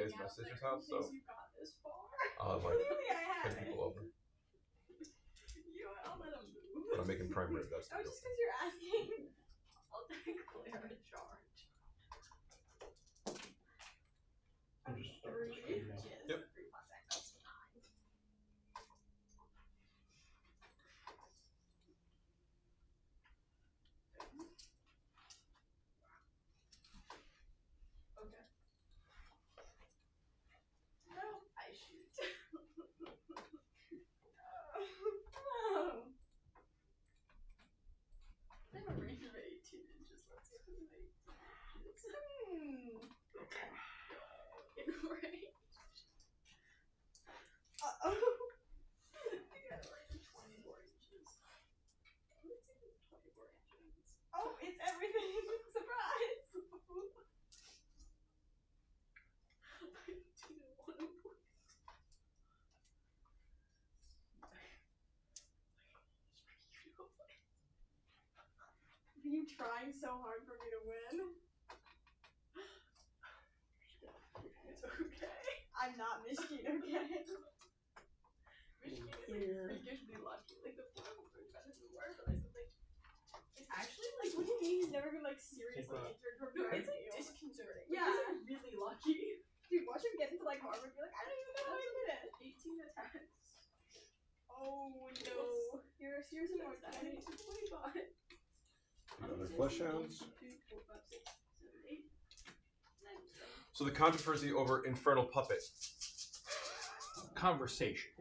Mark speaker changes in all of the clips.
Speaker 1: is my sister's house, so
Speaker 2: You got this far.
Speaker 1: I'll have like
Speaker 2: Clearly I
Speaker 1: 10 people over.
Speaker 2: You know what? I'll let him move.
Speaker 1: But I'm making prime rib. That's the
Speaker 2: Oh,
Speaker 1: deal.
Speaker 2: just because you're asking. I'll take Claire in charge.
Speaker 3: I'm just starting to scream now.
Speaker 1: Yep.
Speaker 2: 3 plus X. Okay. No, I shoot. Oh. I have a range of 18 inches. Let's see if it's 18 inches. Okay. In range. Uh-oh. I got like 24 inches. Let's see if it's 24 inches. Oh, it's everything. Surprise! Are you trying so hard for me to win? It's okay. I'm not Michigan, okay? Michigan is like freakishly lucky. Like the floor was very better than work, but I said like it's actually like what do you mean he's never been like seriously injured from it's like disconcerting. Yeah. He's like really lucky. Dude, watch him get into like Harvard and be like, I don't even know how I did it. 18 attacks. Oh no. You're seriously more than 25.
Speaker 1: Another flesh hounds. So the controversy over Infernal Puppet.
Speaker 3: Conversation.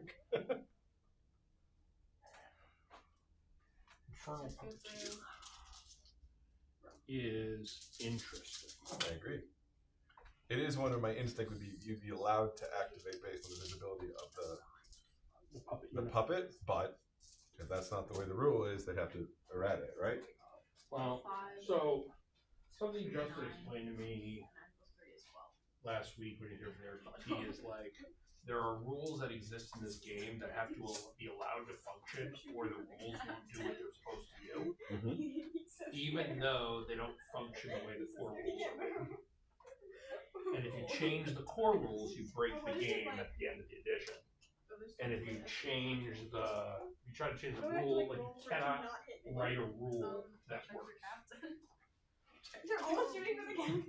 Speaker 3: Infernal Puppet is interesting.
Speaker 1: I agree. It is one of my instinct would be you'd be allowed to activate based on the visibility of the puppet, but if that's not the way the rule is, they'd have to errata it, right?
Speaker 3: Well, so something Justin explained to me last week when he did their PT is like there are rules that exist in this game that have to be allowed to function, or the rules won't do what they're supposed to do, even though they don't function the way the core rules are written. And if you change the core rules, you break the game at the end of the edition. And if you try to change the rule, like you cannot write a rule that works.
Speaker 2: You're almost shooting for the game.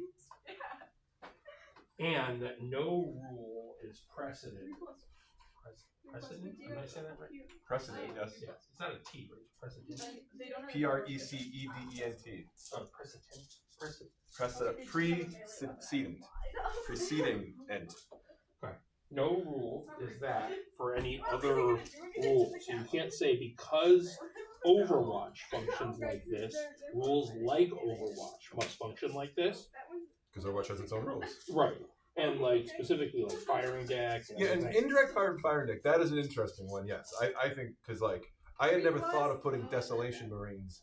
Speaker 3: And no rule is precedent. Precedent? Am I saying that right?
Speaker 1: Precedent, yes.
Speaker 3: Yes. It's not a T, right? It's precedent.
Speaker 1: P-R-E-C-E-D-E-N-T.
Speaker 3: Precedent.
Speaker 1: Preceding end.
Speaker 3: Okay. No rule is that for any other rule. So you can't say because Overwatch functions like this, rules like Overwatch must function like this.
Speaker 1: Because Overwatch has its own rules.
Speaker 3: Right. And like specifically like firing decks.
Speaker 1: Yeah, and indirect firing deck, that is an interesting one, yes. I think, because like, I had never thought of putting Desolation Marines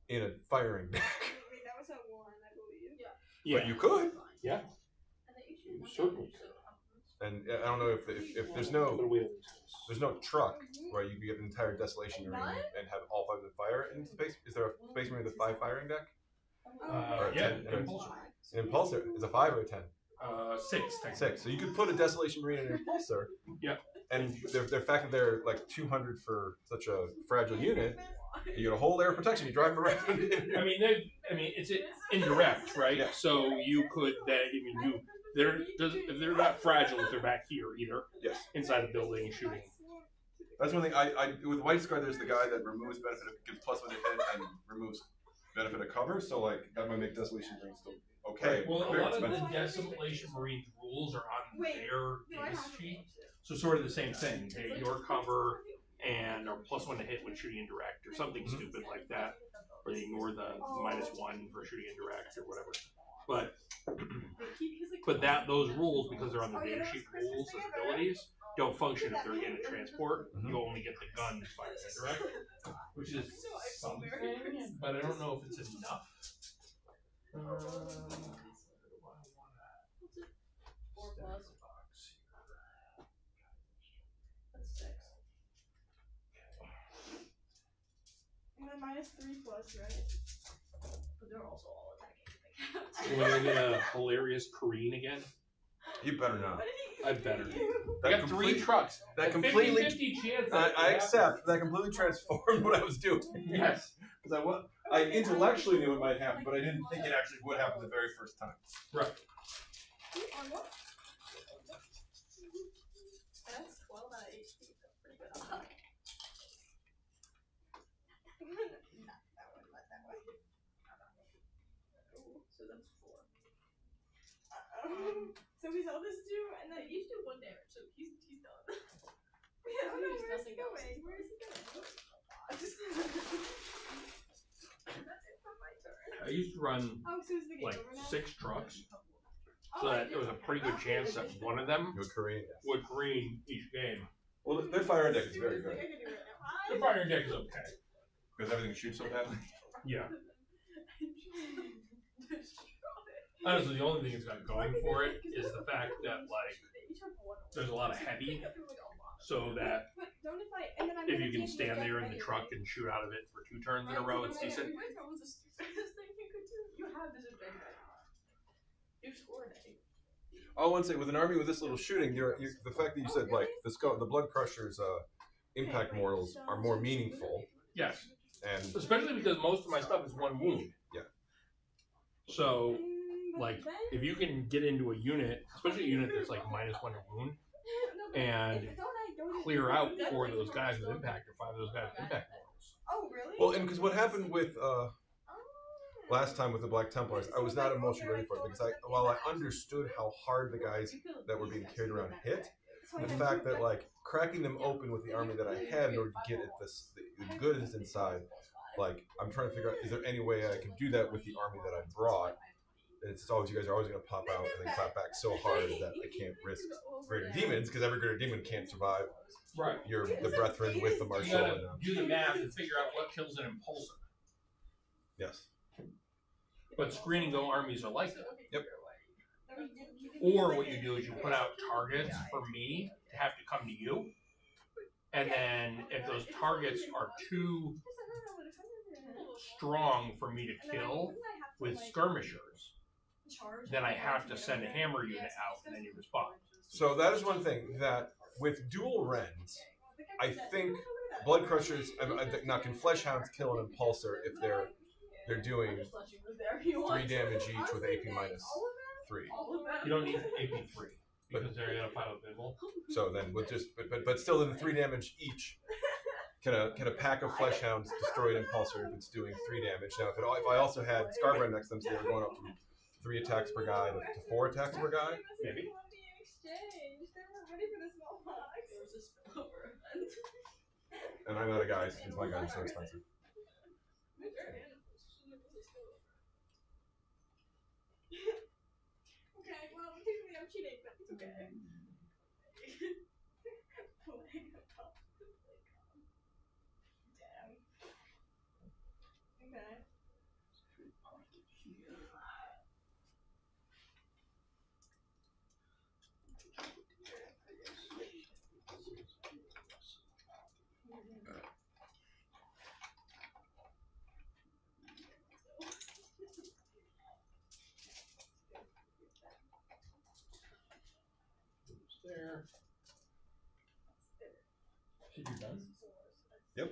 Speaker 1: in a firing deck.
Speaker 2: Wait, that was at 1, I believe.
Speaker 3: Yeah.
Speaker 1: But you could.
Speaker 3: Yeah. You certainly could.
Speaker 1: And I don't know if there's no truck where you can get an entire Desolation Marine and have all 5 of them fire in space. Is there a Space Marine with a 5 firing deck? Or a 10? An Impulsor is a 5 or a 10?
Speaker 3: 6.
Speaker 1: 6. So you could put a Desolation Marine in an Impulsor.
Speaker 3: Yeah.
Speaker 1: And the fact that they're like 200 for such a fragile unit, you get a whole layer of protection. You drive them around.
Speaker 3: I mean, it's indirect, right? Yeah. So you could if they're not fragile, if they're back here either.
Speaker 1: Yes.
Speaker 3: Inside the building shooting.
Speaker 1: That's one thing. I with White Scar, there's the guy that removes benefit of gives +1 to hit and removes benefit of cover. So like that might make Desolation Marine still okay.
Speaker 3: Well, a lot of the Desolation Marine rules are on their base sheet. So sort of the same thing. They ignore cover and are +1 to hit when shooting indirect or something stupid like that. Or they ignore the -1 for shooting indirect or whatever. But those rules, because they're on the data sheet rules as abilities, don't function if they're in a transport. You only get the gun by indirect, which is something, but I don't know if it's enough.
Speaker 2: 4 plus. That's 6. And then -3 plus, right? But they're also all attacking.
Speaker 3: You want to get a hilarious Korean again?
Speaker 1: You better not.
Speaker 3: I better.
Speaker 1: That
Speaker 3: I got 3 trucks.
Speaker 1: That completely.
Speaker 3: 50-50 chance.
Speaker 1: I accept that completely transformed what I was doing.
Speaker 3: Yes.
Speaker 1: Because I intellectually knew it might happen, but I didn't think it actually would happen the very first time.
Speaker 3: Right.
Speaker 2: That's 12 out of 18. That's pretty good. Not that one, not that one. Ooh, so that's 4. So he's all this 2, and then each do 1 damage, so he's done. Yeah,
Speaker 4: Oh, no,
Speaker 2: where's
Speaker 4: where's
Speaker 2: he
Speaker 4: he
Speaker 2: going?
Speaker 4: going?
Speaker 2: Where is he going? That's it for my turn.
Speaker 3: I used to run
Speaker 2: Oh, so is the game
Speaker 3: like
Speaker 2: over now?
Speaker 3: 6 trucks,
Speaker 2: Oh,
Speaker 3: so
Speaker 2: I
Speaker 3: that there was a
Speaker 2: did.
Speaker 3: pretty good chance that one of them
Speaker 1: Good Korean.
Speaker 3: would green each game.
Speaker 1: Well, their fire index is very good.
Speaker 2: I can do it now.
Speaker 3: The fire index is okay.
Speaker 1: Because everything shoots so badly.
Speaker 3: Yeah. Honestly, the only thing it's got going for it is the fact that like there's a lot of heavy, so that if you can stand there in the truck and shoot out of it for 2 turns in a row, it's decent.
Speaker 2: You have this advantage. You scored it.
Speaker 1: I want to say, with an army with this little shooting, the fact that you said like the Blood Crushers impact mortals are more meaningful.
Speaker 3: Yes,
Speaker 1: And
Speaker 3: especially because most of my stuff is 1 wound.
Speaker 1: Yeah.
Speaker 3: So, like, if you can get into a unit, especially a unit that's like -1 to wound, and clear out 4 of those guys with impact or 5 of those guys with impact mortals.
Speaker 2: Oh, really?
Speaker 1: well, and because what happened with last time with the Black Templars, I was not emotionally ready for it because while I understood how hard the guys that were being carried around hit, the fact that like cracking them open with the army that I had in order to get at the goods inside, like I'm trying to figure out, is there any way I can do that with the army that I brought? And it's always, you guys are always going to pop out and then clap back so hard that I can't risk greater demons, because every greater demon can't survive
Speaker 3: Right.
Speaker 1: the brethren with the
Speaker 3: You
Speaker 1: martial.
Speaker 3: gotta do the math and figure out what kills an impulsor.
Speaker 1: Yes.
Speaker 3: But screen and go armies are like that.
Speaker 1: Yep.
Speaker 3: Or what you do is you put out targets for me to have to come to you. And then if those targets are too strong for me to kill with skirmishers, then I have to send a hammer unit out and then you respond.
Speaker 1: So that is one thing that with dual Rens, I think Blood Crushers, now can Flesh Hounds kill an Impulsor if they're doing 3 damage each with AP -3.
Speaker 3: You don't need AP3 because they're gonna file a bibble.
Speaker 1: So then with just but still in the 3 damage each, can a pack of Flesh Hounds destroy an Impulsor if it's doing 3 damage? Now if I also had Scarbrand next to them, so they were going up from 3 attacks per guy to 4 attacks per guy.
Speaker 3: Maybe.
Speaker 1: And I'm not a guy, because my guys are so expensive.
Speaker 2: Okay, well, technically I'm cheating, but it's okay. Damn. Okay.
Speaker 3: There. Should you done?
Speaker 1: Yep.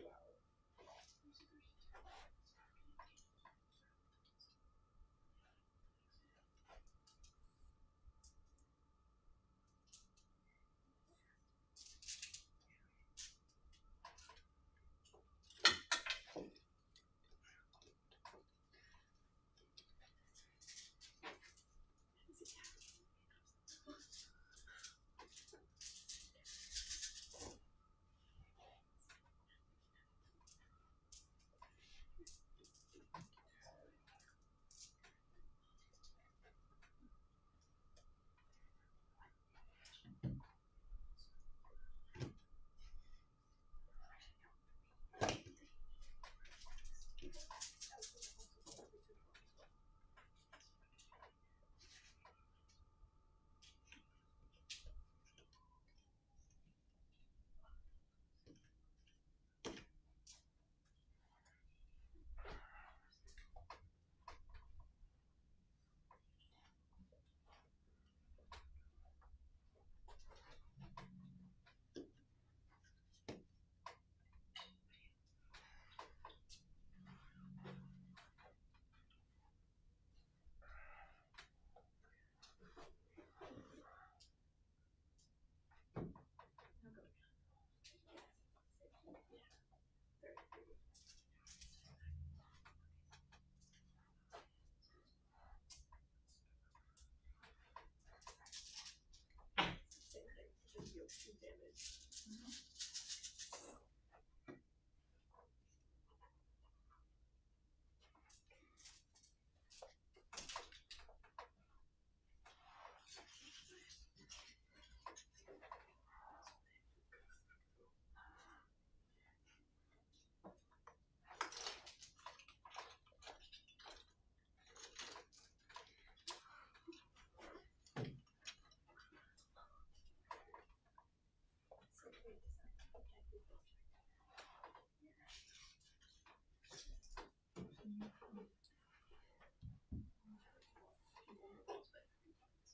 Speaker 2: some damage.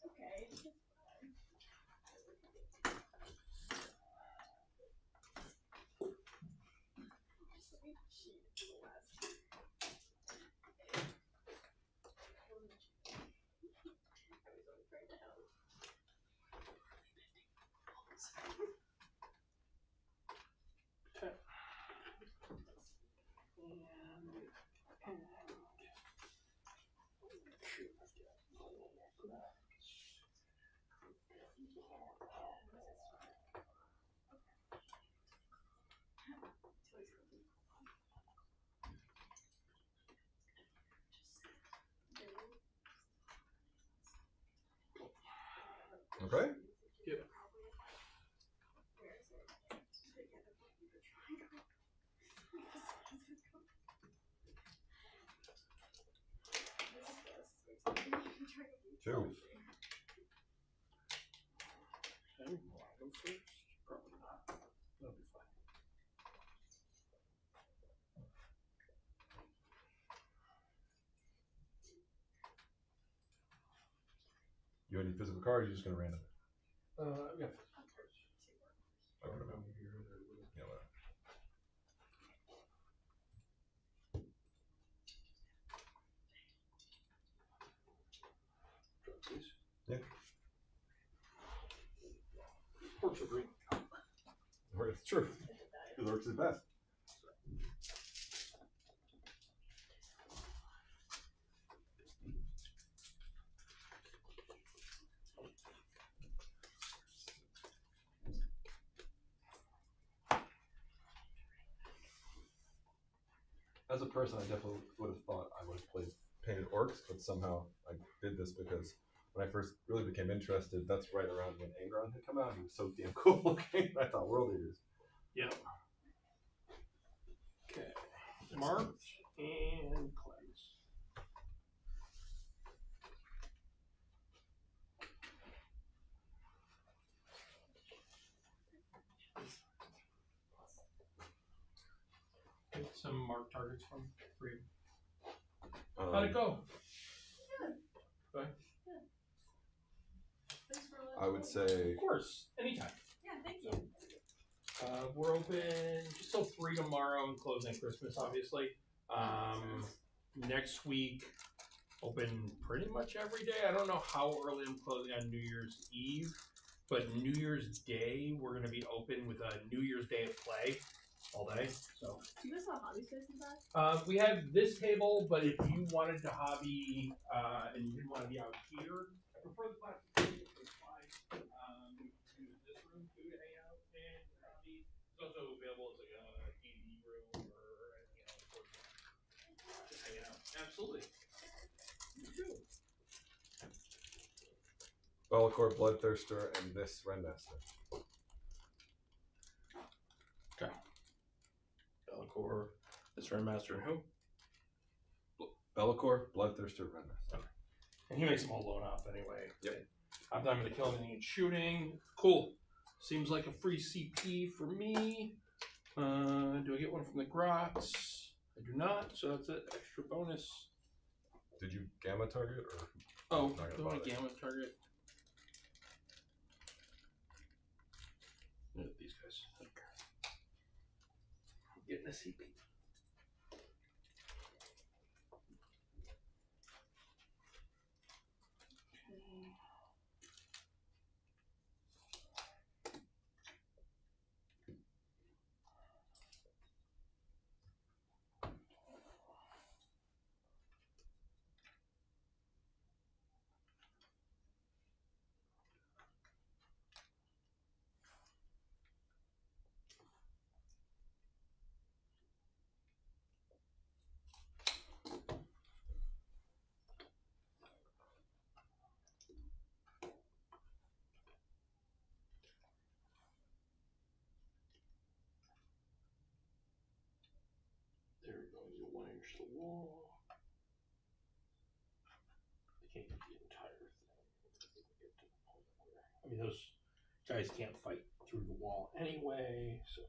Speaker 2: Okay.
Speaker 1: Okay.
Speaker 3: Yeah.
Speaker 1: Two.
Speaker 3: Go first? Probably not. That'll be fine.
Speaker 1: You have any physical cards? You're just gonna random it.
Speaker 3: Yeah. Cards.
Speaker 1: I don't know.
Speaker 3: Here, there,
Speaker 1: Yeah, whatever.
Speaker 3: please.
Speaker 1: Yeah.
Speaker 3: Orcs are green.
Speaker 1: It's true. Because orcs is best. As a person, I definitely would have thought I would have played painted orcs, but somehow I did this because when I first really became interested, that's right around when Angron had come out. He was so damn cool looking. I thought World Eaters.
Speaker 3: Yep. Okay. March and cleanse. Get some mark targets from three. How'd it go?
Speaker 2: Good.
Speaker 3: Okay.
Speaker 2: Good. Thanks for
Speaker 1: I would say.
Speaker 3: Of course, anytime.
Speaker 2: Yeah, thank you.
Speaker 3: We're open just till 3 tomorrow and closing Christmas, obviously. Next week, open pretty much every day. I don't know how early I'm closing on New Year's Eve, but New Year's Day, we're going to be open with a New Year's Day of play all day. So.
Speaker 2: Do you guys have hobby space in back?
Speaker 3: We have this table, but if you wanted to hobby and you didn't want to be out here, I prefer the plastic table. It's fine. We can use this room too to hang out and hobby. It's also available as like a TV room or anything else for just hanging out. Absolutely. You too.
Speaker 1: Bellicor, Bloodthirster, and this Renmaster.
Speaker 3: Okay. Bellicor, this Rendmaster, and who?
Speaker 1: Bellicor, Bloodthirster, Renmaster.
Speaker 3: Okay. And he makes them all load off anyway.
Speaker 1: Yep.
Speaker 3: I'm not going to kill anything in shooting. Cool. Seems like a free CP for me. Do I get one from the Grots? I do not, so that's an extra bonus.
Speaker 1: Did you gamma target or?
Speaker 3: Oh,
Speaker 1: Not
Speaker 3: do
Speaker 1: gonna
Speaker 3: I
Speaker 1: bother.
Speaker 3: gamma target? Look at these guys. Okay. I'm getting a CP. finish the wall. They can't get the entire thing. I mean, those guys can't fight through the wall anyway, so.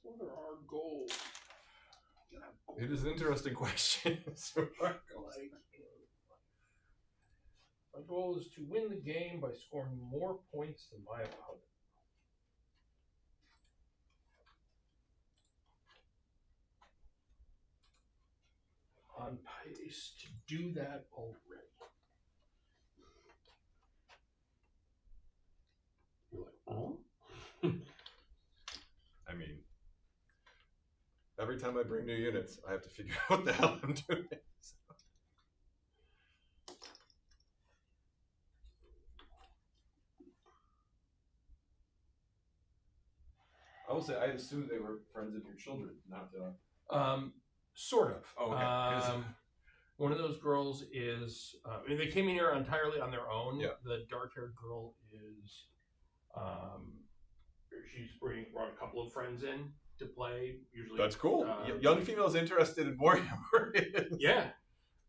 Speaker 3: What are our goals?
Speaker 1: It is an interesting question.
Speaker 3: My goal is to win the game by scoring more points than my opponent. On pace to do that already. You're like, oh?
Speaker 1: I mean, every time I bring new units, I have to figure out what the hell I'm doing. I will say, I assumed they were friends of your children, not
Speaker 3: Sort of.
Speaker 1: Oh, okay.
Speaker 3: One of those girls is, they came in here entirely on their own.
Speaker 1: Yeah.
Speaker 3: The dark-haired girl is, she's brought a couple of friends in to play. Usually,
Speaker 1: that's cool. Young females interested in Warhammer.
Speaker 3: Yeah.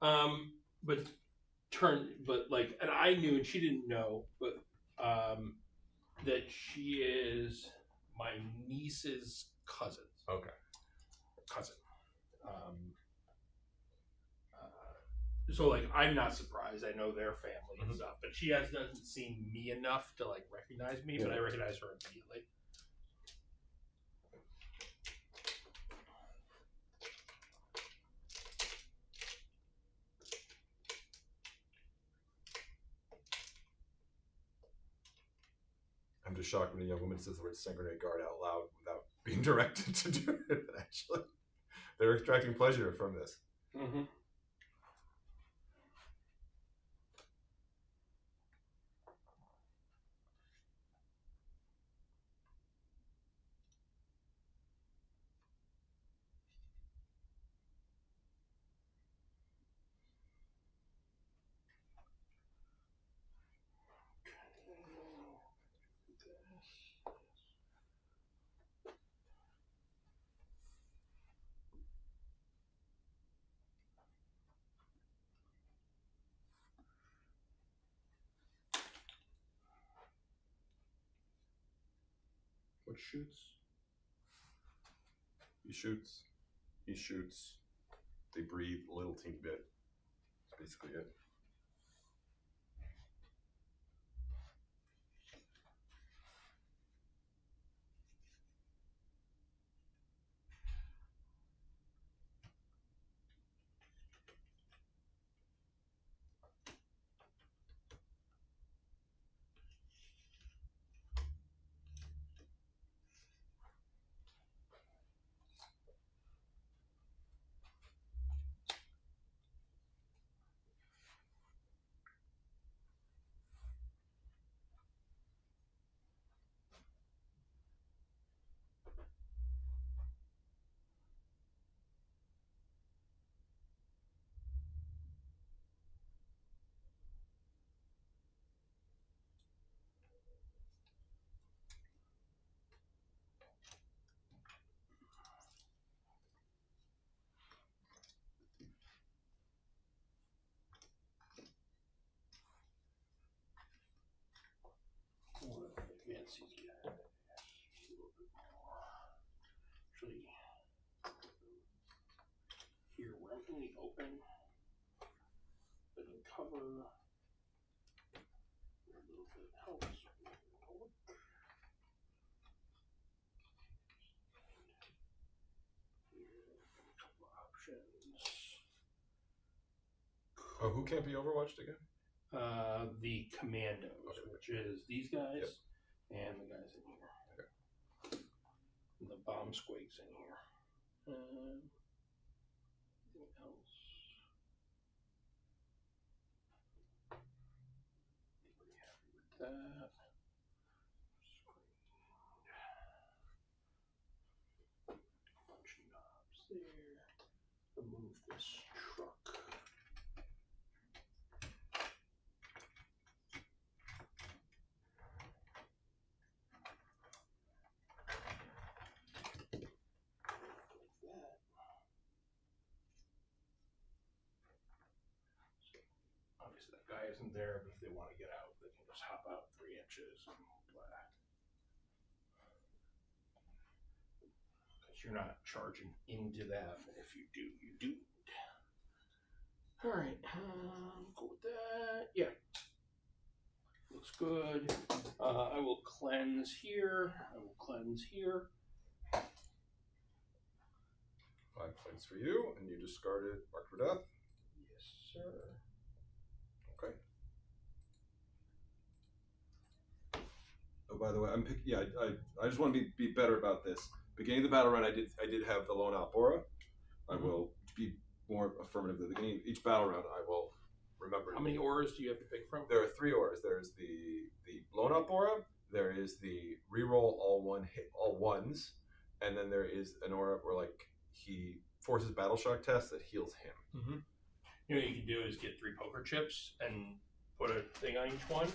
Speaker 3: And I knew, and she didn't know, but that she is my niece's cousin.
Speaker 1: Okay.
Speaker 3: Cousin. So I'm not surprised. I know their family and stuff, but she doesn't see me enough to recognize me, but I recognize her immediately.
Speaker 1: I'm just shocked when a young woman says the word synchronate guard out loud without being directed to do it. Actually, they're extracting pleasure from this.
Speaker 3: Mm-hmm. What shoots?
Speaker 1: He shoots. He shoots. They breathe a little teeny bit. That's basically it.
Speaker 3: Actually, here we're out in the open, but in cover, a little bit helps. A couple of options.
Speaker 1: Oh, who can't be overwatched again?
Speaker 3: The commandos, which is these guys and the guys in here.
Speaker 1: Okay.
Speaker 3: And the bomb squigs in here. Anything else? Pretty happy with that. this truck. Obviously that guy isn't there, but if they want to get out, they can just hop out 3 inches and blah. Because you're not charging into that, and if you do, you do. All right, go with that. Yeah, looks good. I will cleanse here. I will cleanse here.
Speaker 1: 5 points for you, and you discarded Mark for Death.
Speaker 3: Yes, sir.
Speaker 1: Okay. Oh, by the way, I'm picking. Yeah, I just want to be better about this. Beginning of the battle round, I did have the lone out aura. I will be more affirmative at the beginning of each battle round. I will remember.
Speaker 3: How many auras do you have to pick from?
Speaker 1: There are 3 auras. There's the blown up aura. There is the reroll all ones, and then there is an aura where like he forces battle shock test that heals him.
Speaker 3: Mm-hmm. You know what you can do is get 3 poker chips and put a thing on each one,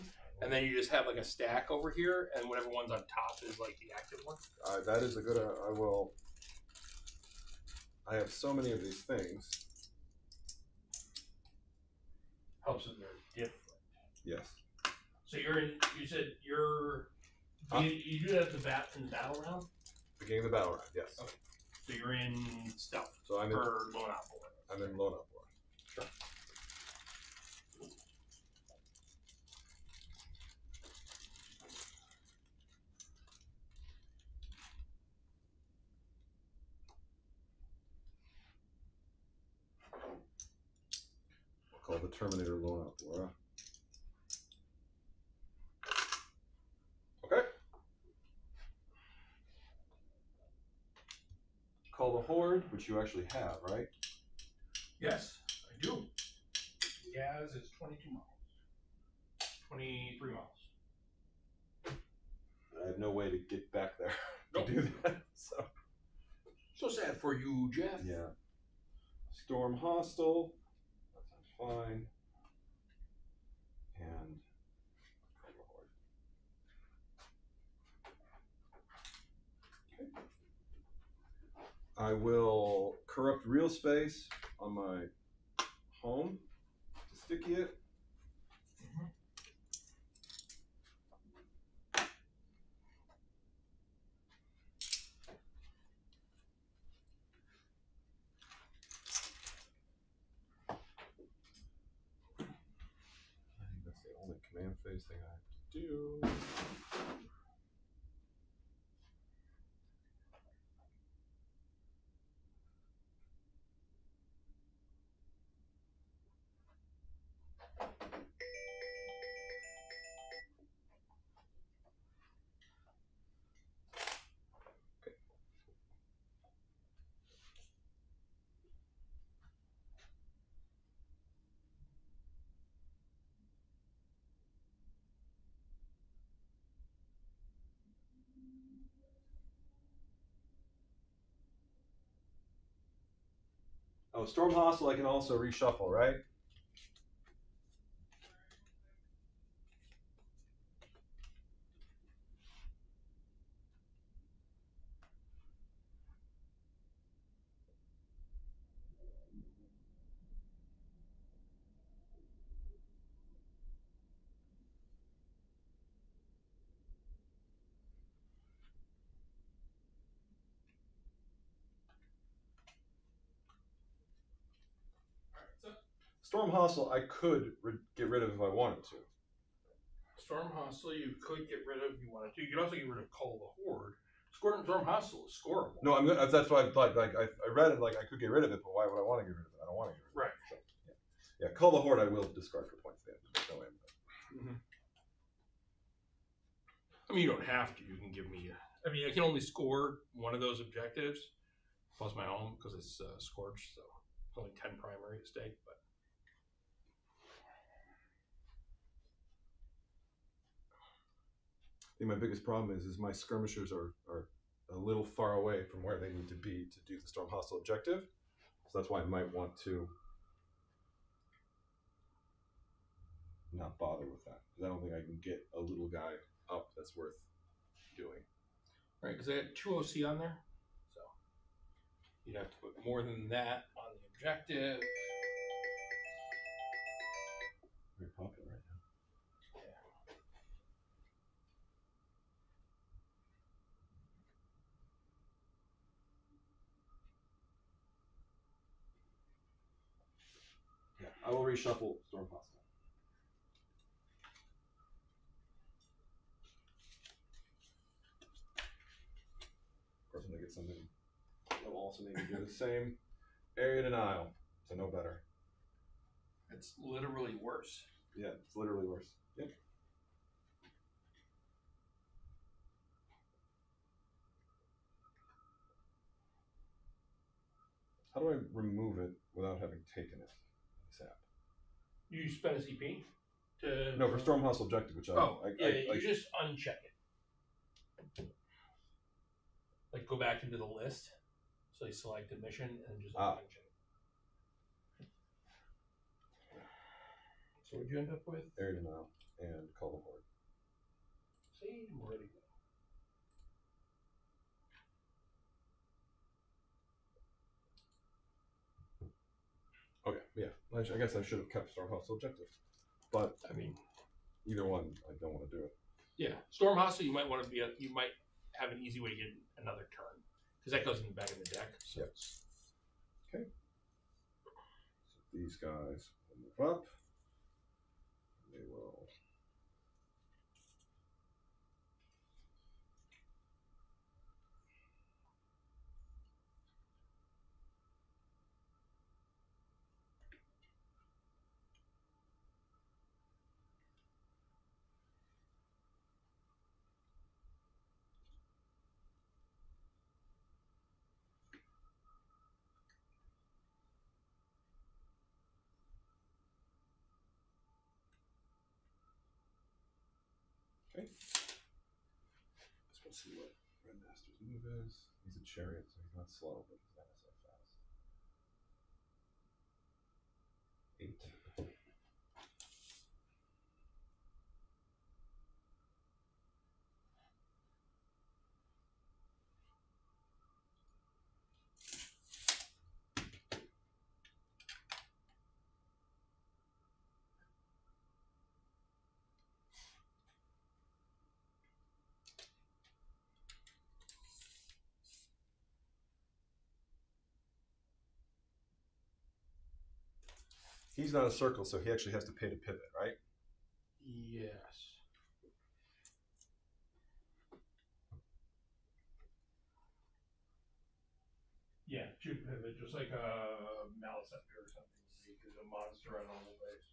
Speaker 3: and then you just have like a stack over here, and whatever one's on top is like the active one.
Speaker 1: That is a good. I have so many of these things.
Speaker 3: Helps if they're different.
Speaker 1: Yes.
Speaker 3: So you're in. You said you're. You do that in the battle round.
Speaker 1: Beginning of the battle round. Yes.
Speaker 3: Okay. So you're in stealth.
Speaker 1: So I'm in
Speaker 3: lone out aura.
Speaker 1: I'm in lone up aura.
Speaker 3: Sure.
Speaker 1: We'll call the Terminator lone up aura. Okay. Call the Horde, which you actually have, right?
Speaker 3: Yes, I do. Yaz is 22 miles. 23 miles.
Speaker 1: I have no way to get back there
Speaker 3: Nope.
Speaker 1: to do that.
Speaker 3: So sad for you, Geoff.
Speaker 1: Yeah. Storm hostile. That sounds fine. And call the Horde. Okay. I will corrupt real space on my home to sticky it.
Speaker 3: Mm-hmm.
Speaker 1: I think that's the only command phase thing I have to do. Oh, Storm Hostile I can also reshuffle, right? Storm Hostile I could get rid of if I wanted to.
Speaker 3: Storm Hostile you could get rid of if you wanted to. You could also get rid of Call the Horde. Storm Hostile is scoreable.
Speaker 1: No, that's what I thought. Like I read it, like I could get rid of it, but why would I want to get rid of it? I don't want to get rid of it.
Speaker 3: Right.
Speaker 1: So, yeah. Call the Horde I will discard for points then. No way.
Speaker 3: Mm-hmm. I mean, you don't have to. You can give me. I mean, I can only score one of those objectives, plus my home because it's scorched, so it's only 10 primary at stake. But
Speaker 1: I think my biggest problem is my skirmishers are a little far away from where they need to be to do the Storm Hostile objective. So So that's why I might want to not bother with that. Because I don't think I can get a little guy up that's worth doing.
Speaker 3: Right, because I got 2 OC on there. So you'd have to put more than that on the objective.
Speaker 1: Very popular right now. Yeah, I will reshuffle Storm Hostile. Of course, I'm gonna get something that will also maybe do the same. Area denial, so no better.
Speaker 3: It's literally worse.
Speaker 1: Yeah, it's literally worse. Yep. How do I remove it without having taken it? Sap.
Speaker 3: You spend a CP to
Speaker 1: No, for Storm Hostile objective, which
Speaker 3: you just uncheck it. Like go back into the list. So you select a mission and just uncheck it. So what'd you end up with?
Speaker 1: Area denial and call the horde.
Speaker 3: See, I'm ready to go.
Speaker 1: Okay, yeah. I guess I should have kept Storm Hostile objective. But
Speaker 3: I mean,
Speaker 1: either one, I don't want to do it.
Speaker 3: Yeah, Storm Hostile, you might want to be. You might have an easy way to get another turn because that goes in the back of the deck. So.
Speaker 1: Yep. Okay. So these guys will move up. They will. Okay. Let's see what Red Master's move is. He's a chariot, so he's not slow, but he's not so fast. 8. He's not a circle, so he actually has to pay to pivot, right?
Speaker 3: Yes. Yeah, shoot pivot, just like a Maliceptor or something. Because a monster on normal base.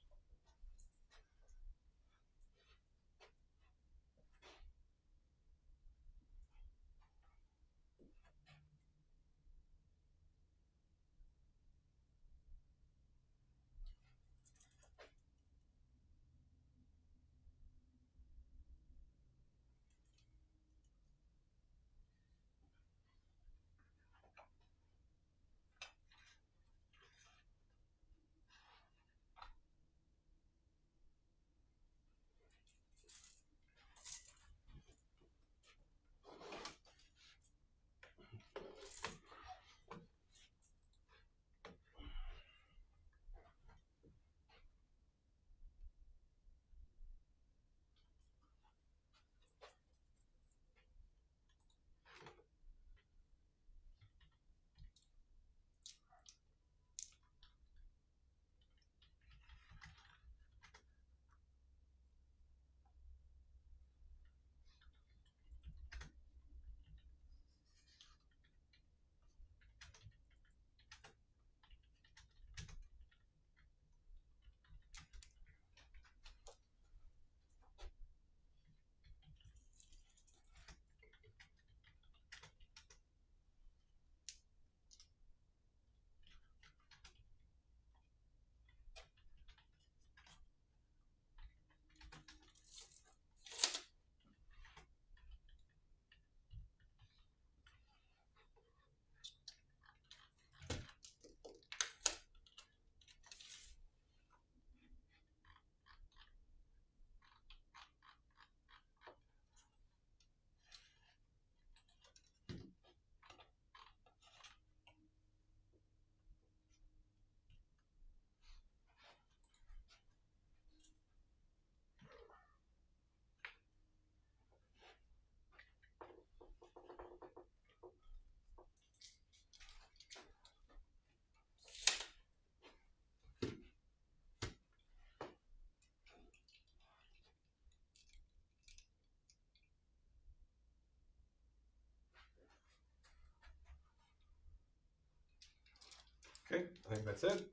Speaker 1: Okay, I think that's it.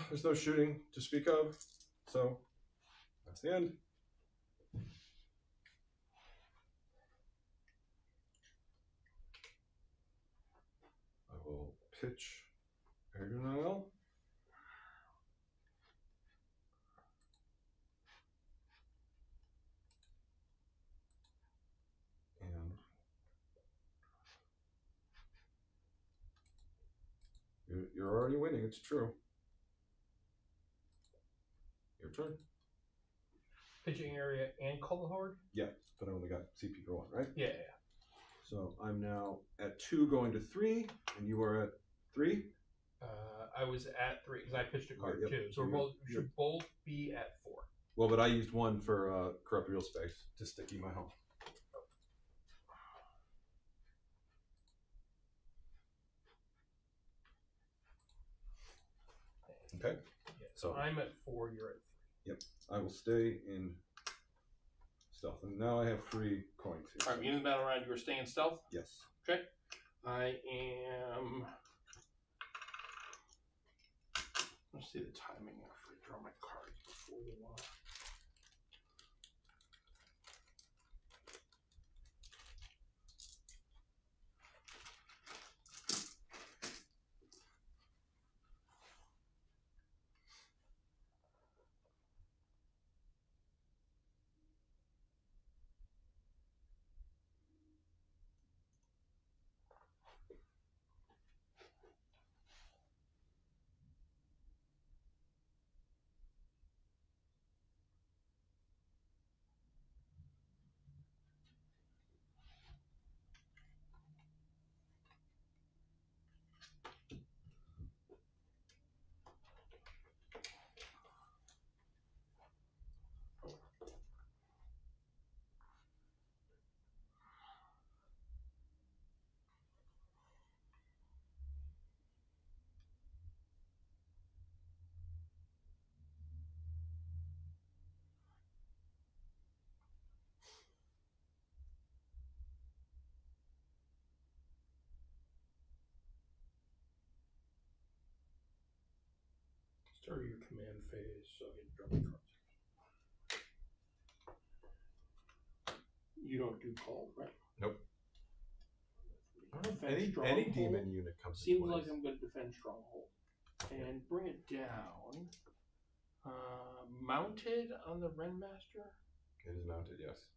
Speaker 1: There's no shooting to speak of, so that's the end. I will pitch Ergonile. And you're already winning, it's true. Your turn.
Speaker 3: Pitching area and call hard?
Speaker 1: Yeah, but I only got CP for 1, right?
Speaker 3: Yeah.
Speaker 1: So I'm now at 2 going to 3, and you are at 3?
Speaker 3: I was at 3 because I pitched a card
Speaker 1: Yep.
Speaker 3: too. So we should both be at 4.
Speaker 1: Well, but I used 1 for corrupt real space to sticky my home. Okay.
Speaker 3: Yeah, so I'm at 4, you're at 3.
Speaker 1: Yep. I will stay in stealth. And now I have 3 coins here.
Speaker 3: Alright, beginning of the battle round, you were staying stealth?
Speaker 1: Yes.
Speaker 3: Okay. I am. Let's see the timing after I draw my cards before the one. Start your command phase, so I get to draw my cards. You don't do call, right?
Speaker 1: Nope.
Speaker 3: Defend
Speaker 1: Any
Speaker 3: Stronghold.
Speaker 1: demon unit comes
Speaker 3: Seems
Speaker 1: into
Speaker 3: like
Speaker 1: place.
Speaker 3: I'm going to defend Stronghold. And bring it down. Mounted on the Renmaster?
Speaker 1: It is mounted, yes.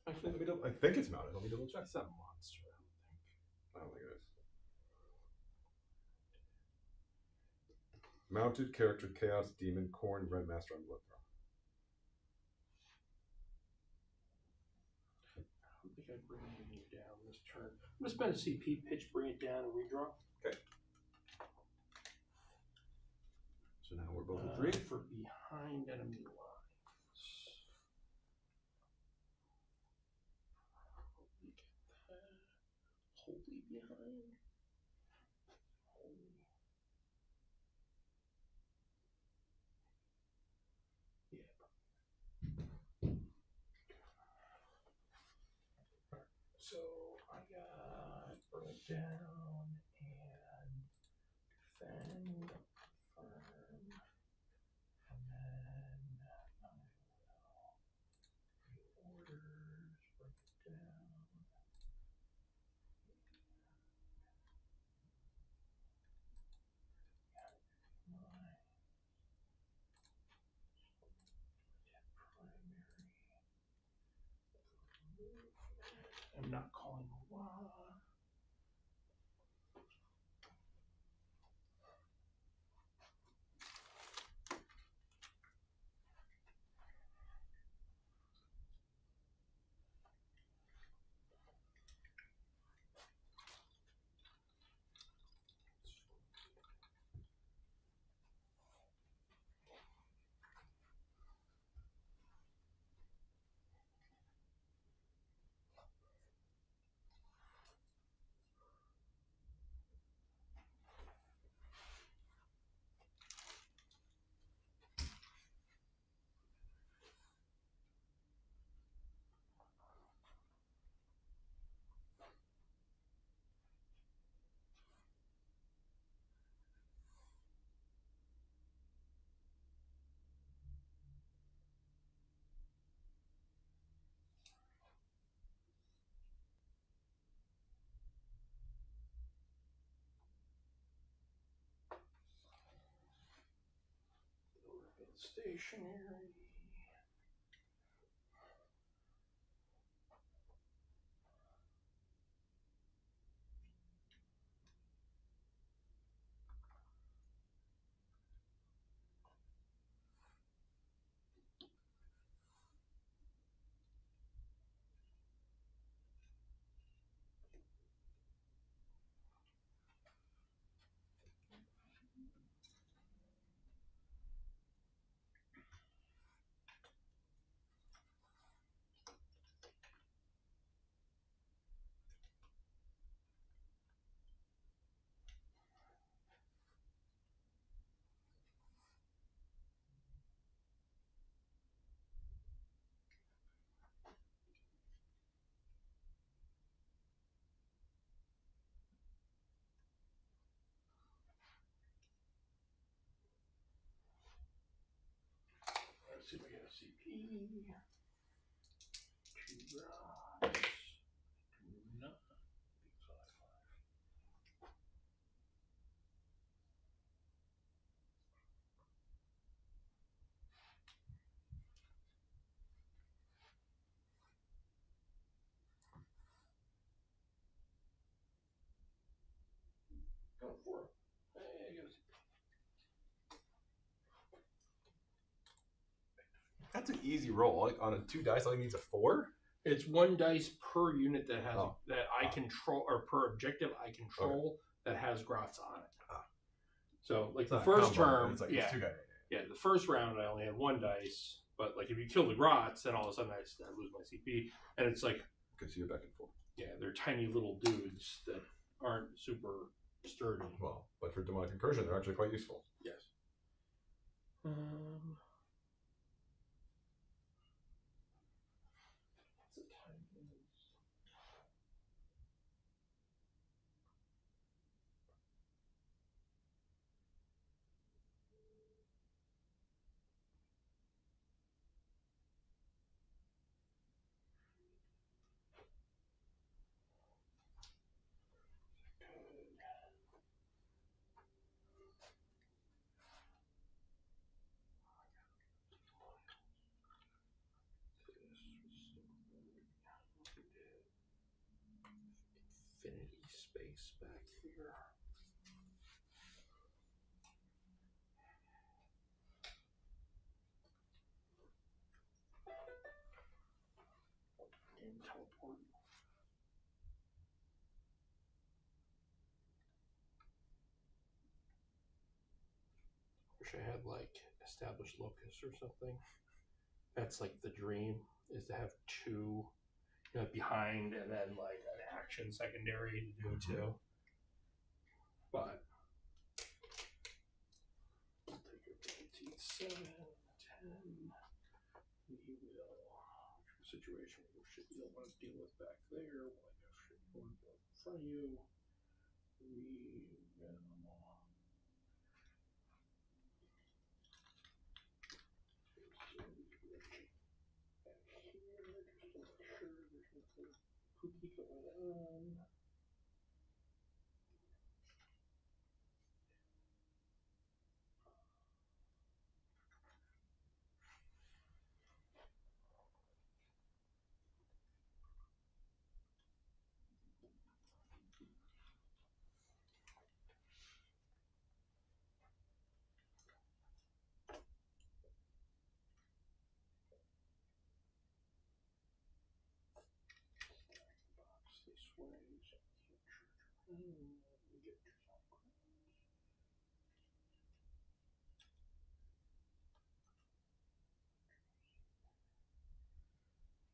Speaker 1: Actually, I think it's mounted. Let me double check.
Speaker 3: It's not a monster, I don't think.
Speaker 1: I don't think it is. Mounted character, Chaos Demon, Corn, Red Master on Bloodthrow.
Speaker 3: I don't think I'd bring you down this turn. I'm going to spend a CP, pitch, bring it down, and redraw.
Speaker 1: Okay. So now we're both at 3.
Speaker 3: For behind enemy lines. Wholly behind. Wholly. Yeah. So I got bring it down and defend, firm, and then I will reorders, bring it down. I'm not calling a law. Stationary. Let's see if we get a CP. 2 rocks. No. Got a 4. Hey, I got a CP.
Speaker 1: That's an easy roll. Like on a 2 dice, all he needs a 4.
Speaker 3: It's 1 dice per unit that has that I control, or per objective I control that has grots on it. So like the first term,
Speaker 1: it's like
Speaker 3: yeah,
Speaker 1: it's 2 dice.
Speaker 3: Yeah, the first round I only had 1 dice, but like if you kill the grots, then all of a sudden I lose my CP, and it's like,
Speaker 1: Okay, so you're back and forth.
Speaker 3: yeah, they're tiny little dudes that aren't super sturdy.
Speaker 1: Well, but for demonic incursion, they're actually quite useful.
Speaker 3: Yes. What's the time is? Infinity space back here. Game teleport. Wish I had like established locus or something. That's like the dream, is to have 2, you know, behind and then like an action secondary to do too. But I'll take your 7, 10. We will situation where shit you don't want to deal with back there. What if shit you want to deal with in front of you? We will. Poopy going on. Box this way, so we get to some crowns.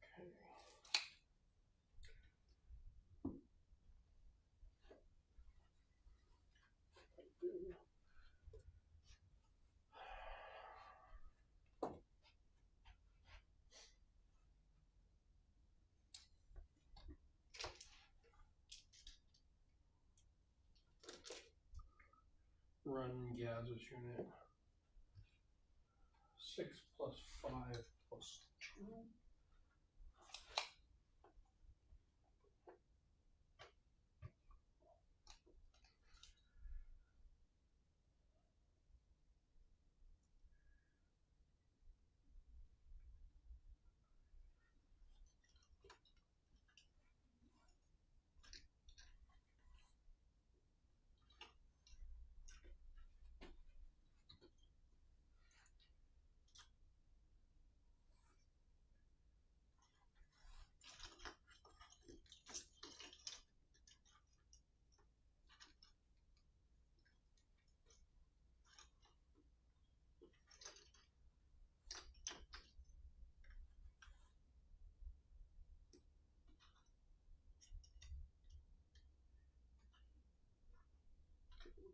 Speaker 3: Okay. I do. Run Gaz's unit. 6 plus 5 plus 2.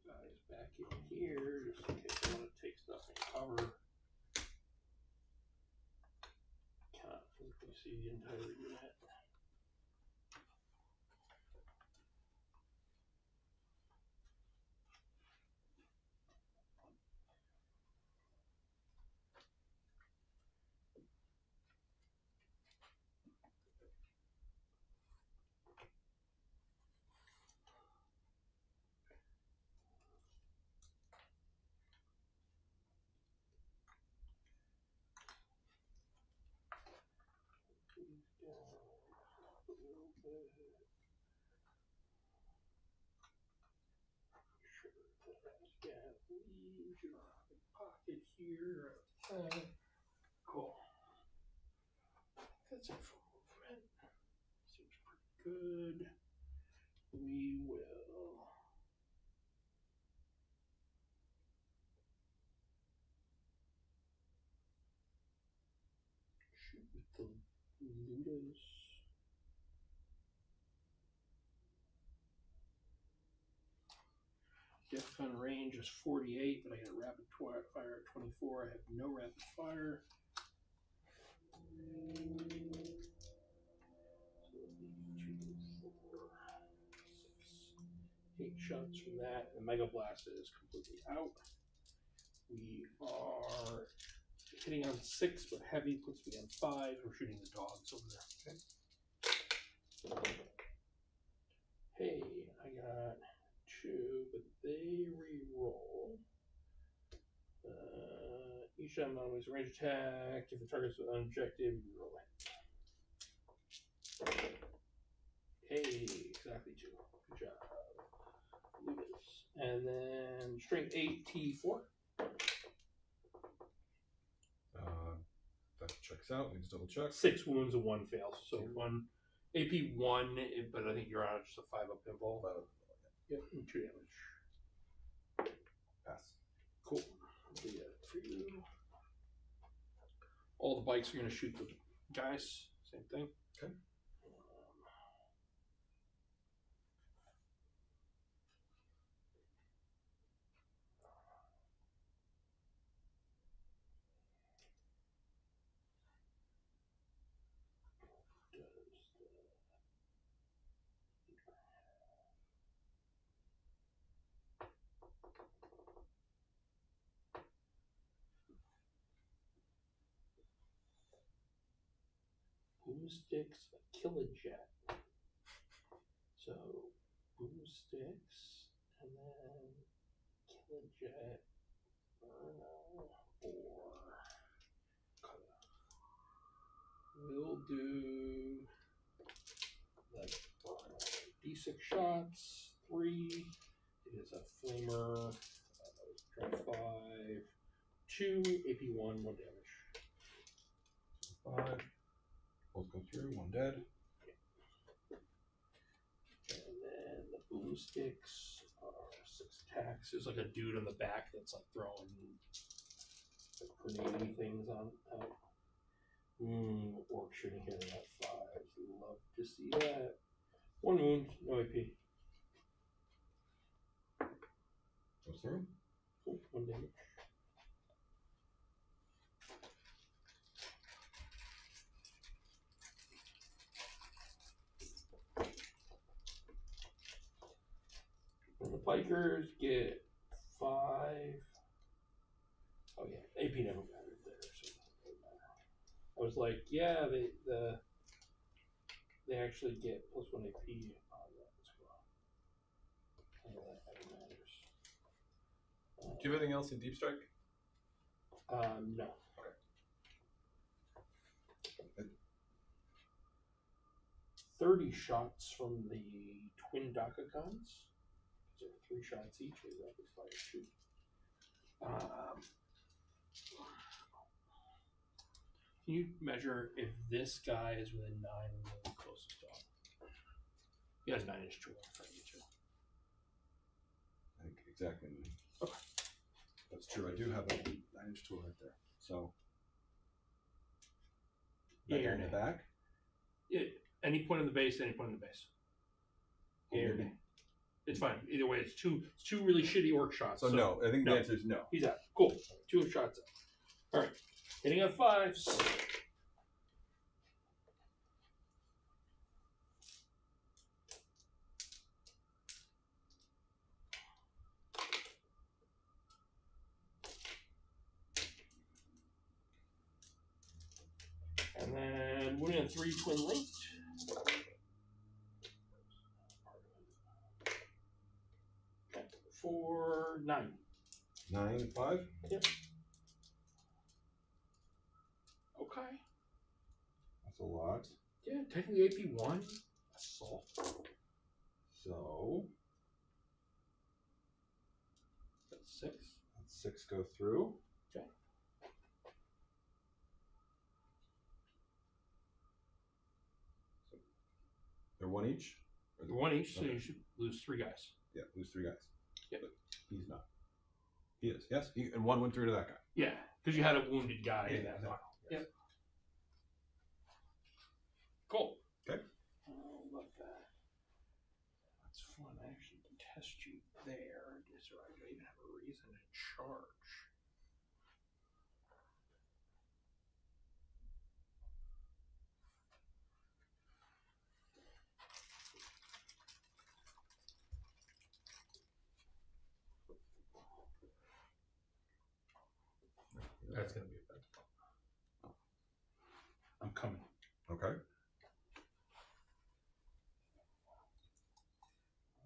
Speaker 3: guys back in here just in case I want to take stuff and cover. Can't physically see the entire unit. Leave your pocket here. Cool. That's it for movement. Seems pretty good. We will shoot with the Ludus. DEFCON range is 48, but I got rapid fire at 24. I have no rapid fire. So 2, 4, 6, 8 shots from that. The Mega Blast is completely out. We are hitting on 6, but heavy puts me on 5. We're shooting the dogs over there. Okay. Hey, I got 2, but they re-roll. Each time on his range attack, if the target's an objective, you roll it. Hey, exactly 2. Good job. Lucas. And then strength 8, T4.
Speaker 1: That checks out. Let me just double check.
Speaker 3: 6 wounds and 1 fails. So 1 AP 1, but I think you're on just a 5-up pinball.
Speaker 1: 5 up.
Speaker 3: Yep, and 2 damage.
Speaker 1: Pass.
Speaker 3: Cool. I'll do that for you. All the bikes are going to shoot the guys. Same thing.
Speaker 1: Okay.
Speaker 3: Boomsticks, a Killajet. So, Boomsticks, and then Killajet, Burnow, or we'll do like D6 shots, 3. It is a flamer. Drop 5, 2, AP 1, 1 damage.
Speaker 1: 5. Both go through. 1 dead.
Speaker 3: And then the boomsticks are 6 attacks. There's like a dude on the back that's like throwing like grenade things on out. Orc shooting hit at 5. Love to see that. 1 wound, no AP.
Speaker 1: Goes through.
Speaker 3: Cool, 1 damage. And the bikers get 5. Oh yeah, AP never mattered there, so it doesn't matter. I was like, yeah, they actually get +1 AP on that as well. I know that never matters.
Speaker 1: Do you have anything else in Deep Strike?
Speaker 3: No.
Speaker 1: Okay.
Speaker 3: 30 shots from the twin Daka guns. So 3 shots each with rapid fire shoot. Can you measure if this guy is within 9 of the closest dog? He has 9-inch tool in front of you too.
Speaker 1: I think exactly.
Speaker 3: Okay.
Speaker 1: That's true. I do have a 9-inch tool right there. So.
Speaker 3: Yeah,
Speaker 1: in the back?
Speaker 3: Yeah, any point in the base, any point in the base. Yeah,
Speaker 1: maybe
Speaker 3: It's fine. Either way, it's two really shitty orc shots.
Speaker 1: So no, I think
Speaker 3: no.
Speaker 1: the answer is no.
Speaker 3: He's out. Cool. 2 shots out. All right. Hitting on 5s. And then winning on 3 twin linked. Okay. For 9.
Speaker 1: 9, 5?
Speaker 3: Yep. Okay.
Speaker 1: That's a lot.
Speaker 3: Yeah, technically AP1. Assault.
Speaker 1: So.
Speaker 3: That's 6.
Speaker 1: That's 6 go through.
Speaker 3: Okay.
Speaker 1: They're 1 each?
Speaker 3: They're 1 each, so you should lose 3 guys.
Speaker 1: Yeah, lose 3 guys.
Speaker 3: Yep.
Speaker 1: But he's not. He is, yes. And 1 went through to that guy.
Speaker 3: Yeah, because you had a wounded guy in that model.
Speaker 1: Yes.
Speaker 3: Yep. Cool.
Speaker 1: Okay.
Speaker 3: Oh, love that. That's fun. I actually can test you there. So I don't even have a reason to charge. That's going to be a bad spot. I'm coming.
Speaker 1: Okay.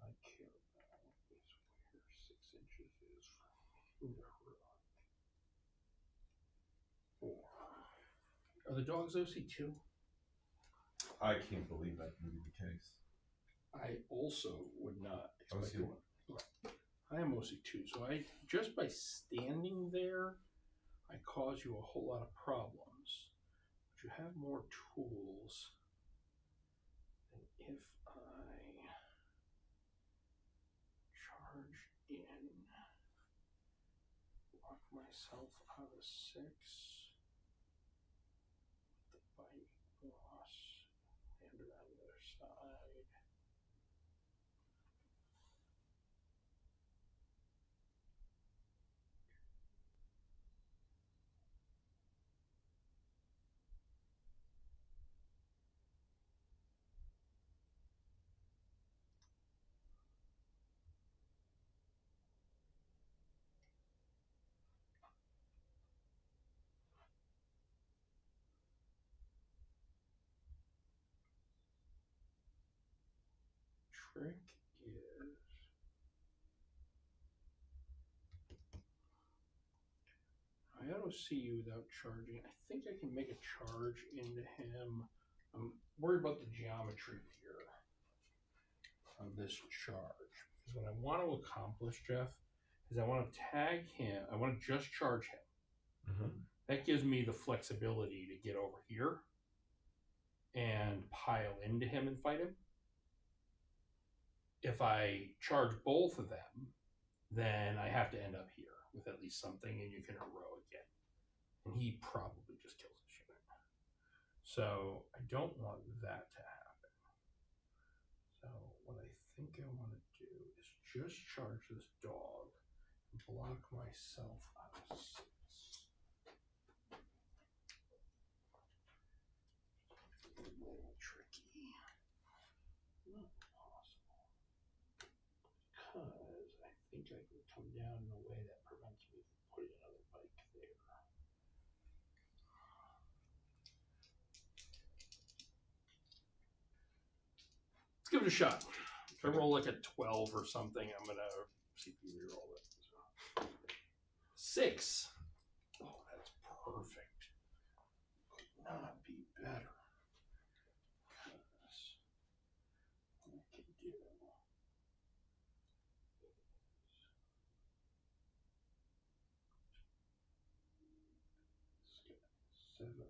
Speaker 3: I care about is where 6 inches is from the rock. 4. Are the dogs OC2?
Speaker 1: I can't believe that would be the case.
Speaker 3: I also would not expect
Speaker 1: OC1.
Speaker 3: I am OC2, so I just by standing there, I cause you a whole lot of problems. But you have more tools than if I charge in, lock myself out of 6, the bite loss, land it on the other side. Trick is I auto see you without charging. I think I can make a charge into him. I'm worried about the geometry here of this charge. Because what I want to accomplish, Jeff, is I want to tag him. I want to just charge him.
Speaker 1: Mm-hmm.
Speaker 3: That gives me the flexibility to get over here and pile into him and fight him. If I charge both of them, then I have to end up here with at least something, and you can heroic again. And he probably just kills the shit. So I don't want that to happen. So what I think I want to do is just charge this dog and block myself out of 6. A little tricky. Not possible. Because I think I can come down in a way that prevents me from putting another bike there. Let's give it a shot. If I roll like a 12 or something, I'm going to see if you reroll it. So. 6. Oh, that's perfect. Could not be better. What I can do. 7 away.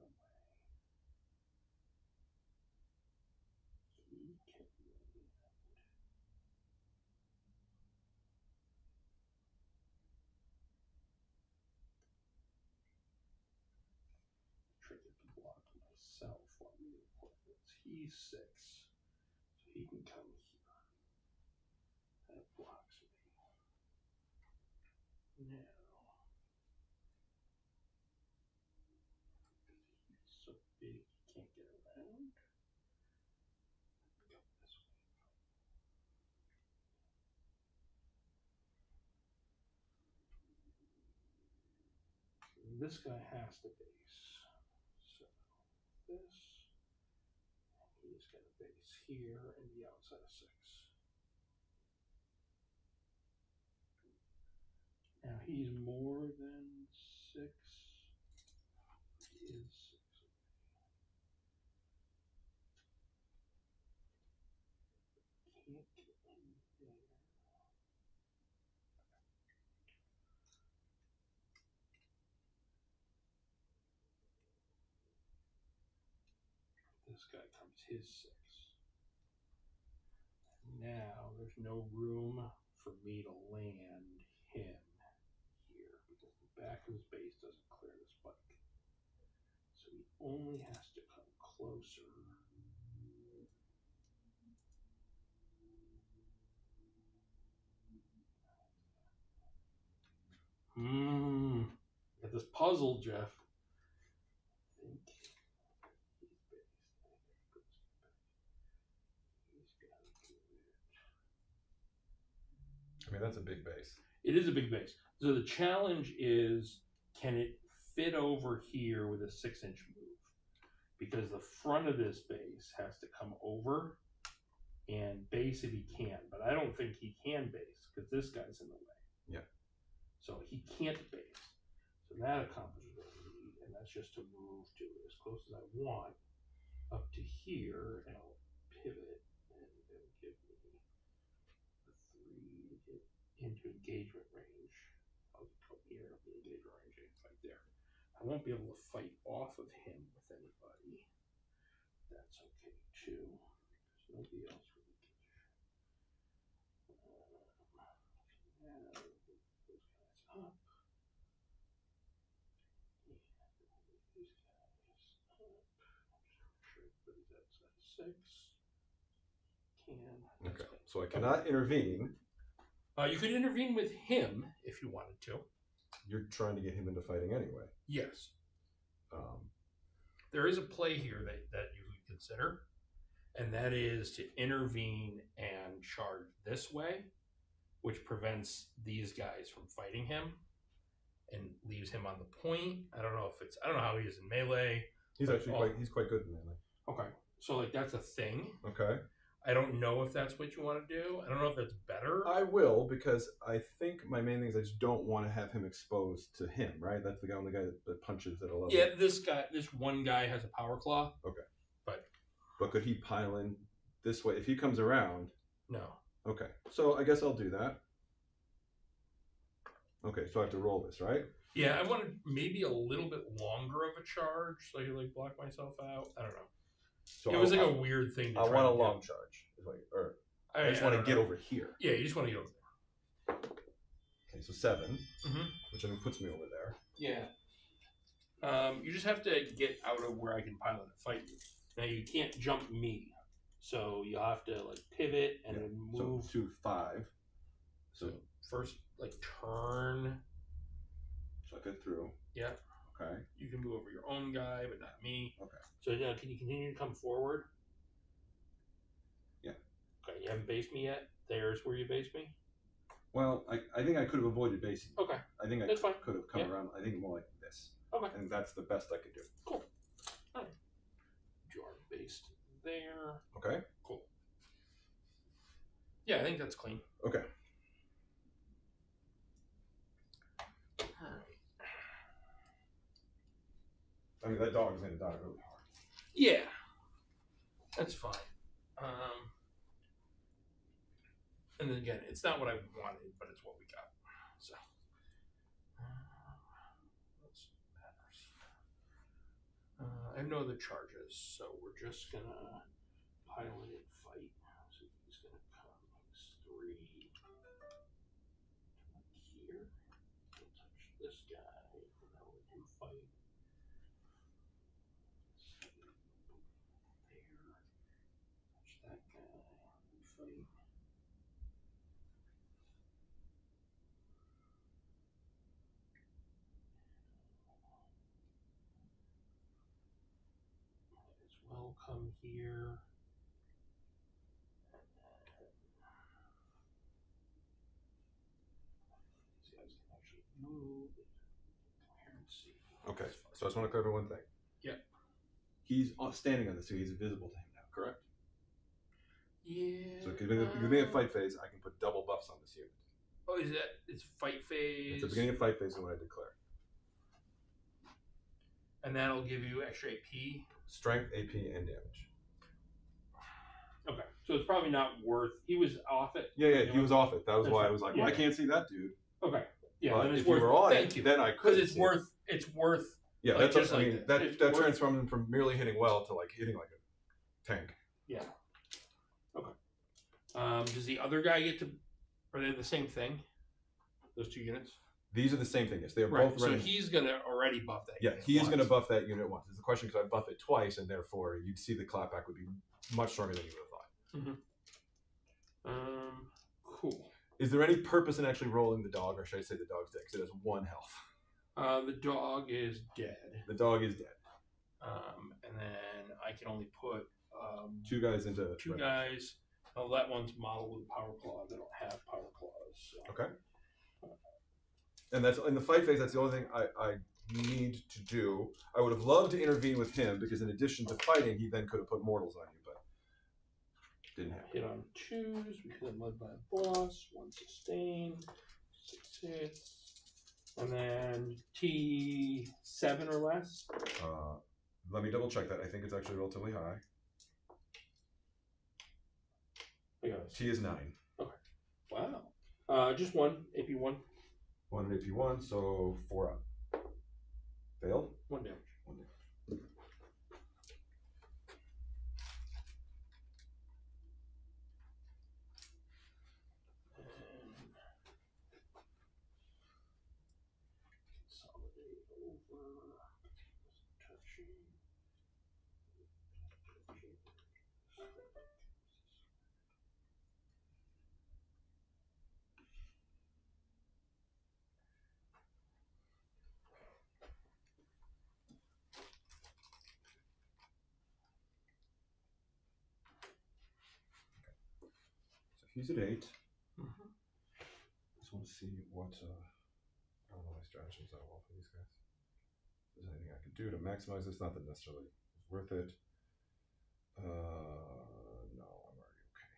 Speaker 3: He can land. Tricky to block myself on the equipment. He's 6. So he can come here. That Now, he's so big he can't get around. Go this way. This guy has to base. So this, he's got a base here and the outside of 6. Now he's more than 6. He is 6. Can't get in there. This guy comes his 6. Now there's no room for me to land him here because the back of his base doesn't clear the spike. So he only has to come closer. Got this puzzle, Geoff. I think he's based. He's got to do it.
Speaker 1: I mean, that's a big base.
Speaker 3: It is a big base. So the challenge is, can it fit over here with a 6-inch move? Because the front of this base has to come over and base if he can. But I don't think he can base because this guy's in the way.
Speaker 1: Yeah.
Speaker 3: So he can't base. So that accomplishes what we need. And that's just to move to as close as I want up to here. And I'll pivot and it'll give me the 3 to get into engagement range. I'll come here, I'll be engagement range right there. I won't be able to fight off of him with anybody. That's okay too. There's nobody else really can. Now those guys up. And these guys up. I'm just sure everybody's outside 6. Can.
Speaker 1: Okay. So I cannot intervene.
Speaker 3: You could intervene with him if you wanted to.
Speaker 1: You're trying to get him into fighting anyway.
Speaker 3: Yes. There is a play here that you could consider, and that is to intervene and charge this way, which prevents these guys from fighting him and leaves him on the point. I don't know how he is in melee.
Speaker 1: He's actually quite good in melee.
Speaker 3: Okay. So like that's a thing.
Speaker 1: Okay.
Speaker 3: I don't know if that's what you want to do. I don't know if that's better.
Speaker 1: I will, because I think my main thing is I just don't want to have him exposed to him, right? That's the only guy that punches at a level.
Speaker 3: Yeah, this one guy has a power claw.
Speaker 1: Okay.
Speaker 3: But
Speaker 1: could he pile in this way? If he comes around.
Speaker 3: No.
Speaker 1: Okay. So I guess I'll do that. Okay, so I have to roll this, right?
Speaker 3: Yeah, I wanted maybe a little bit longer of a charge, so I could like block myself out. I don't know.
Speaker 1: So
Speaker 3: it was like a weird thing.
Speaker 1: I want a long charge. I just want to get over here.
Speaker 3: Yeah, you just want to get over there.
Speaker 1: Okay, so 7, which I think puts me over there.
Speaker 3: Yeah. You just have to get out of where I can pilot and fight you. Now you can't jump me, so you'll have to like pivot and then move
Speaker 1: to 5.
Speaker 3: So first, like turn.
Speaker 1: So I get through.
Speaker 3: Yeah.
Speaker 1: Okay.
Speaker 3: You can move over your own guy, but not me.
Speaker 1: Okay.
Speaker 3: So now, can you continue to come forward?
Speaker 1: Yeah.
Speaker 3: Okay, you haven't based me yet? There's where you based me?
Speaker 1: Well, I think I could have avoided basing.
Speaker 3: Okay.
Speaker 1: I think I could have come around. I think more like this.
Speaker 3: Okay.
Speaker 1: And that's the best I could do.
Speaker 3: Cool. All right. You are based there.
Speaker 1: Okay.
Speaker 3: Cool. Yeah, I think that's clean.
Speaker 1: Okay. I mean, that dog is going to die really hard.
Speaker 3: Yeah. That's fine. And then again, it's not what I wanted, but it's what we got. So. I have no other charges, so we're just going to pilot and fight. So he's going to come. He's 3. Here. We'll touch this guy. Now we can fight. There. Touch that guy. Fight. come here. See, I can actually move.
Speaker 1: Okay, so I just want to cover one thing.
Speaker 3: Yeah.
Speaker 1: He's standing on this, so he's invisible to him now, correct?
Speaker 3: Yeah.
Speaker 1: So beginning of fight phase, I can put double buffs on this unit.
Speaker 3: Oh, is that it's fight phase?
Speaker 1: It's the beginning of fight phase and when I declare.
Speaker 3: And that'll give you extra AP?
Speaker 1: Strength, AP, and damage.
Speaker 3: Okay, so it's probably not worth. He was off it.
Speaker 1: Yeah, he was off it. That was why I was like, well, I can't see that dude.
Speaker 3: Okay. Yeah,
Speaker 1: but
Speaker 3: then it's
Speaker 1: if
Speaker 3: worth,
Speaker 1: you were on
Speaker 3: thank
Speaker 1: it,
Speaker 3: you.
Speaker 1: then I could.
Speaker 3: Because it's worth.
Speaker 1: Yeah,
Speaker 3: like,
Speaker 1: that's. That
Speaker 3: that
Speaker 1: transformed him from merely hitting well to like hitting like a tank.
Speaker 3: Yeah. Okay. Does the other guy get to? Are they the same thing? Those two units.
Speaker 1: These are the same thing. Yes, they are
Speaker 3: right.
Speaker 1: both.
Speaker 3: So he's gonna already buff that.
Speaker 1: Yeah, he is gonna buff that unit once. It's a question because I buff it twice, and therefore you'd see the clapback would be much stronger than you would have thought.
Speaker 3: Mm-hmm. Cool.
Speaker 1: Is there any purpose in actually rolling the dog, or should I say the dog's dead? Because it has 1 health.
Speaker 3: The dog is dead.
Speaker 1: The dog is dead.
Speaker 3: And then I can only put
Speaker 1: 2 guys into
Speaker 3: two guys. Oh, that one's modeled with power claw. They don't have power claws. So.
Speaker 1: Okay. And that's in the fight phase. That's the only thing I need to do. I would have loved to intervene with him because in addition to fighting, he then could have put mortals on you, but didn't happen.
Speaker 3: Hit on 2s because I'm led by a boss. 1 sustain, 6 hits, and then T7 or less.
Speaker 1: Let me double check that. I think it's actually relatively high. T is 9.
Speaker 3: Okay. Wow. Just 1 AP 1.
Speaker 1: 1 and AP 1, so 4 up. Failed.
Speaker 3: 1 damage.
Speaker 1: 1 damage.
Speaker 3: Consolidate over. Touching.
Speaker 1: He's at 8.
Speaker 3: Mm-hmm.
Speaker 1: Just want to see what I don't know my strategies that well for these guys. If there's anything I can do to maximize this, not that necessarily it's worth it. No, I'm already okay.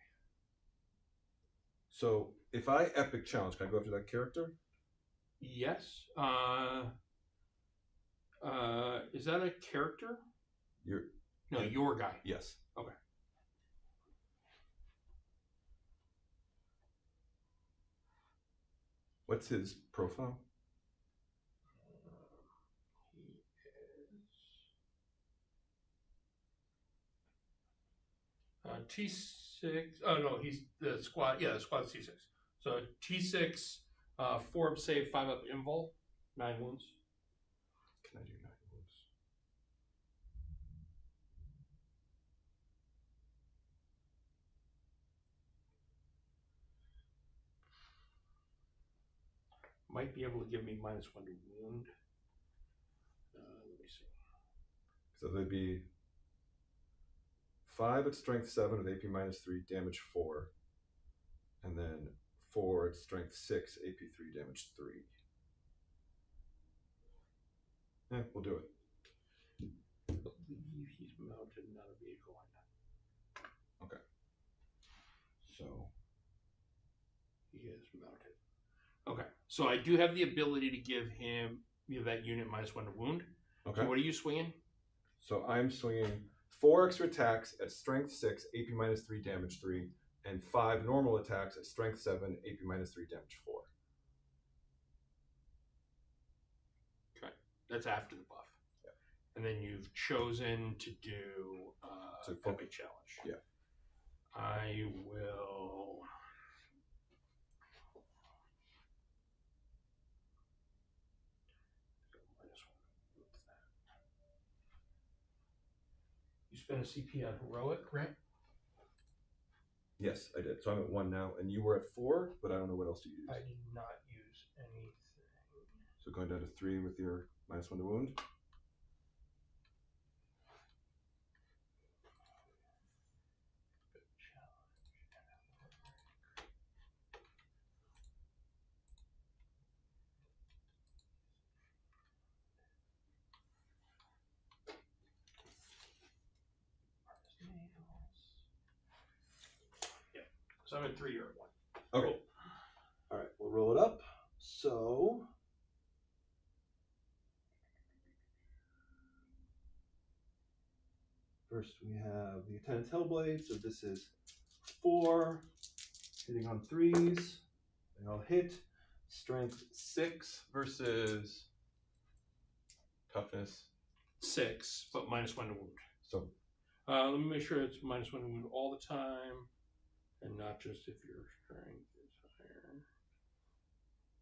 Speaker 1: So if I epic challenge, can I go after that character?
Speaker 3: Yes. Is that a character? Your guy.
Speaker 1: Yes.
Speaker 3: Okay.
Speaker 1: What's his profile?
Speaker 3: He is T6. Oh no, he's the squad. Yeah, the squad's T6. So T6, 4 up save, 5 up invul, 9 wounds.
Speaker 1: Can I do 9 wounds?
Speaker 3: Might be able to give me -1 to wound. Let me see.
Speaker 1: So they'd be 5 at strength 7 with AP -3, damage 4. And then 4 at strength 6, AP 3, damage 3. Yeah, we'll do it.
Speaker 3: I believe he's mounted, not a vehicle.
Speaker 1: Okay. So.
Speaker 3: He is mounted. Okay. So I do have the ability to give him that unit -1 to wound.
Speaker 1: Okay.
Speaker 3: So what are you swinging?
Speaker 1: So I'm swinging 4 extra attacks at strength 6, AP -3, damage 3, and 5 normal attacks at strength 7, AP -3, damage 4.
Speaker 3: Okay. That's after the buff.
Speaker 1: Yeah.
Speaker 3: And then you've chosen to do epic challenge.
Speaker 1: Yeah.
Speaker 3: I will. You spend a CP on heroic, right?
Speaker 1: Yes, I did. So I'm at 1 now, and you were at 4, but I don't know what else you used.
Speaker 3: I did not use anything.
Speaker 1: So going down to 3 with your -1 to wound.
Speaker 3: So I'm at 3, you're at 1.
Speaker 1: Okay.
Speaker 3: Cool.
Speaker 4: All right, we'll roll it up. So first we have the Attendant's Hellblade. So this is 4, hitting on 3s. They all hit. Strength
Speaker 1: 6 versus toughness
Speaker 3: 6, but -1 to wound.
Speaker 1: So
Speaker 3: Let me make sure it's -1 to wound all the time, and not just if your strength is higher.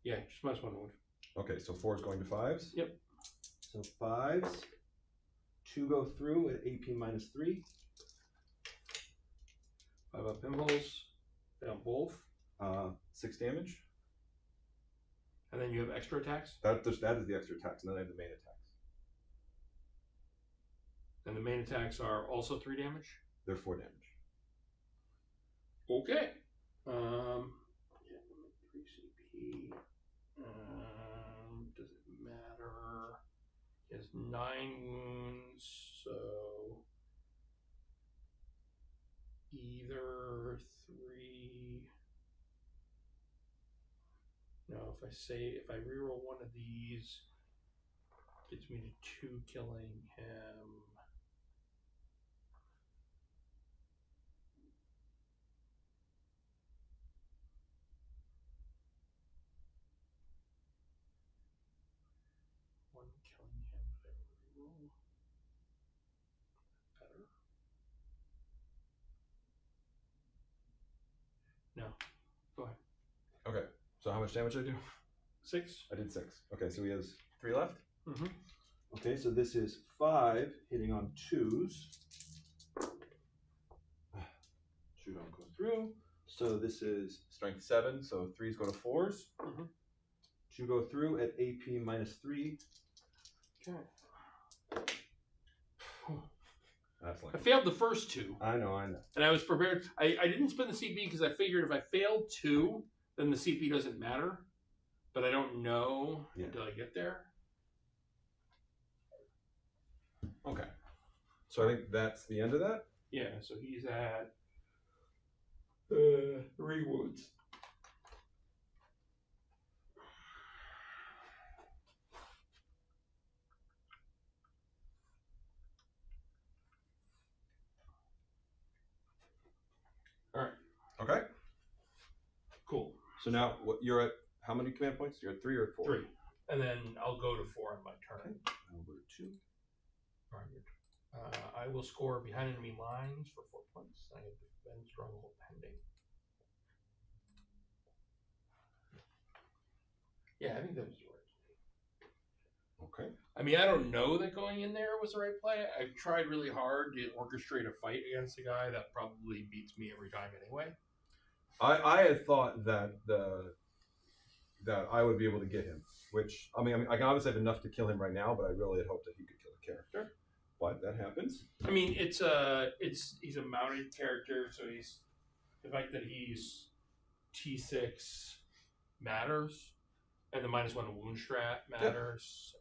Speaker 3: Yeah, just -1 to wound.
Speaker 1: okay, so 4 is going to 5s.
Speaker 3: Yep.
Speaker 4: So 5s. 2 go through at AP -3.
Speaker 3: 5 up impulse. Down both.
Speaker 1: 6 damage.
Speaker 3: And then you have extra attacks.
Speaker 1: That is the extra attacks, and then I have the main attacks.
Speaker 3: And the main attacks are also 3 damage.
Speaker 1: They're 4 damage.
Speaker 3: Okay. Yeah, 3 CP. Does it matter? He has 9 wounds, so either 3. No, if I reroll one of these, gets me to 2 killing him. One killing him, but I reroll. Better. No. Go ahead.
Speaker 1: Okay, so how much damage did I do?
Speaker 3: 6.
Speaker 1: I did 6. Okay, so he has 3 left.
Speaker 3: Mm-hmm.
Speaker 4: Okay, so this is 5 hitting on 2s. 2 don't go through. So this is
Speaker 1: Strength 7, so 3s go to 4s.
Speaker 3: Mm-hmm.
Speaker 4: 2 go through at AP -3.
Speaker 3: Okay.
Speaker 1: That's
Speaker 3: I
Speaker 1: like
Speaker 3: failed the first 2,
Speaker 1: I know.
Speaker 3: and I was prepared. I didn't spend the CP because I figured if I failed 2, then the CP doesn't matter. But I don't know until I get there.
Speaker 1: Okay. So I think that's the end of that.
Speaker 3: Yeah, so he's at 3 wounds. All right.
Speaker 1: Okay.
Speaker 3: Cool.
Speaker 1: So now you're at how many command points? You're at 3 or 4?
Speaker 3: 3. And then I'll go to 4 on my turn.
Speaker 4: I'll go to 2.
Speaker 3: All right. I will score behind enemy lines for 4 points. I have defend stronghold pending. Yeah, I think that was the right play.
Speaker 1: Okay.
Speaker 3: I mean, I don't know that going in there was the right play. I've tried really hard to orchestrate a fight against a guy that probably beats me every time anyway.
Speaker 1: I had thought that that I would be able to get him, which I mean I can obviously have enough to kill him right now, but I really had hoped that he could kill a character. But that happens.
Speaker 3: I mean, he's a mounted character, so the fact that he's T6 matters, and the -1 to wound strat matters.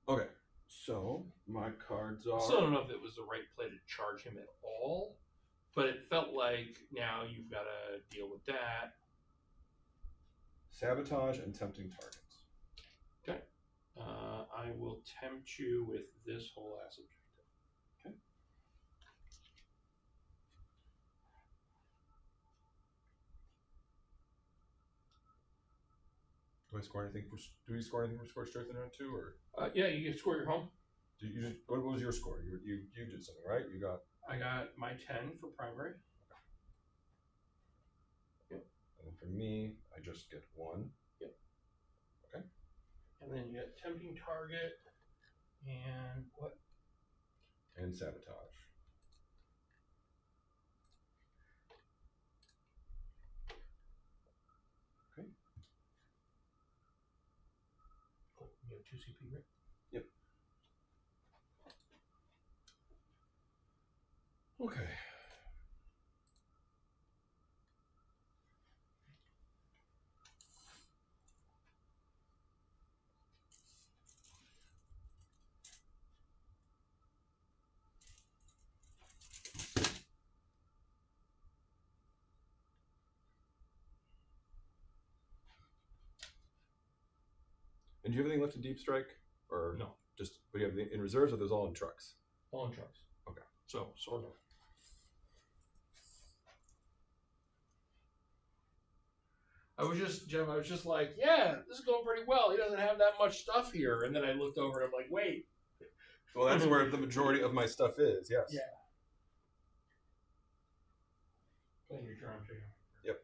Speaker 1: Yeah. Okay, so my cards are.
Speaker 3: I still don't know if it was the right play to charge him at all, but it felt like now you've got to deal with that.
Speaker 1: Sabotage and tempting targets.
Speaker 3: Okay. I will tempt you with this whole ass objective.
Speaker 1: Okay. Do I score anything for? Do we score anything for score strength in round 2, or?
Speaker 3: Yeah, you can score your home.
Speaker 1: What was your score? You did something, right? You got.
Speaker 3: I got my 10 for primary.
Speaker 1: Yep. And for me, I just get 1.
Speaker 3: Yep.
Speaker 1: Okay.
Speaker 3: And then you get tempting target and what?
Speaker 1: And sabotage. Okay.
Speaker 3: Cool. You have 2 CP, right?
Speaker 1: Yep. Okay. And do you have anything left in deep strike, or
Speaker 3: No.
Speaker 1: Just but you have the, in reserves, or those all in trucks?
Speaker 3: All in trucks.
Speaker 1: Okay.
Speaker 3: So sort of. Jeff, I was just like, yeah, this is going pretty well. He doesn't have that much stuff here. And then I looked over and I'm like, wait.
Speaker 1: Well, that's where the majority of my stuff is, yes.
Speaker 3: Yeah. Playing your turn, too.
Speaker 1: Yep.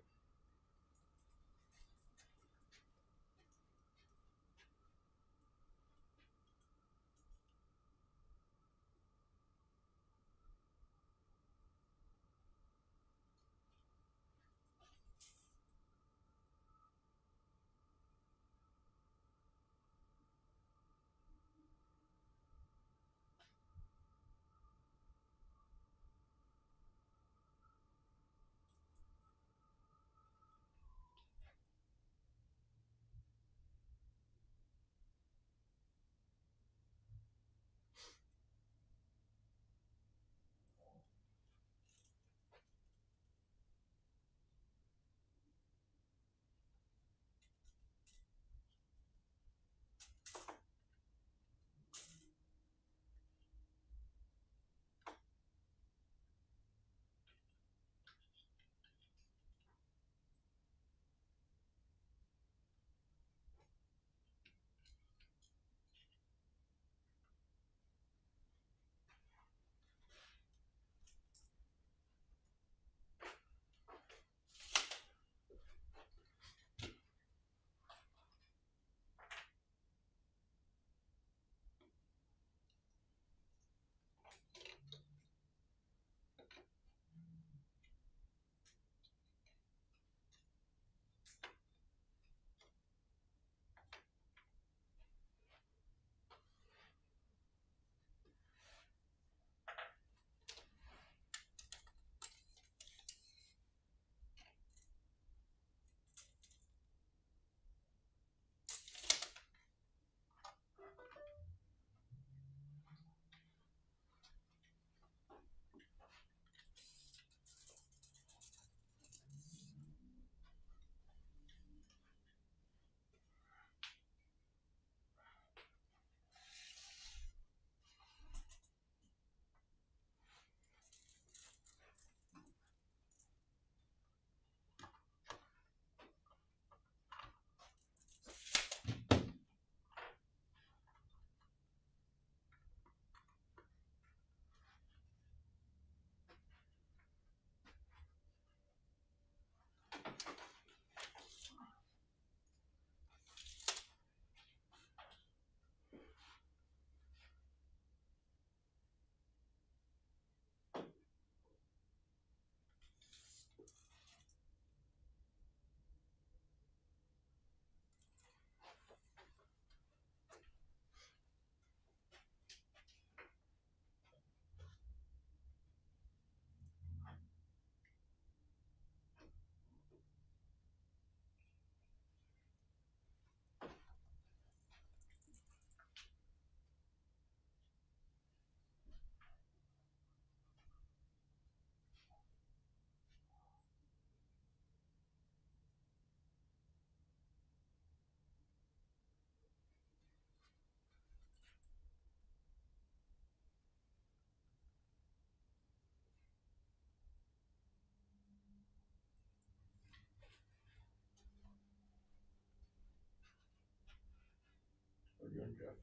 Speaker 3: How are you doing, Jeff?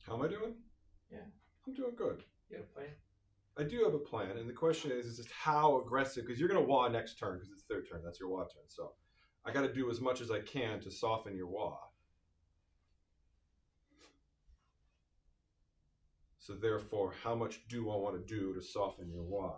Speaker 1: How am I doing?
Speaker 3: Yeah.
Speaker 1: I'm doing good.
Speaker 3: You have a plan?
Speaker 1: I do have a plan, and the question is just how aggressive, because you're going to wah next turn, because it's third turn, that's your wah turn, so I got to do as much as I can to soften your wah. So therefore, how much do I want to do to soften your wah?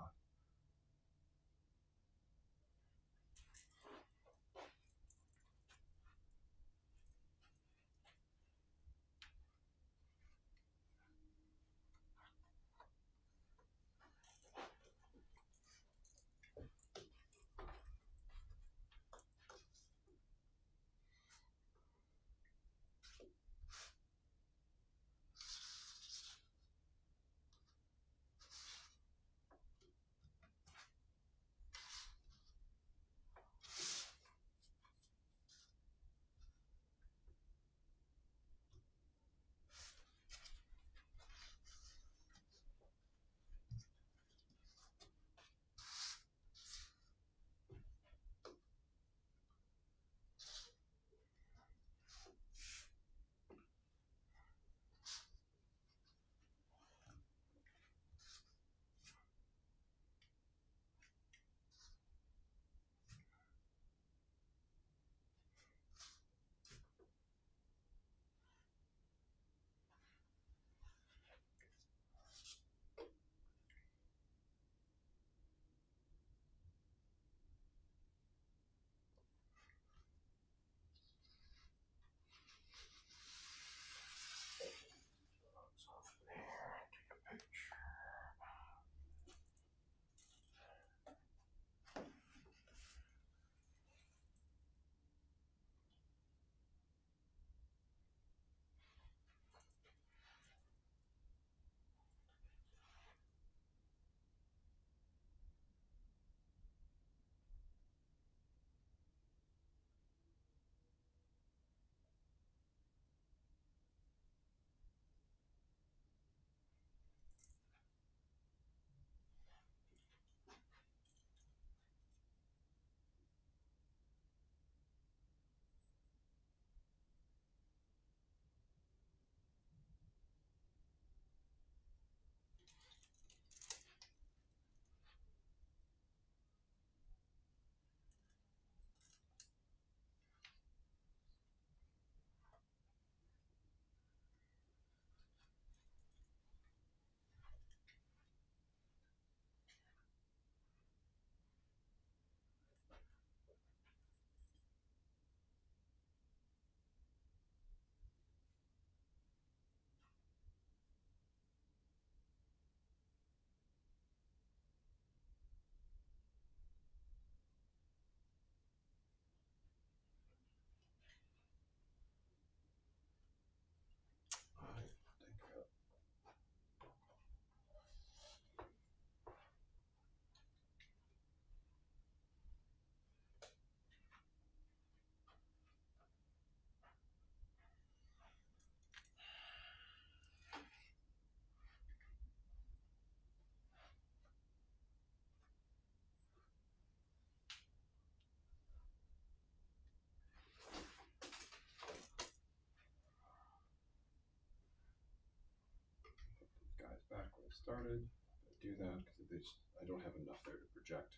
Speaker 4: started. I do that because I don't have enough there to project.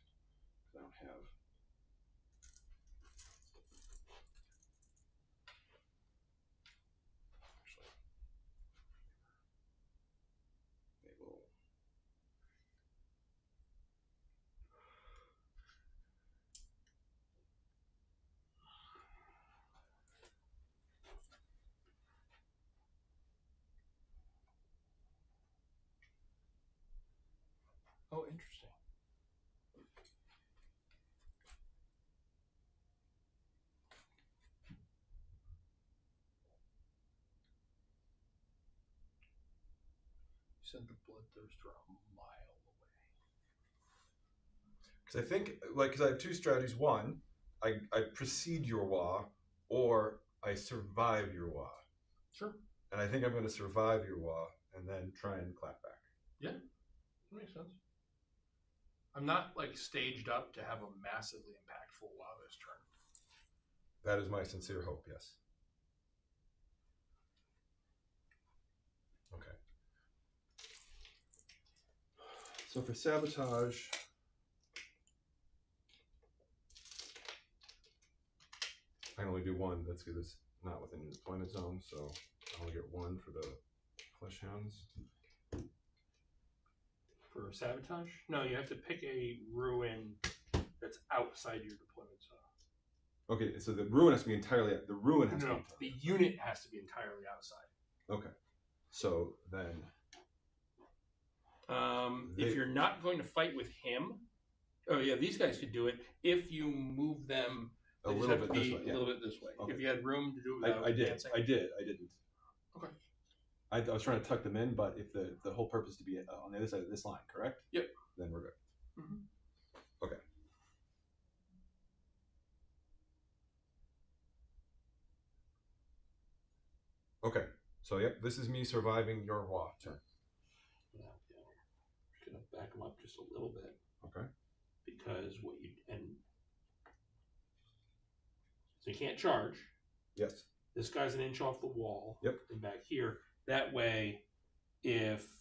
Speaker 4: I don't have. Actually, they will.
Speaker 3: Oh, interesting. You sent the bloodthirster a mile away.
Speaker 1: Because I think, because I have two strategies. One, I precede your Wa, or I survive your Wa.
Speaker 3: Sure.
Speaker 1: And I think I'm going to survive your Wa and then try and clap back.
Speaker 3: Yeah, that makes sense. I'm not staged up to have a massively impactful Wa this turn.
Speaker 1: That is my sincere hope, yes. Okay.
Speaker 4: So for sabotage,
Speaker 1: I can only do one. That's because it's not within your deployment zone, so I only get one for the flesh hounds.
Speaker 3: For sabotage? No, you have to pick a ruin that's outside your deployment zone.
Speaker 1: Okay, so the ruin has to be entirely. The ruin has to be.
Speaker 3: The unit has to be entirely outside.
Speaker 1: Okay, so then.
Speaker 3: If you're not going to fight with him, oh yeah, these guys could do it if you move them
Speaker 1: a little bit this way.
Speaker 3: A little bit this way.
Speaker 1: Okay.
Speaker 3: If you had room to do it without
Speaker 1: I did.
Speaker 3: dancing.
Speaker 1: I didn't.
Speaker 3: Okay.
Speaker 1: I was trying to tuck them in, but if the whole purpose is to be on the other side of this line, correct?
Speaker 3: Yep.
Speaker 1: Then we're good.
Speaker 3: Mm-hmm.
Speaker 1: Okay. Okay. So yep, this is me surviving your Wa turn.
Speaker 3: Yeah, I'm just gonna back them up just a little bit.
Speaker 1: Okay.
Speaker 3: Because so you can't charge.
Speaker 1: Yes.
Speaker 3: This guy's an inch off the wall.
Speaker 1: Yep.
Speaker 3: And back here. That way, if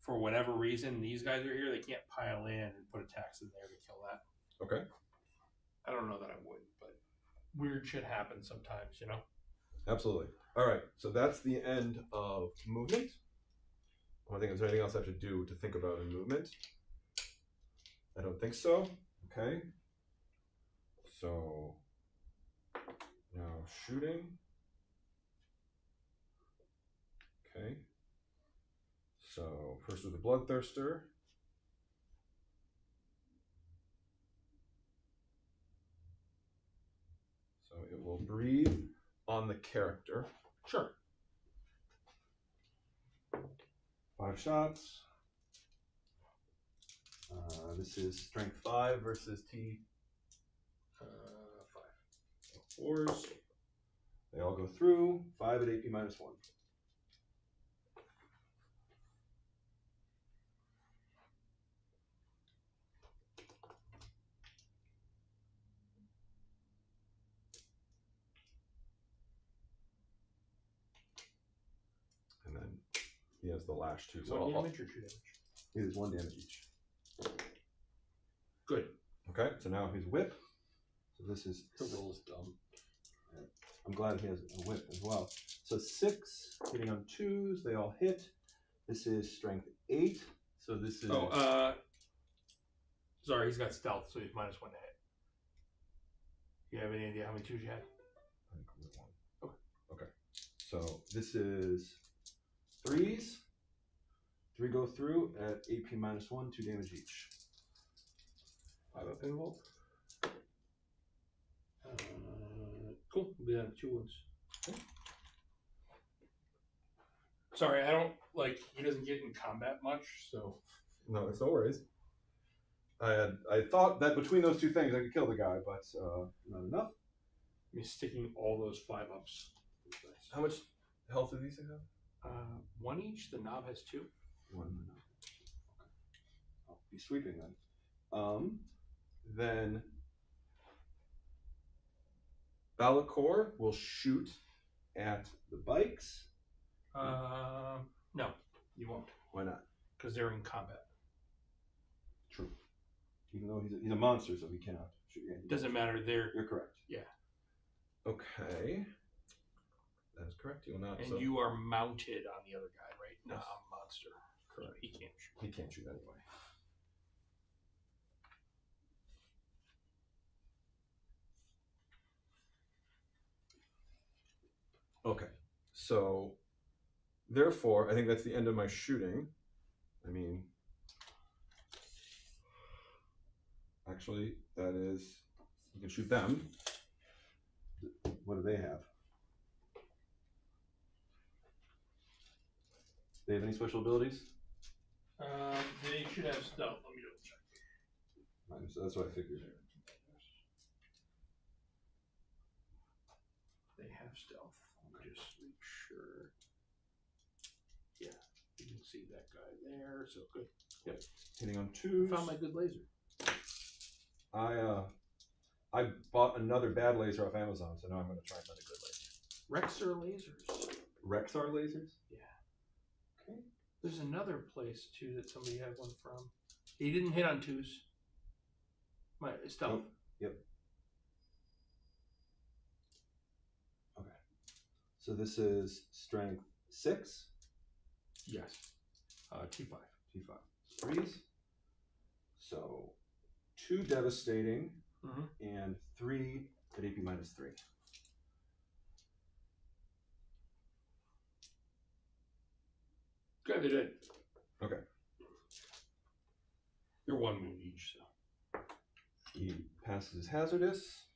Speaker 3: for whatever reason these guys are here, they can't pile in and put attacks in there to kill that.
Speaker 1: Okay.
Speaker 3: I don't know that I would, but weird shit happens sometimes, you know?
Speaker 1: Absolutely. All right. So that's the end of movement. I think, is there anything else I have to do to think about in movement? I don't think so. Okay. So now shooting. Okay. So first with the bloodthirster. So it will breathe on the character.
Speaker 3: Sure.
Speaker 4: 5 shots. This is strength 5 versus T.
Speaker 3: 5.
Speaker 4: 4s. They all go through. 5 at AP -1.
Speaker 1: And then he has the lash too. So
Speaker 3: 1 damage or 2 damage?
Speaker 4: It is 1 damage each.
Speaker 3: Good.
Speaker 1: Okay, so now his whip.
Speaker 4: So this is.
Speaker 3: The roll is dumb.
Speaker 4: I'm glad he has a whip as well. So 6 hitting on 2s. They all hit. This is strength 8. So this is.
Speaker 3: Sorry, he's got stealth, so he's -1 to hit. You have any idea how many 2s you had?
Speaker 1: I think we have 1.
Speaker 3: Okay.
Speaker 1: Okay.
Speaker 4: So this is 3s. 3 go through at AP -1, 2 damage each.
Speaker 3: 5 up involved. Cool. We'll be down to 2 wounds. Okay. Sorry, I don't he doesn't get in combat much, so.
Speaker 1: No, it's no worries. I thought that between those two things I could kill the guy, but not enough.
Speaker 3: Me sticking all those 5 ups.
Speaker 1: How much health do these things have?
Speaker 3: 1 each. The knob has 2.
Speaker 4: 1. Okay. I'll be sweeping then. Then Balakor will shoot at the bikes.
Speaker 3: No, you won't.
Speaker 4: Why not?
Speaker 3: because they're in combat.
Speaker 4: True. Even though he's a monster, so he cannot shoot you.
Speaker 3: Doesn't matter.
Speaker 4: You're correct.
Speaker 3: Yeah.
Speaker 1: Okay. That is correct. You will not.
Speaker 3: And you are mounted on the other guy, right?
Speaker 1: Yes.
Speaker 3: Not a monster.
Speaker 1: Correct.
Speaker 3: So he can't shoot.
Speaker 1: He can't shoot anyway. Okay. So, therefore, I think that's the end of my shooting. I mean, actually, that is, you can shoot them.
Speaker 4: What do they have? They have any special abilities?
Speaker 3: They should have stealth. Let me double check.
Speaker 4: So that's what I figured.
Speaker 3: They have stealth. Just make sure. Yeah, you can see that guy there. So good.
Speaker 1: Yep. Hitting on 2s.
Speaker 3: Found my good laser.
Speaker 1: I bought another bad laser off Amazon, so now I'm going to try another good laser.
Speaker 3: Rexar lasers.
Speaker 1: Rexar lasers?
Speaker 3: Yeah. Okay. There's another place too that somebody had one from. He didn't hit on 2s. My stealth.
Speaker 4: Nope. Yep. Okay. So this is strength 6.
Speaker 3: Yes. T5.
Speaker 4: T5. 3s. So 2 devastating and 3 at AP -3.
Speaker 3: Okay, they did.
Speaker 1: Okay.
Speaker 3: You're 1 wound each, so.
Speaker 1: He passes hazardous.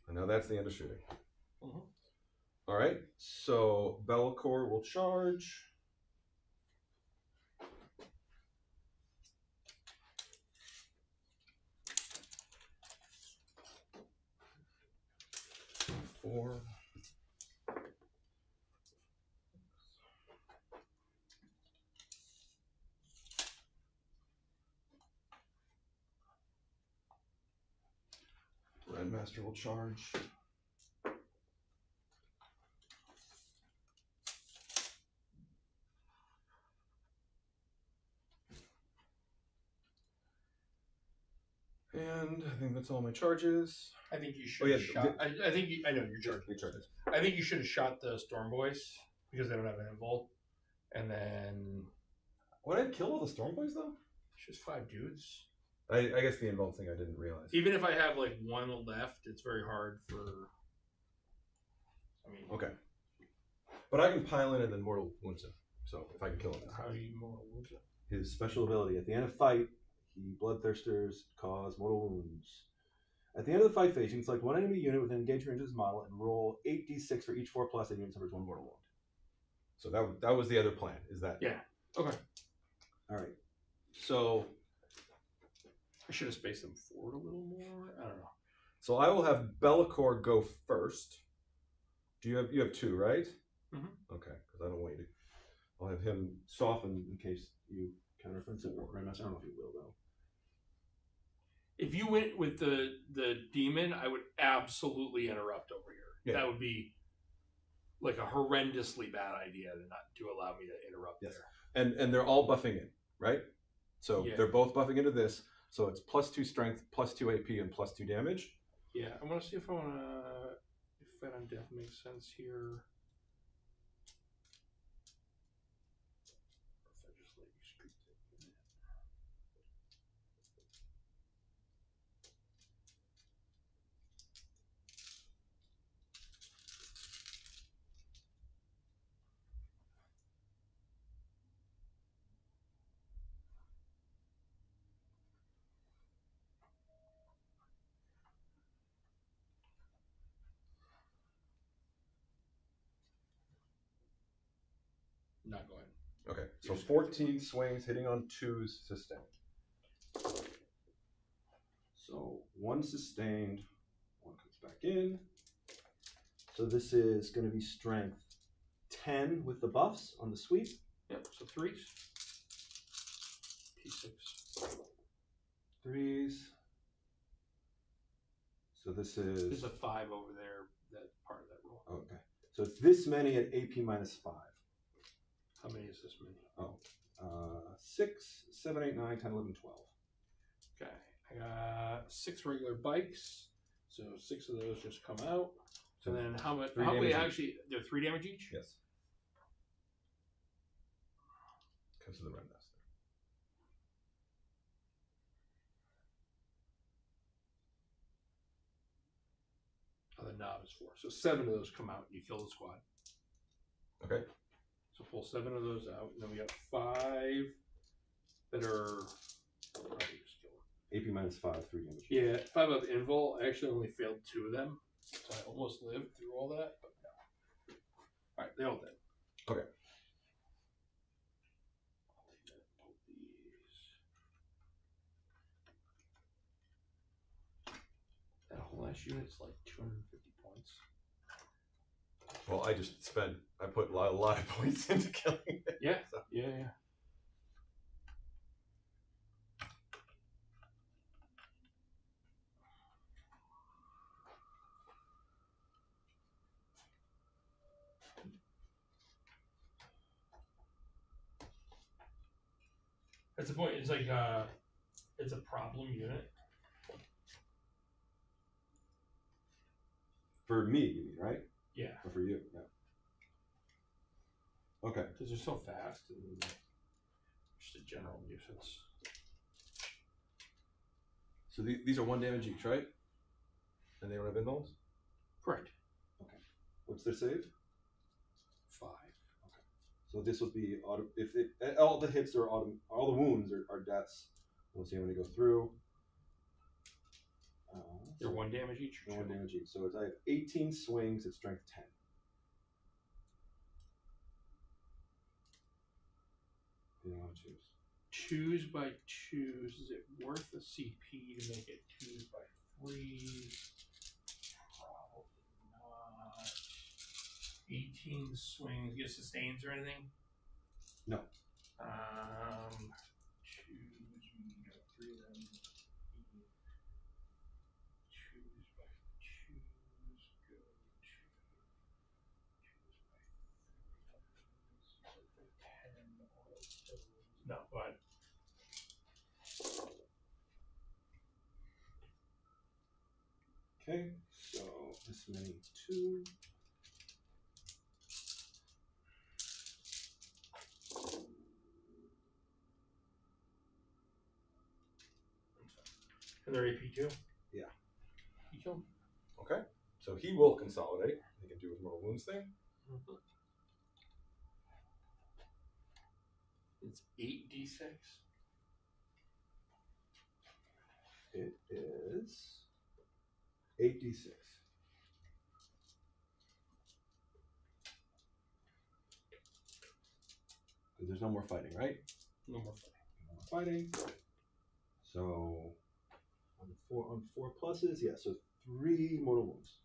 Speaker 1: And now that's the end of shooting. All right, so Bellicor will charge. Four. Grandmaster will charge. And I think that's all my charges.
Speaker 3: I think you should have shot. I think I know your charges.
Speaker 1: Your charges.
Speaker 3: I think you should have shot the Storm Boys because they don't have an invul. And then.
Speaker 1: Would I kill all the Storm Boys though?
Speaker 3: It's just 5 dudes.
Speaker 1: I guess the involved thing I didn't realize.
Speaker 3: Even if I have like 1 left, it's very hard for. I mean.
Speaker 1: Okay. But I can pile in and then mortal wounds him. So if I can kill him.
Speaker 3: How do you mortal wounds him?
Speaker 4: His special ability. At the end of fight, bloodthirsters cause mortal wounds. At the end of the fight phase, you can select 1 enemy unit within engagement range of this model and roll 8d6 for each 4+ that unit suffers 1 mortal wound.
Speaker 1: So that was the other plan. Is that?
Speaker 3: Yeah. Okay.
Speaker 4: All right.
Speaker 1: So
Speaker 3: I should have spaced them forward a little more. I don't know.
Speaker 1: So I will have Bellicor go first. Do you have 2, right?
Speaker 3: Mm-hmm.
Speaker 1: Okay, because I don't want you to. I'll have him
Speaker 4: Soften in case you counter-offense it. Grandmaster, I don't know if you will though.
Speaker 3: If you went with the demon, I would absolutely interrupt over here. Yeah. That would be like a horrendously bad idea to allow me to interrupt there.
Speaker 1: And they're all buffing in, right? So they're both buffing into this. So it's +2 strength, +2 AP, and +2 damage.
Speaker 3: Yeah, I want to see if Fight on Death makes sense here. Not going.
Speaker 1: Okay, so 14 swings, hitting on 2s, sustained.
Speaker 4: So 1 sustained, 1 comes back in. So this is going to be strength 10 with the buffs on the sweep.
Speaker 3: Yep, so 3s. P6.
Speaker 4: 3s. So this is...
Speaker 3: There's a 5 over there, that part of that roll.
Speaker 4: Okay. So it's this many at AP -5.
Speaker 3: How many is this many?
Speaker 4: 6, 7, 8, 9, 10, 11, 12.
Speaker 3: Okay, I got 6 regular bikes, so 6 of those just come out. So then how much? How many actually? They're 3 damage each.
Speaker 1: Yes. Because of the red nest.
Speaker 3: Oh, the knob is 4, so 7 of those come out, and you kill the squad.
Speaker 1: Okay.
Speaker 3: So pull 7 of those out, and then we got 5 that are. Just kill them.
Speaker 4: AP minus 5, 3 damage.
Speaker 3: Yeah, 5 of invul. I actually only failed 2 of them, so I almost lived through all that, but no. All right, they all dead.
Speaker 1: Okay.
Speaker 3: That whole last unit's like 250 points.
Speaker 1: Well, I put a lot of points into killing it.
Speaker 3: Yeah,
Speaker 1: so.
Speaker 3: yeah. That's the point. It's like it's a problem unit.
Speaker 4: For me, you mean, right?
Speaker 3: Yeah.
Speaker 4: Or for you, yeah. Okay.
Speaker 3: Because they're so fast and just a general nuisance.
Speaker 1: So these are 1 damage each, right? And they don't have invuls?
Speaker 3: Correct.
Speaker 4: Okay. What's their save?
Speaker 3: 5.
Speaker 4: Okay. So this will be auto. If all the hits are auto, all the wounds are deaths. We'll see how many go through.
Speaker 3: They're 1 damage each.
Speaker 4: 1 damage each. So I have 18 swings at strength 10. You want to choose?
Speaker 3: Choose by 2s. Is it worth a CP to make it 2s by 3s? Probably not. 18 swings. Get sustains or anything?
Speaker 4: No.
Speaker 3: 2s. We got 3 of them. Choose by 2s. Go to. No, go ahead.
Speaker 4: Okay, so this many 2.
Speaker 3: And they're AP 2?
Speaker 4: Yeah.
Speaker 3: You kill them?
Speaker 1: Okay. So he will consolidate. He can do his mortal wounds thing.
Speaker 3: Mm-hmm. It's 8d6.
Speaker 4: It is 8d6. Because there's no more fighting, right?
Speaker 3: No more fighting.
Speaker 4: No more fighting. So on 4 pluses, yeah. So 3 mortal wounds.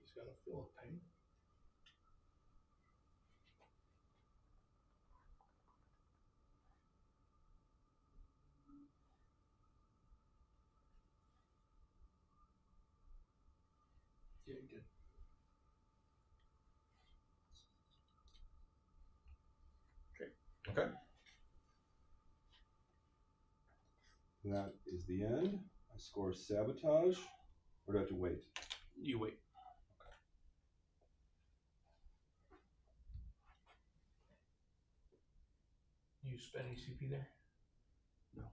Speaker 3: He's got to feel a pain. Yeah, he did.
Speaker 1: Okay.
Speaker 4: That is the end. I score sabotage. Or do I have to wait?
Speaker 3: You wait. You spend any CP there?
Speaker 4: No.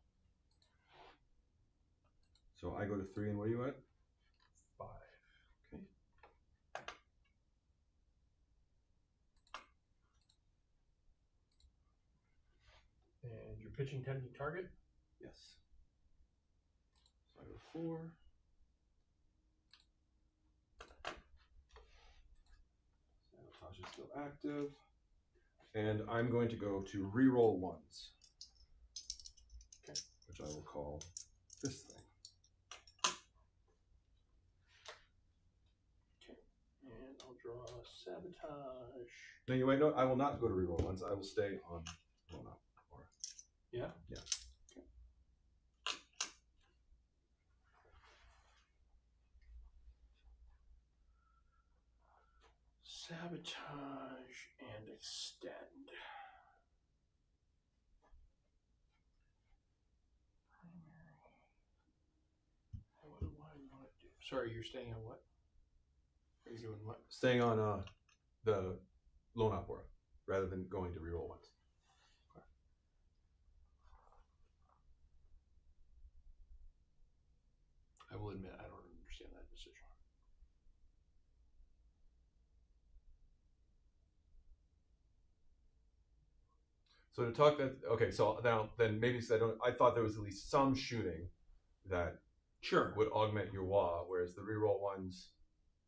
Speaker 4: So I go to 3, and what are you at?
Speaker 3: 5.
Speaker 4: Okay.
Speaker 3: And you're pitching tempting target?
Speaker 4: Yes. So I go 4. Sabotage is still active.
Speaker 1: And I'm going to go to reroll 1s.
Speaker 3: Okay.
Speaker 1: Which I will call this thing.
Speaker 3: Okay. And I'll draw sabotage.
Speaker 1: No, you wait. No, I will not go to reroll 1s. I will stay on roll up.
Speaker 3: Yeah?
Speaker 1: Yeah.
Speaker 3: Okay. Sabotage and extend. What do I want to do? Sorry, you're staying on what? Are you doing what?
Speaker 1: Staying on the Lone Opera rather than going to reroll ones. Okay.
Speaker 3: I will admit I don't understand that decision.
Speaker 1: So to talk that okay, so now then maybe I thought there was at least some shooting that
Speaker 3: Sure
Speaker 1: would augment your WA, whereas the reroll ones.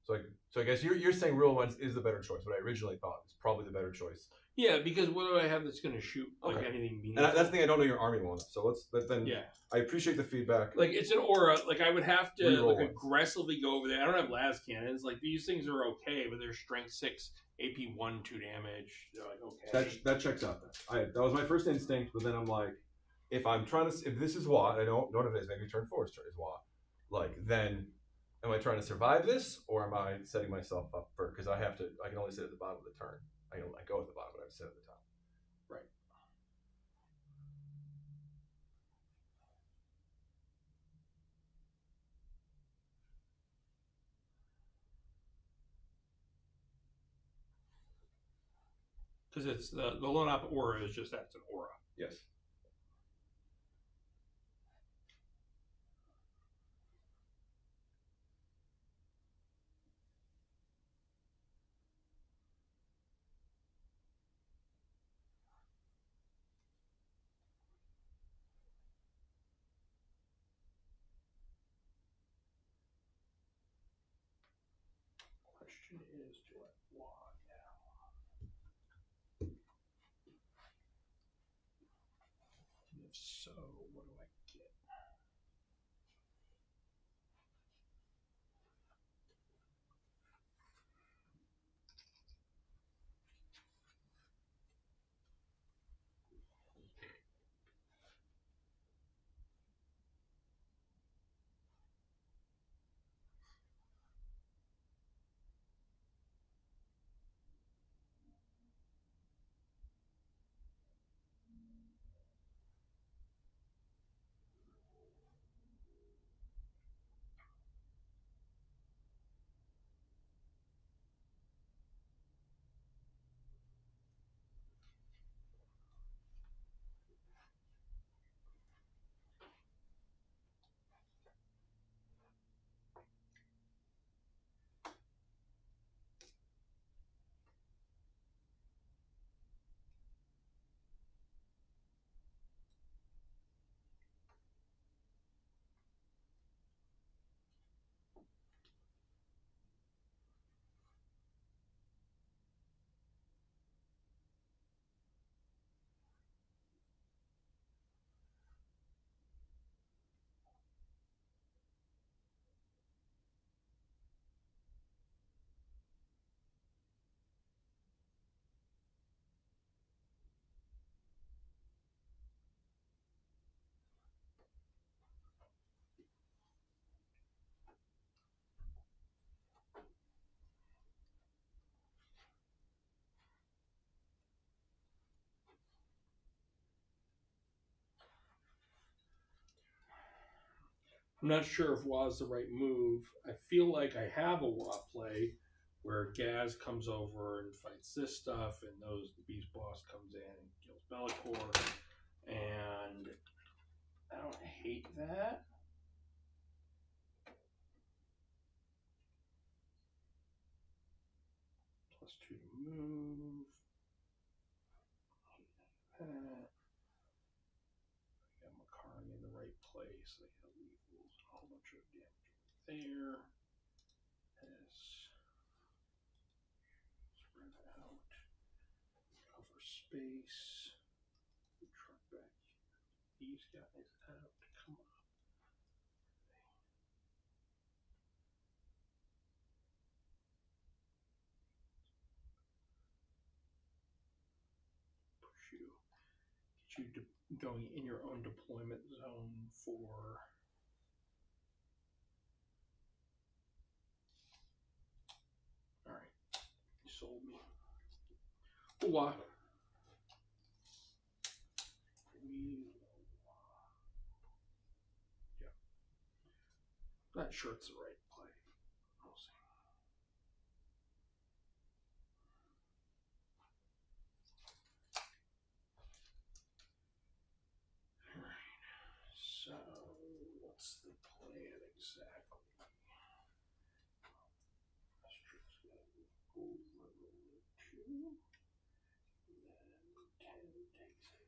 Speaker 1: So I guess you're saying reroll ones is the better choice. What I originally thought was probably the better choice.
Speaker 3: Yeah, because what do I have that's going to shoot like anything meaningful?
Speaker 1: And that's the thing, I don't know your army well enough. So then
Speaker 3: yeah.
Speaker 1: I appreciate the feedback.
Speaker 3: Like it's an aura. Like I would have to
Speaker 1: Reroll
Speaker 3: like aggressively go over there. I don't have las cannons. Like these things are okay, but they're strength 6, AP 1, 2 damage. They're like okay.
Speaker 1: That checks out. That was my first instinct, but then I'm like, if this is WA, I don't know what it is. Maybe turn 4 is WA. Like then, am I trying to survive this, or am I setting myself up for? Because I can only sit at the bottom of the turn. I go at the bottom, but I sit at the top.
Speaker 3: Right. Because it's the Lone Op aura is just that's an aura.
Speaker 1: Yes.
Speaker 3: Question is, do I want now? If so, what do I get? I'm not sure if WA is the right move. I feel like I have a WA play where Gaz comes over and fights this stuff, and the Beast Boss comes in and kills Bellicor, and I don't hate that. +2 to move. That. I got Makari in the right place. I got lethals, a whole bunch of damage there. Spread out. Cover space. Truck back. These guys out. Come on. Push you. Get you going in your own deployment zone for. Alright. sold me. What? Yeah. Not sure it's the right play. We'll see. Alright. So, what's the plan exactly? Asterisk over 2. Then 10 takes it.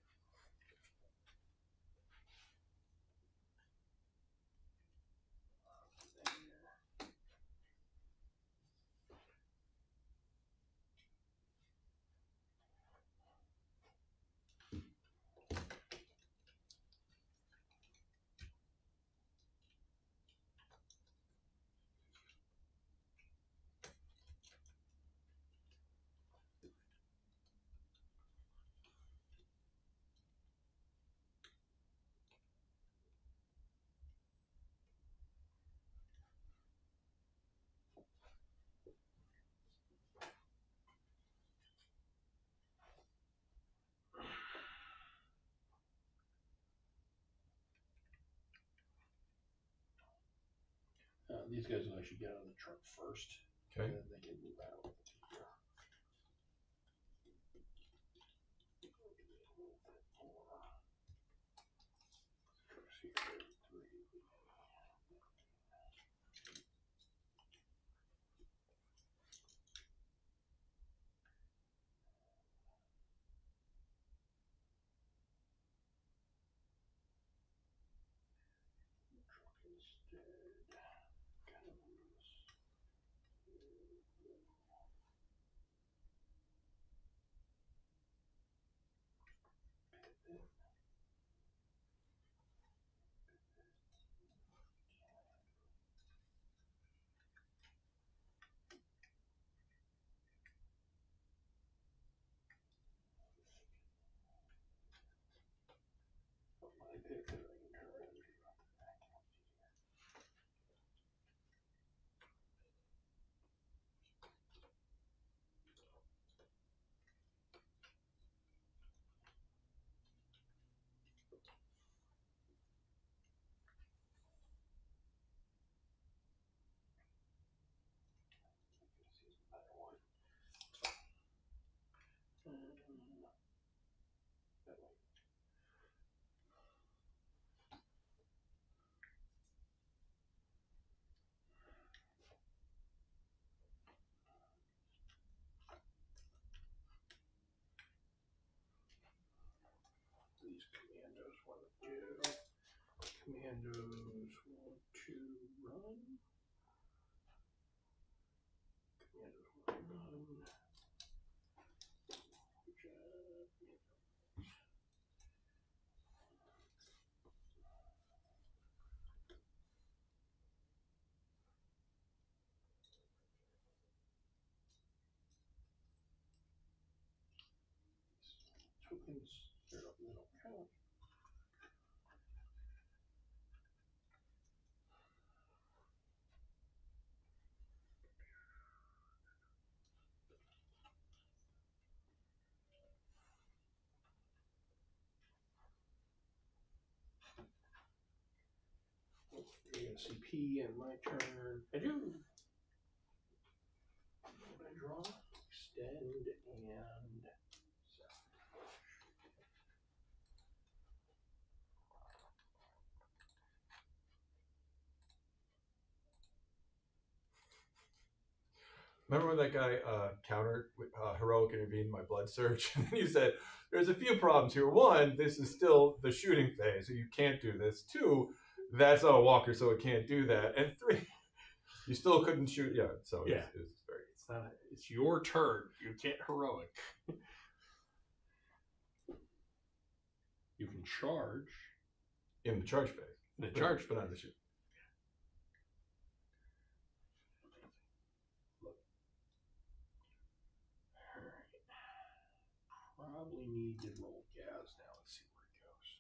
Speaker 3: These guys will actually get on the truck first.
Speaker 1: Okay.
Speaker 3: And then they can move out. These commandos want to do. Commandos want to run. Commandos want to run. Tokens, they're up in the middle count. CP and my turn. I do. What I draw? Extend and
Speaker 1: Remember when that guy countered heroic intervened my blood surge? And you said, there's a few problems here. One, this is still the shooting phase, so you can't do this. Two, that's not a walker, so it can't do that. And three, you still couldn't shoot. Yeah, so
Speaker 3: yeah.
Speaker 1: It's very.
Speaker 3: It's not. It's your turn. You can't heroic. You can charge
Speaker 1: In the charge phase.
Speaker 3: In the charge,
Speaker 1: but not in the shoot.
Speaker 3: Probably need to roll gas now. Let's see where it goes.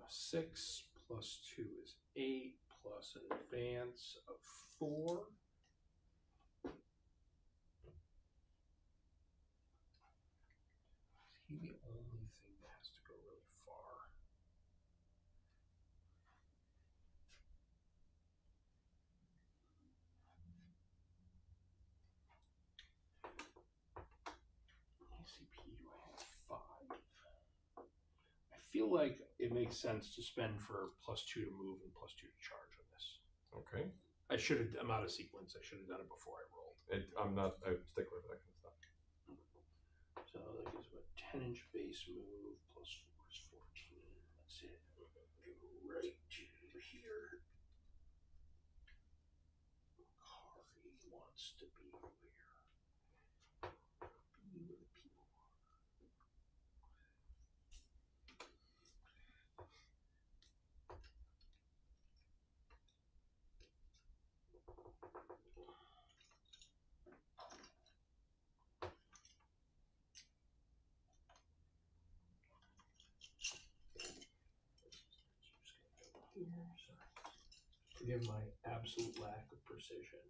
Speaker 3: 6 plus 2 is 8 plus an advance of 4. feel like it makes sense to spend for +2 to move and +2 to charge on this.
Speaker 1: Okay.
Speaker 3: I'm out of sequence. I should have done it before I rolled.
Speaker 1: I'm not a stickler for that kind of stuff.
Speaker 3: So that gives what 10-inch base move +4 is 14. That's it. Go right to here. Kari wants to be where? Be where the people are. Forgive my absolute lack of precision.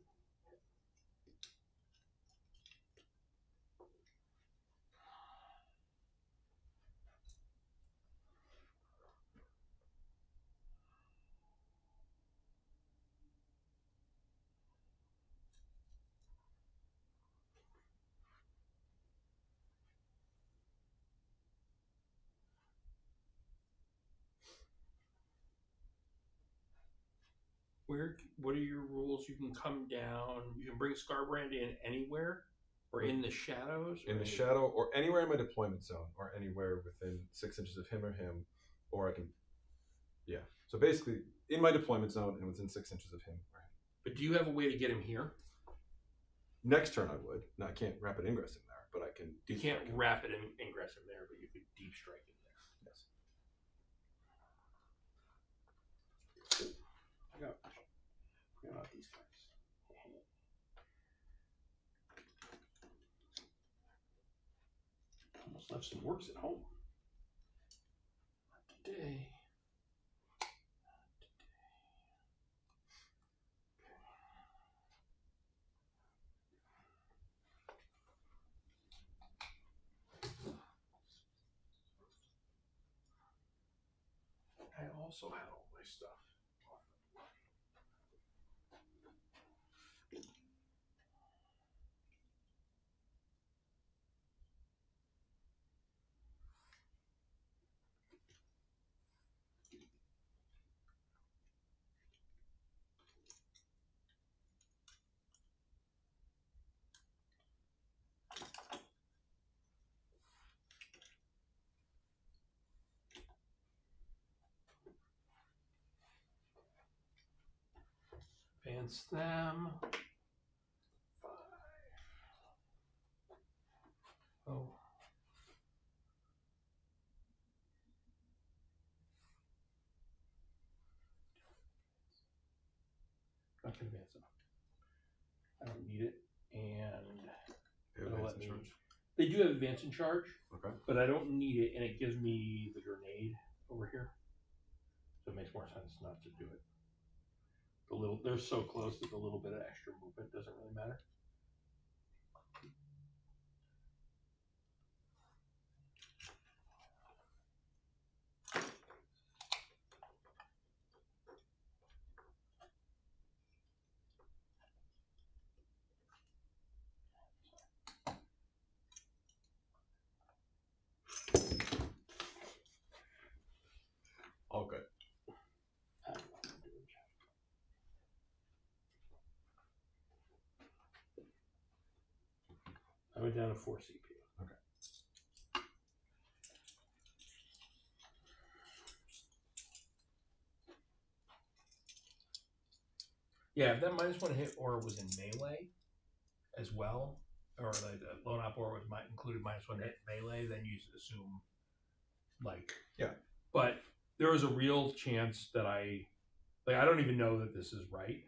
Speaker 3: What are your rules? You can come down. You can bring Scarbrand in anywhere, or in the shadows.
Speaker 1: In the shadow, or anywhere in my deployment zone, or anywhere within 6 inches of him, or I can. Yeah. So basically, in my deployment zone and within 6 inches of him or him.
Speaker 3: But do you have a way to get him here?
Speaker 1: Next turn I would. Now I can't rapid ingress him there, but I can.
Speaker 3: You can't rapid ingress him there, but you could deep strike him there.
Speaker 1: Yes.
Speaker 3: I got these guys. Almost left some works at home. Not today. I also had all my stuff. Advance them. 5. Oh. I can advance them. I don't need it, and they do have advance and charge.
Speaker 1: Okay.
Speaker 3: But I don't need it, and it gives me the grenade over here, so it makes more sense not to do it. They're so close that the little bit of extra movement doesn't really matter.
Speaker 1: All good.
Speaker 3: I went down to 4 CP.
Speaker 1: Okay.
Speaker 3: Yeah, if that -1 hit or was in melee as well, or like the lone op or was included -1 hit melee, then you assume
Speaker 1: yeah.
Speaker 3: But there was a real chance that I don't even know that this is right.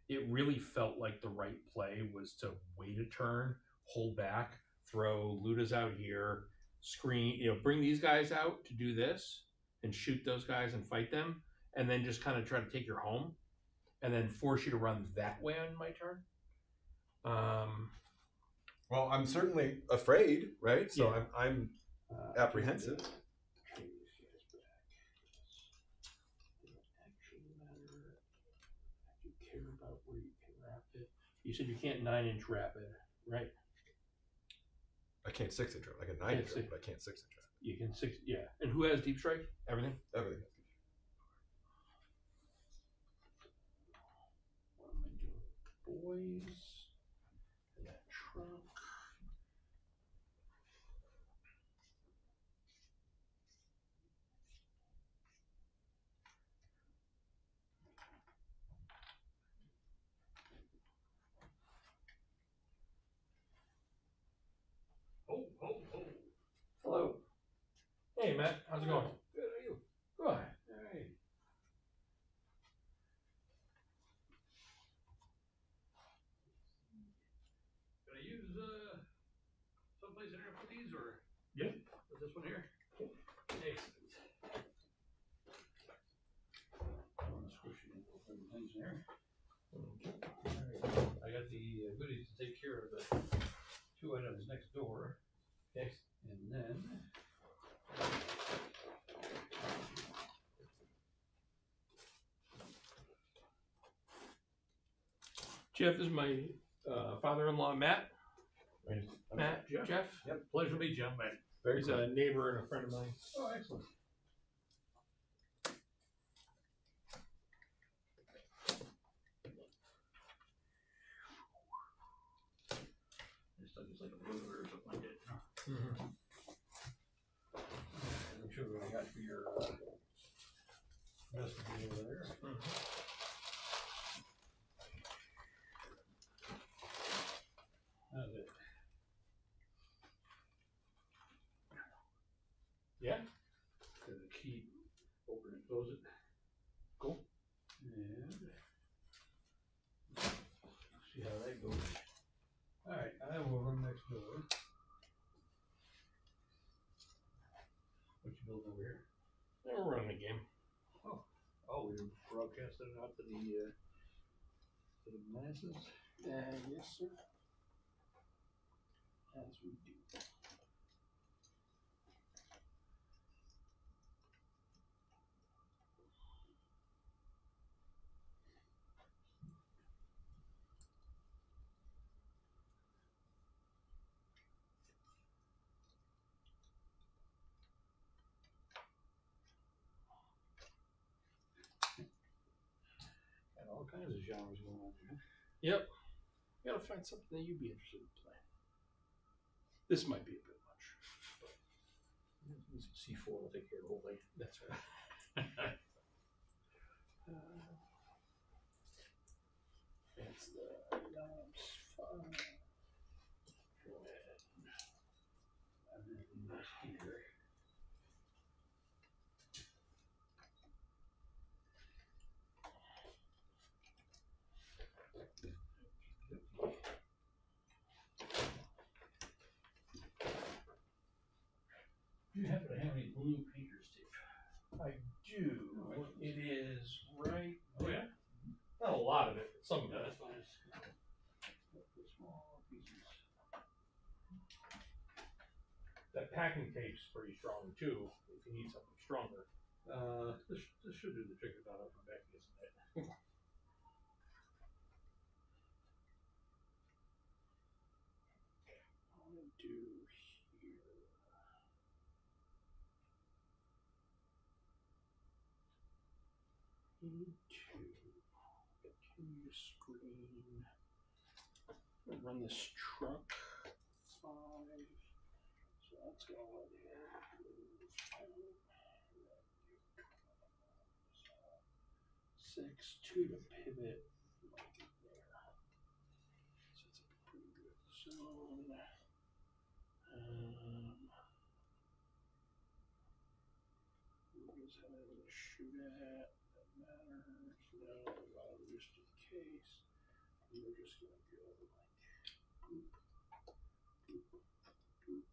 Speaker 3: It really felt like the right play was to wait a turn, hold back, throw Ludas out here, screen, bring these guys out to do this and shoot those guys and fight them, and then just kind of try to take your home, and then force you to run that way on my turn.
Speaker 1: Well, I'm certainly afraid, right? So
Speaker 3: yeah.
Speaker 1: I'm apprehensive.
Speaker 3: About where you can rapid. You said you can't 9-inch rapid, right?
Speaker 1: I can't 6-inch rapid. I can 9-inch rapid, but I can't 6-inch rapid.
Speaker 3: You can And who has deep strike? Everything.
Speaker 1: Everything.
Speaker 3: What am I doing? Boys. And that trunk. Oh. Hello. Hey, Matt. How's it going? Good. How are you? Good. All right. Can I use someplace in here for these, or? Yep. Is this one here? Yep. Excellent. I'm gonna squish it into things there. Okay. All right. I got the goodies to take care of the 2 items next door. Okay. And then. Geoff, this is my father-in-law, Matt. Matt, Geoff.
Speaker 1: Yep.
Speaker 3: Pleasure to meet you, man.
Speaker 1: He's
Speaker 3: a neighbor and a friend of mine. Oh, excellent. This stuff is like a ruler or something like that. Mm-hmm. Let me show you what I got for your recipe over there. Mm-hmm. How's it? Yeah. Got a key. Open and close it. Cool. And see how that goes. All right, I will run next door. What you building over here? Yeah, we're running a game. Oh, we're broadcasting it out to the masses. Yes, sir. As we do. Got all kinds of genres going on here. Yep. You gotta find something that you'd be interested in playing. This might be a bit much. C4 will take care of the whole thing. That's right. That's the knobs. Fine. Go ahead. And then this here. Do you happen to have any blue painter's tape? I do. It is right. Oh yeah. Not a lot of it, but some of it. That's fine. Small pieces. That packing tape's pretty strong too. If you need something stronger. This should do the trick without opening back against it. I'll do here. Need to continue screen. Run this truck 5. So that's going here. 6, 2 to pivot. Like there. So it's a pretty good zone. What is that I'm gonna shoot at? That matters. No, just in case. We're just gonna go like boop, boop, boop, boop.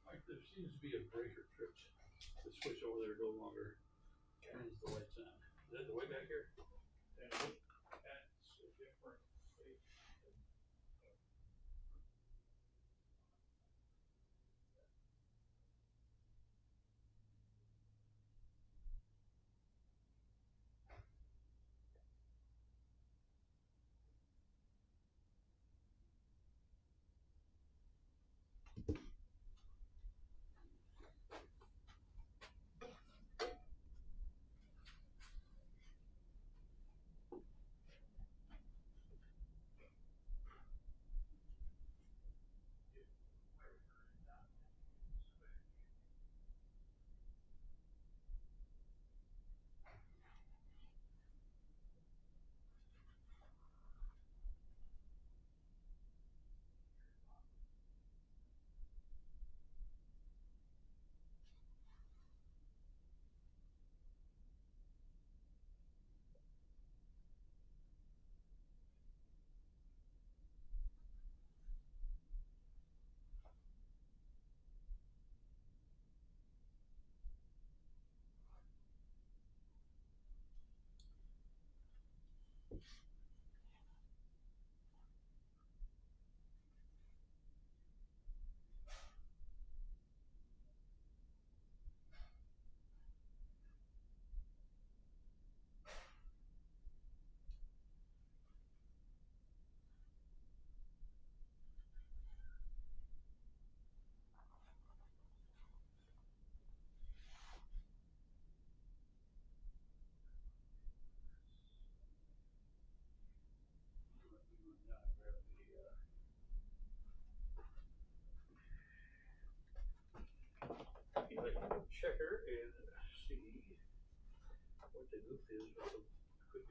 Speaker 3: Like there seems to be a breaker tripped. The switch over there no longer turns the lights on. Is that the way back here? Yeah. That's a different state.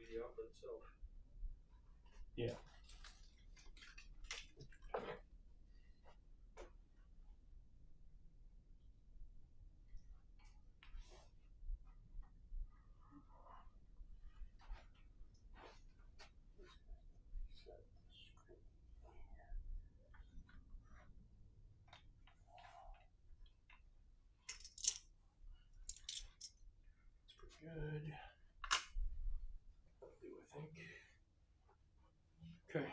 Speaker 3: the outlet itself. Yeah. Good. That'll do, I think. Okay.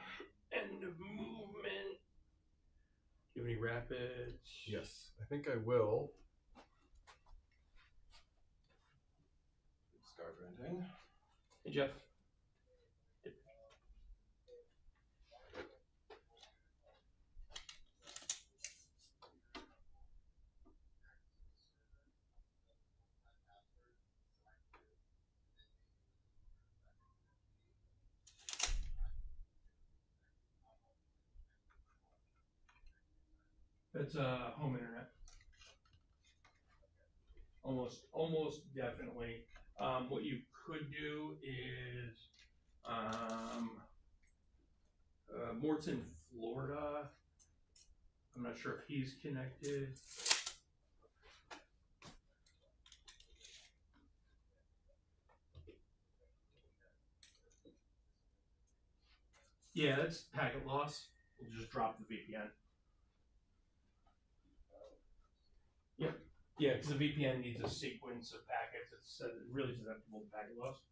Speaker 3: End of movement. Do you have any rapids?
Speaker 1: Yes, I think I will.
Speaker 4: Start renting.
Speaker 3: Hey, Geoff. That's home internet. Almost definitely. What you could do is Mort's in Florida. I'm not sure if he's connected. Yeah, that's packet loss. We'll just drop the VPN. Yep. Yeah, because the VPN needs a sequence of packets. It's really susceptible to packet loss.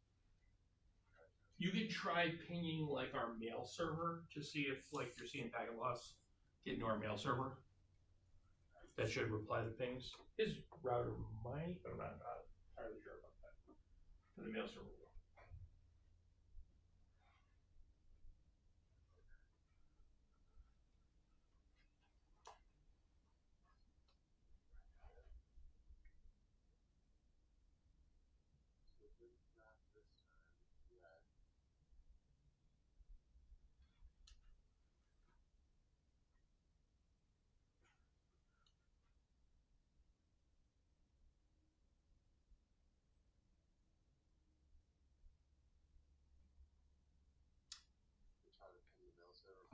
Speaker 3: You could try pinging like our mail server to see if like you're seeing packet loss get into our mail server. That should reply to pings. His router might, but I'm not entirely sure about that. The mail server will.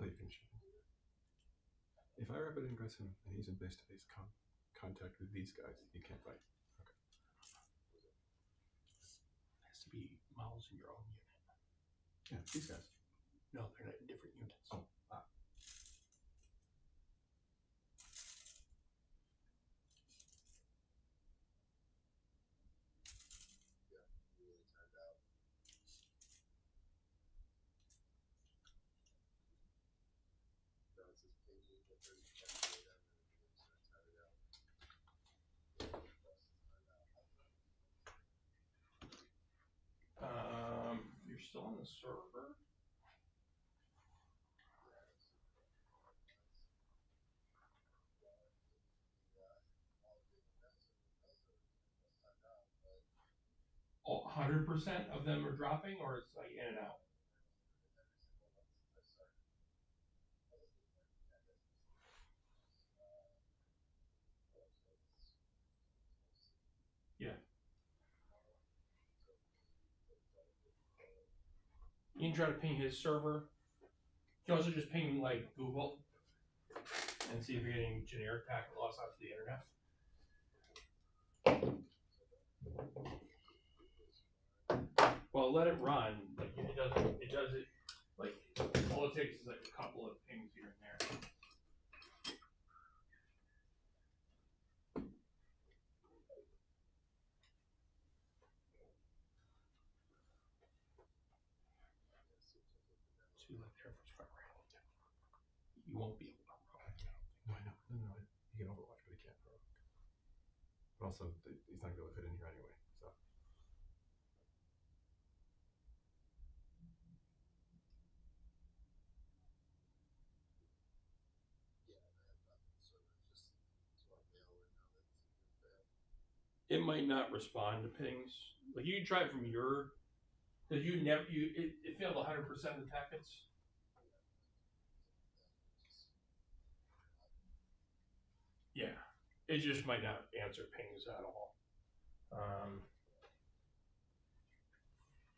Speaker 1: Oh, you can show. If I rapid ingress him and he's in face-to-face contact with these guys, you can't fight. Okay.
Speaker 3: It has to be models in your own unit.
Speaker 1: Yeah, these guys.
Speaker 3: No, they're not in different units.
Speaker 1: Oh, ah.
Speaker 3: You're still on the server? Oh, 100% of them are dropping, or it's like in and out? Yeah. You can try to ping his server. You can also just ping like Google and see if you're getting generic packet loss out to the internet. Well, let it run. Like it does it. Like all it takes is like a couple of pings here and there. See, like the Air Force Fire. You won't be able to run.
Speaker 1: No, I know. No. He can overwatch, but he can't provoke. But also, he's not going to fit in here anyway. So.
Speaker 3: It might not respond to pings. Like you can try it from your, because it failed 100% of the packets. Yeah, it just might not answer pings at all.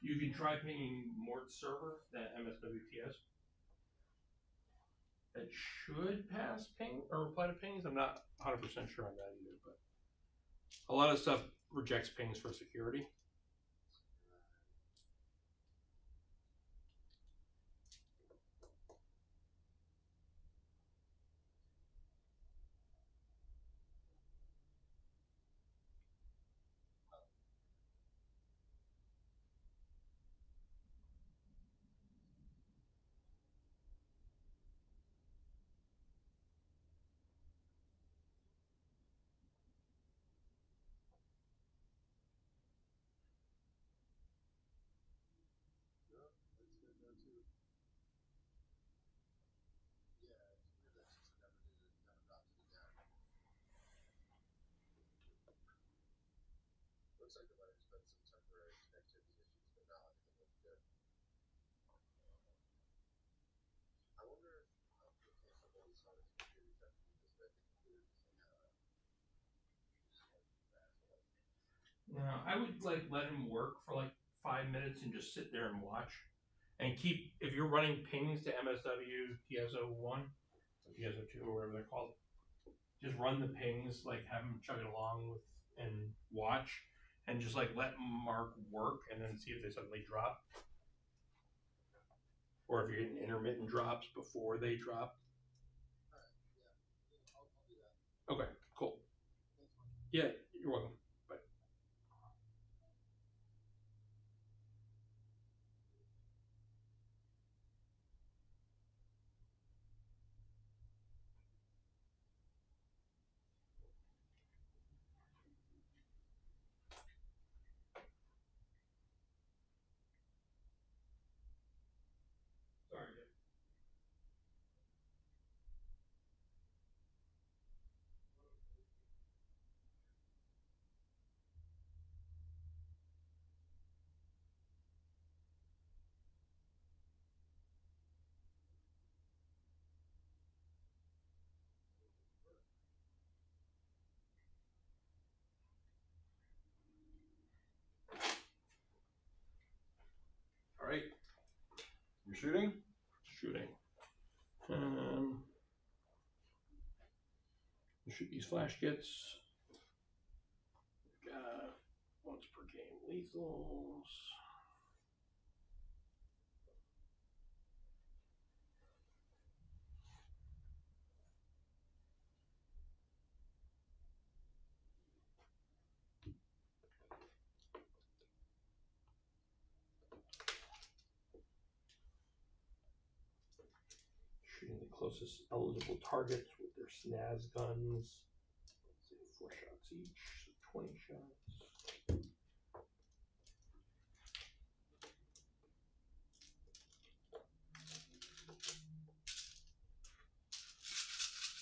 Speaker 3: You can try pinging Mort's server, that MSWTS. It should pass ping or reply to pings. I'm not 100% sure on that either, but a lot of stuff rejects pings for security.
Speaker 5: Looks like there might have been some temporary connectivity issues, but now everything looks good. I wonder if the capabilities on his computers have to be this big computers
Speaker 3: Now, I would like let him work for like 5 minutes and just sit there and watch, and keep. If you're running pings to MSW TSO1, TSO2, or whatever they're called, just run the pings. Like have him chug it along with and watch, and just like let Mark work, and then see if they suddenly drop, or if you're getting intermittent drops before they drop.
Speaker 5: Alright, yeah. I'll do that.
Speaker 3: Okay, cool.
Speaker 5: Thanks, Mike.
Speaker 3: Yeah, you're welcome. Bye. Sorry, Jeff. All right,
Speaker 1: You're shooting?
Speaker 3: shooting. We'll shoot these flash kits. Got once per game lethals. Shooting the closest eligible targets with their snaz guns. Let's say 4 shots each, so 20 shots.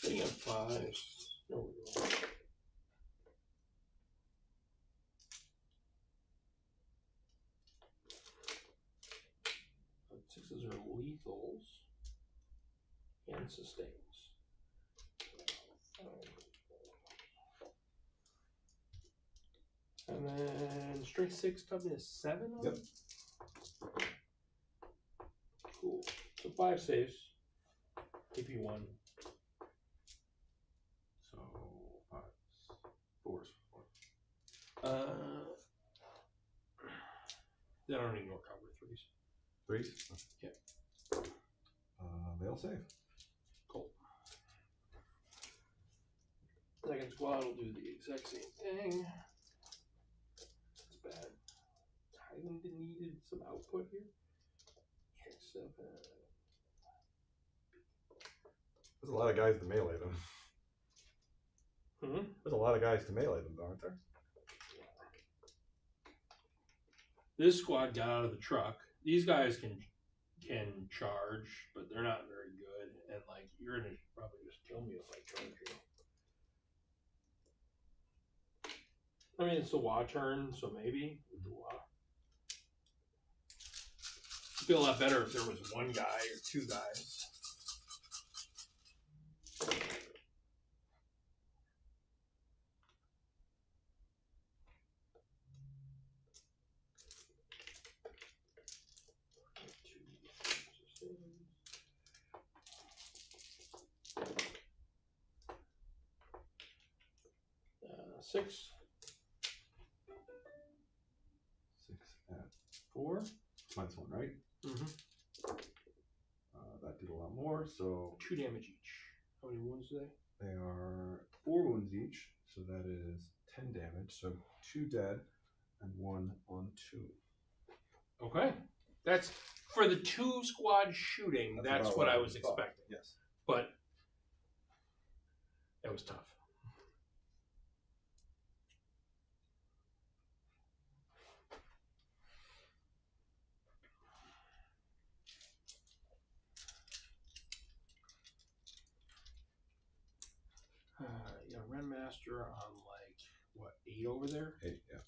Speaker 3: Hitting on 5s. There we go. Sixes are lethals and sustains. And then strength 6, toughness 7.
Speaker 1: Yep.
Speaker 3: Cool. So 5 saves. AP 1.
Speaker 1: So 5s, 4s.
Speaker 3: Then I don't ignore cover 3s.
Speaker 1: 3s?
Speaker 3: Yeah.
Speaker 1: They'll save.
Speaker 3: Cool. Second squad will do the exact same thing. That's bad. Highland needed some output here. Strength 7.
Speaker 1: There's a lot of guys to melee them. There's a lot of guys to melee them, aren't there?
Speaker 3: This squad got out of the truck. These guys can charge, but they're not very good. And like you're gonna probably just kill me if I charge you. I mean, it's the Wa turn, so maybe with the Wa. It'd feel a lot better if there was one guy or 2 guys. 6.
Speaker 4: 6 at 4. Minus 1, right?
Speaker 3: Mm-hmm.
Speaker 4: That did a lot more, so
Speaker 3: 2 damage each. How many wounds do they?
Speaker 4: they are 4 wounds each, so that is 10 damage. So 2 dead and 1 on 2.
Speaker 3: Okay. That's for the 2 squad shooting. That's what I was expecting.
Speaker 4: Yes.
Speaker 3: But that was tough. Yeah, Renmaster on like what, 8 over there?
Speaker 4: 8, yeah.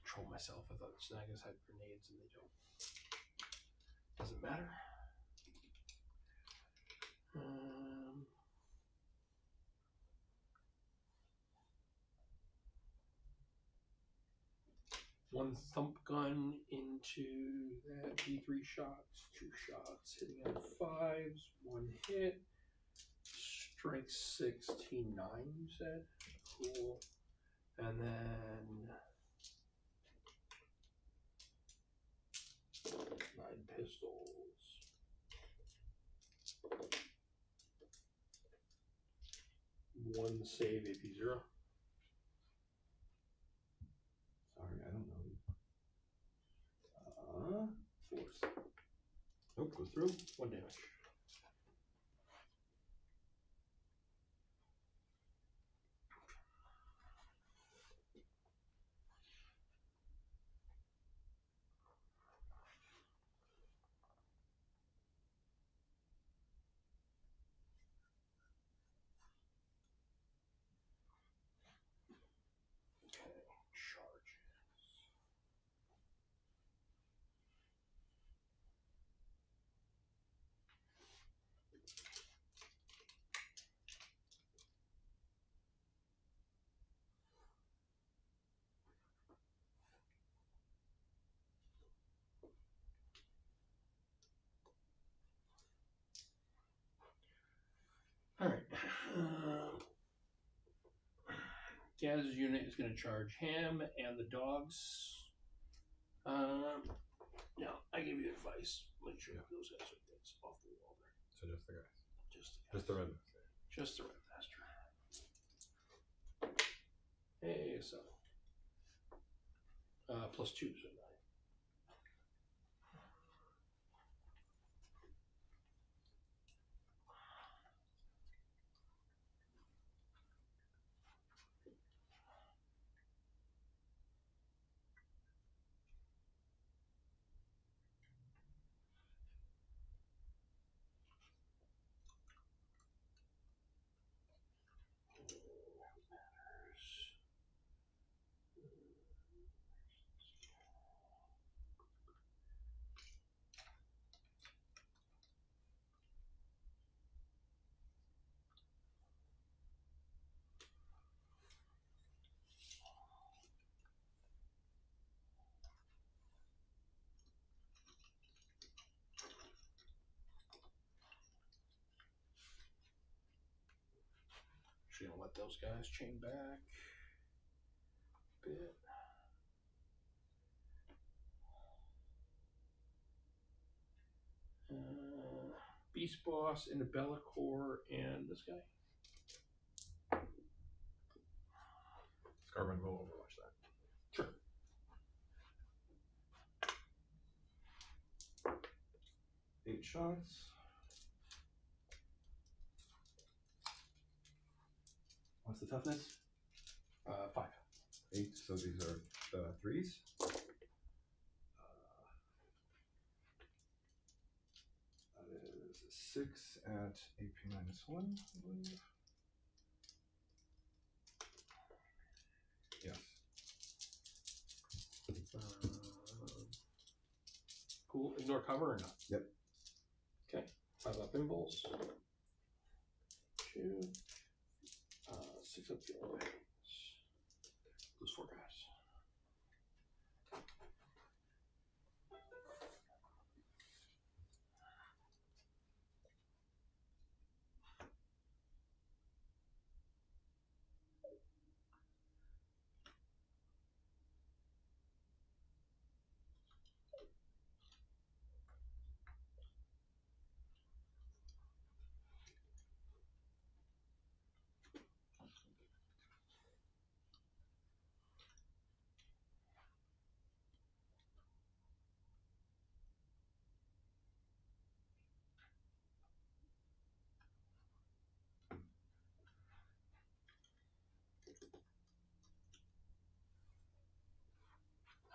Speaker 3: Control myself. I thought Snaggers had grenades and they don't. Doesn't matter. One thump gun into that. D3 shots. 2 shots. Hitting on 5s. 1 hit. Strength 16, 9, you said? Cool. And then 9 pistols. One save AP 0.
Speaker 4: Sorry, I don't know. Force. Nope, goes through.
Speaker 3: 1 damage. Alright. Gaz's unit is going to charge him and the dogs. Now, I give you advice. Make sure those guys are things off the wall there.
Speaker 1: So just the guys.
Speaker 3: Just
Speaker 1: the red.
Speaker 3: Just the red master. Hey, so. +2, so 9. Actually, gonna let those guys chain back a bit. Beast Boss into Bellacore and this guy.
Speaker 1: Scarman will overwatch that.
Speaker 3: Sure.
Speaker 4: Eight shots. What's the toughness?
Speaker 3: 5.
Speaker 4: 8, so these are 3s. That is 6 at AP -1, I believe. Yes.
Speaker 3: Cool. Ignore cover or not?
Speaker 4: Yep.
Speaker 3: Okay. 5 up impulse. 2. 6 up the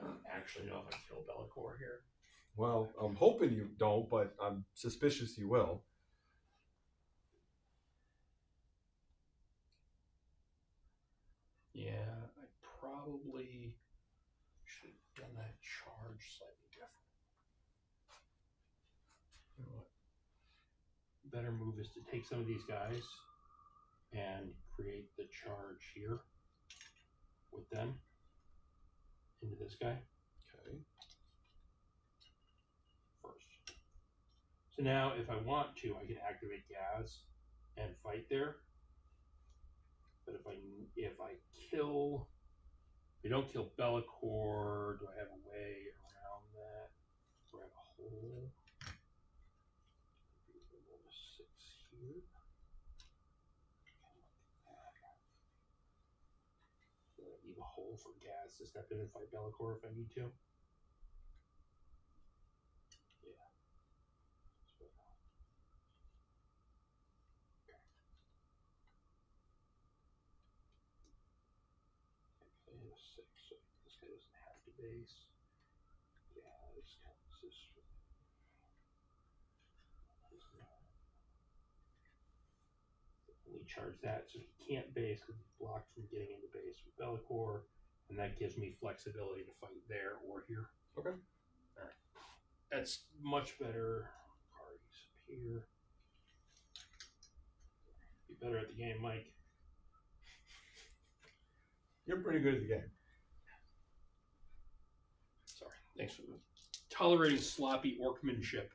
Speaker 3: I don't actually know if I kill Bellicor here.
Speaker 1: Well, I'm hoping you don't, but I'm suspicious you will.
Speaker 3: Yeah, I probably should have done that charge slightly different. You know what? Better move is to take some of these guys and create the charge here with them into this guy.
Speaker 1: Okay.
Speaker 3: First. So now if I want to, I can activate Gaz and fight there. But if I don't kill Bellicor, do I have a way around that? Do I have a hole? Level 6 here. So I leave a hole for Gaz to step in and fight Bellicor if I need to. Yeah. I hit a 6, so this guy doesn't have to base. Yeah, this counts this. Only charge that, so he can't base because he's blocked from getting into base with Bellicor, and that gives me flexibility to fight there or here.
Speaker 1: Okay.
Speaker 3: All right. That's much better. Cards up here. Be better at the game, Mike.
Speaker 1: You're pretty good at the game.
Speaker 3: Sorry. Thanks for tolerating sloppy orcmanship.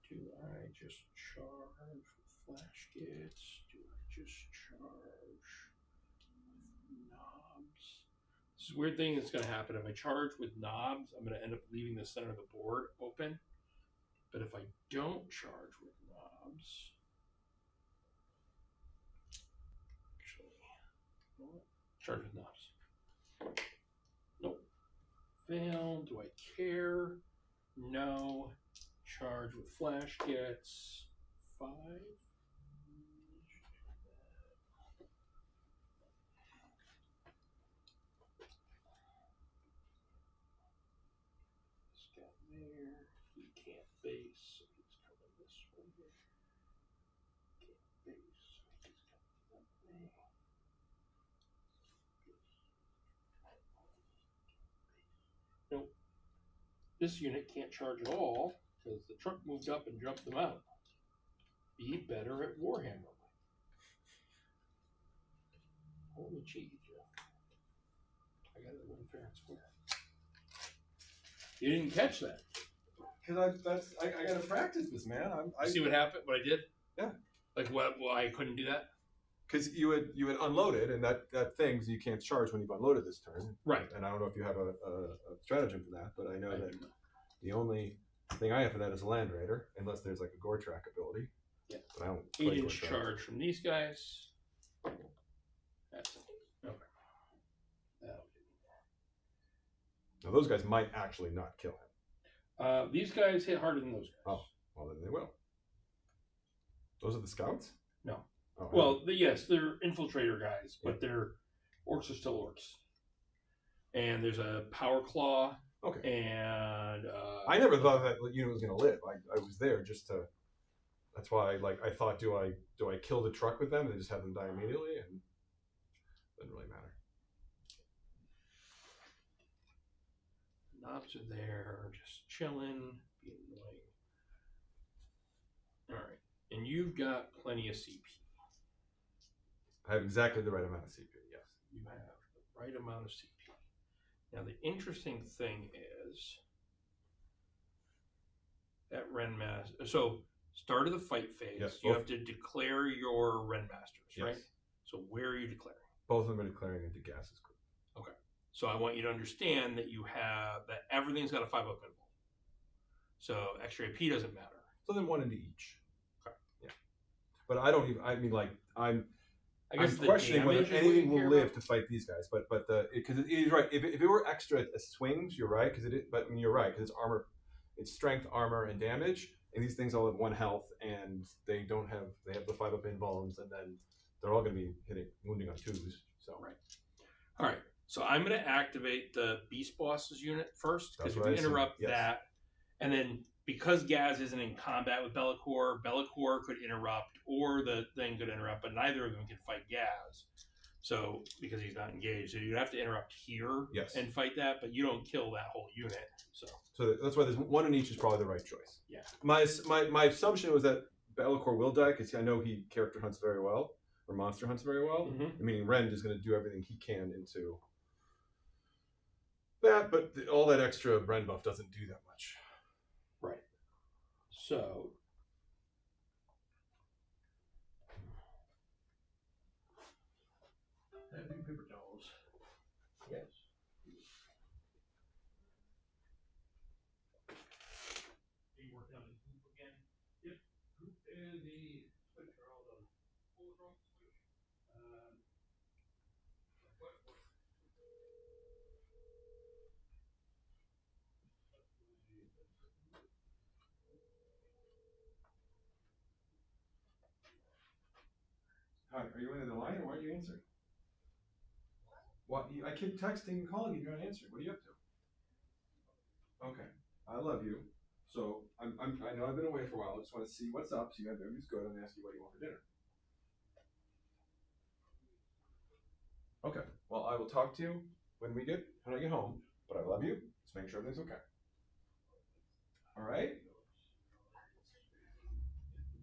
Speaker 3: Do I just charge with flash gets? Do I just charge with knobs? This is a weird thing that's going to happen. If I charge with knobs, I'm going to end up leaving the center of the board open. But if I don't charge with knobs, charge with knobs. Nope. Fail. Do I care? No. Charge with flash gets 5. This guy there. He can't base, so he's coming this way. Can't base, so he's coming that way. Nope. This unit can't charge at all because the truck moved up and jumped them out. Be better at Warhammer. Holy cheese, Geoff. I got it win fair and square. You didn't catch that.
Speaker 1: Because I gotta practice this, man. I
Speaker 3: See what happened? What I did?
Speaker 1: Yeah.
Speaker 3: Like what? Why I couldn't do that?
Speaker 1: Because you had unloaded, and that thing, so you can't charge when you've unloaded this turn.
Speaker 3: Right.
Speaker 1: And I don't know if you have a stratagem for that, but I know that the only thing I have for that is a Land Raider, unless there's like a Gore Track ability.
Speaker 3: Yeah.
Speaker 1: But I don't play
Speaker 3: 8-inch
Speaker 1: Gore Track.
Speaker 3: charge from these guys. That's it. Okay. That'll do.
Speaker 1: Now those guys might actually not kill him.
Speaker 3: These guys hit harder than those guys.
Speaker 1: Oh, well then they will. Those are the scouts?
Speaker 3: No.
Speaker 1: Oh,
Speaker 3: Well, yes, they're infiltrator guys, but their orcs are still orcs. And there's a power claw.
Speaker 1: Okay.
Speaker 3: And
Speaker 1: I never thought that unit was going to live. I was there just to. That's why I thought, do I kill the truck with them and just have them die immediately? And it doesn't really matter.
Speaker 3: knobs are there, just chilling, being annoying. All right, and you've got plenty of CP.
Speaker 1: I have exactly the right amount of CP. Yes.
Speaker 3: You have the right amount of CP. Now the interesting thing is that Renmaster. So start of the fight phase,
Speaker 1: yes,
Speaker 3: you have to declare your Renmasters,
Speaker 1: yes.
Speaker 3: right? So where are you declaring?
Speaker 1: Both of them are declaring into Gas's group.
Speaker 3: Okay. So I want you to understand that you have that everything's got a 5 up involved. So extra AP doesn't matter.
Speaker 1: So then one into each.
Speaker 3: Okay.
Speaker 1: Yeah. But I don't even. I mean, like I'm
Speaker 3: guess
Speaker 1: questioning whether anything will live
Speaker 3: about.
Speaker 1: to fight these guys. But because it is right. If it were extra swings, you're right. Because it is, but I mean, you're right. Because it's armor, it's strength, armor, and damage. and these things all have 1 health, and they have the 5 up involves, and then they're all going to be wounding on 2s. So
Speaker 3: right. All right. So I'm going to activate the Beast Bosses unit first, because if
Speaker 1: what
Speaker 3: you
Speaker 1: I assumed,
Speaker 3: interrupt
Speaker 1: yes.
Speaker 3: that, and then because Gaz isn't in combat with Be'lakor could interrupt, or the thing could interrupt, but neither of them can fight Gaz. So because he's not engaged, so you have to interrupt here
Speaker 1: Yes.
Speaker 3: and fight that, but you don't kill that whole unit.
Speaker 1: So that's why there's 1 in each is probably the right choice.
Speaker 3: Yeah.
Speaker 1: My assumption was that Be'lakor will die because I know he character hunts very well, or monster hunts very well.
Speaker 3: Mm-hmm.
Speaker 1: Meaning Rend is going to do everything he can into that, but all that extra Rend buff doesn't do that much.
Speaker 3: Right. So. Having paper towels. Yes. You work down the group again? Yep. Group is the switch are all done. What was wrong with the switch?
Speaker 1: Hi, are you in the line, or why aren't you answering? What? I keep texting and calling you. You're not answering. What are you up to? Okay, I love you. So I know I've been away for a while. I just want to see what's up. See if everything's good, and ask you what you want for dinner. Okay. Well, I will talk to you when I get home. But I love you. Just make sure everything's okay. All right.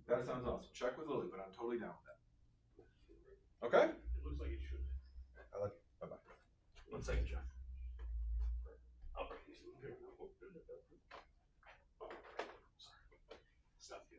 Speaker 1: That sounds awesome. Check with Lily, but I'm totally down with that. Okay.
Speaker 3: It looks like it should.
Speaker 1: I love you. Bye bye.
Speaker 3: 1 second, Geoff. I'll bring these in here. Sorry. Stop you.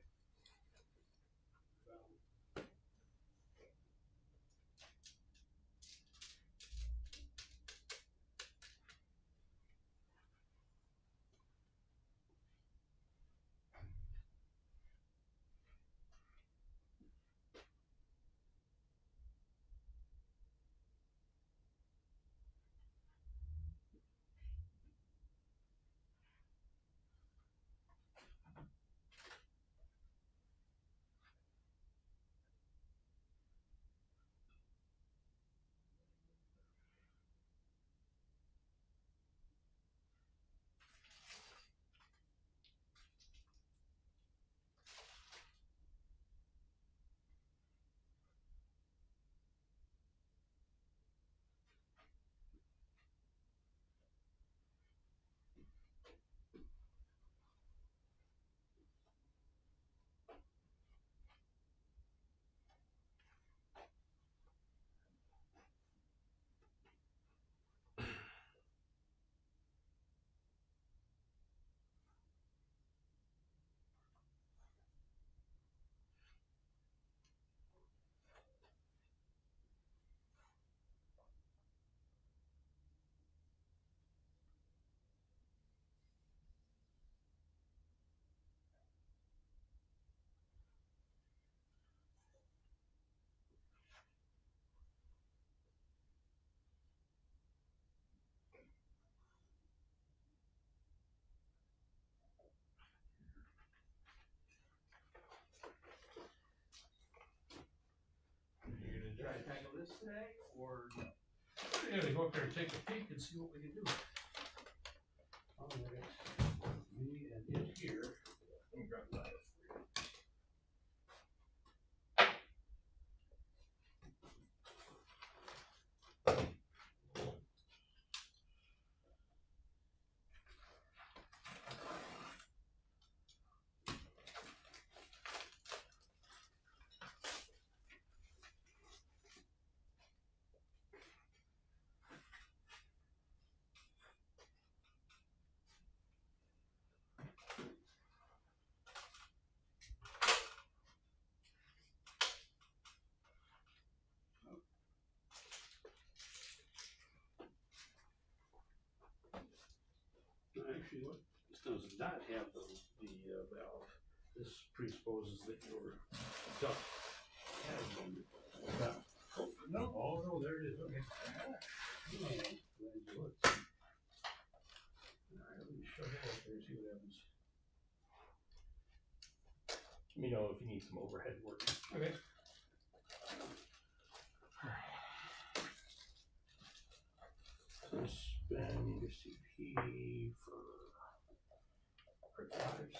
Speaker 3: Try to tackle this today, or yeah, to go up there and take a peek and see what we can do. All right, me and it here. Let me grab that. Actually, what this does not have the valve. This presupposes that your duct has one. Oh, no, oh no, there it is. Okay. Glad you looked. All right, let me shove it up there and see what happens. some overhead work. Okay. Spend your CP for crit fives.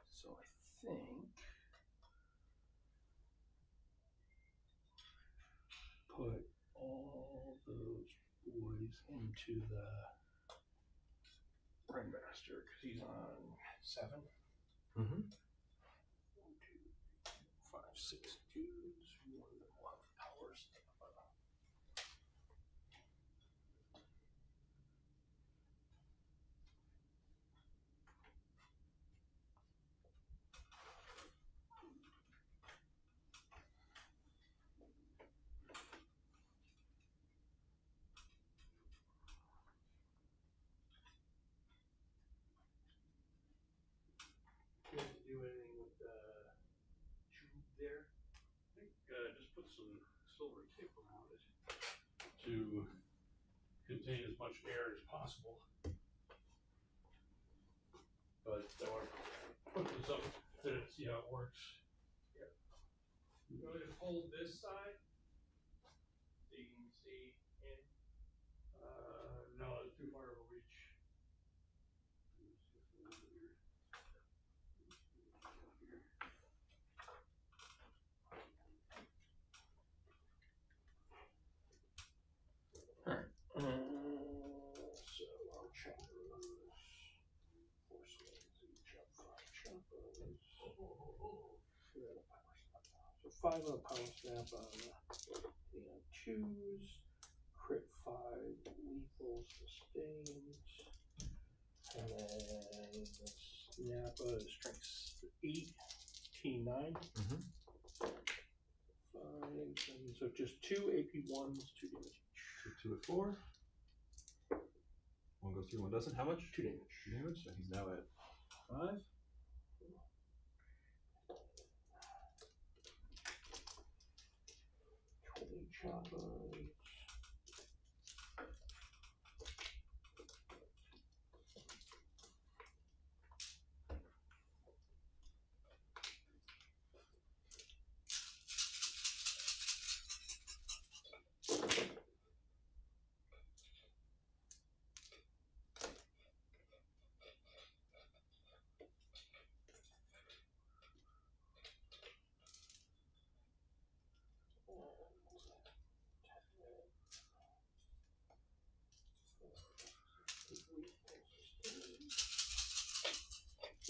Speaker 3: So I think put all those boys into the Ringmaster because he's on 7.
Speaker 4: Mm-hmm.
Speaker 3: 1, 2, 5, 6 dudes. One of them will have powers. You have to do anything with the tube there? I think just put some silver tape around it to contain as much air as possible. But I want to put this up to see how it works. Yeah. You want to hold this side so you can see in? No, it's too far of a reach. Alright. So our choppers. 4 swings each up, 5 choppers. So 5 on power snap on and 2s. Crit 5 lethal sustains. And then the Snappa is strength 8, T9.
Speaker 4: Mm-hmm.
Speaker 3: 5, and so just 2 AP1s, 2 damage each.
Speaker 4: So 2 at 4. 1 goes through, 1 doesn't. How much?
Speaker 3: 2 damage.
Speaker 4: 2 damage. So he's now at 5.
Speaker 3: Choppers.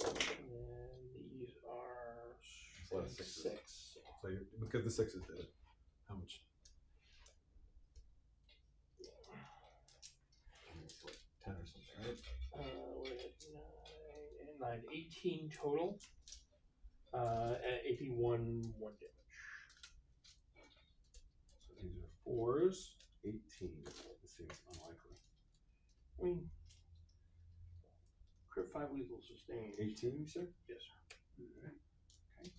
Speaker 3: And these are
Speaker 4: So that's
Speaker 3: 6.
Speaker 4: So you're, because the 6 is dead. How much? It's like 10 or something, right?
Speaker 3: We're at 9 and 9, 18 total. At AP1, 1 damage.
Speaker 4: So these are 4s. 18. This seems unlikely.
Speaker 3: I mean, crit 5 lethal sustain.
Speaker 4: 18, you said?
Speaker 3: Yes, sir.
Speaker 4: Okay.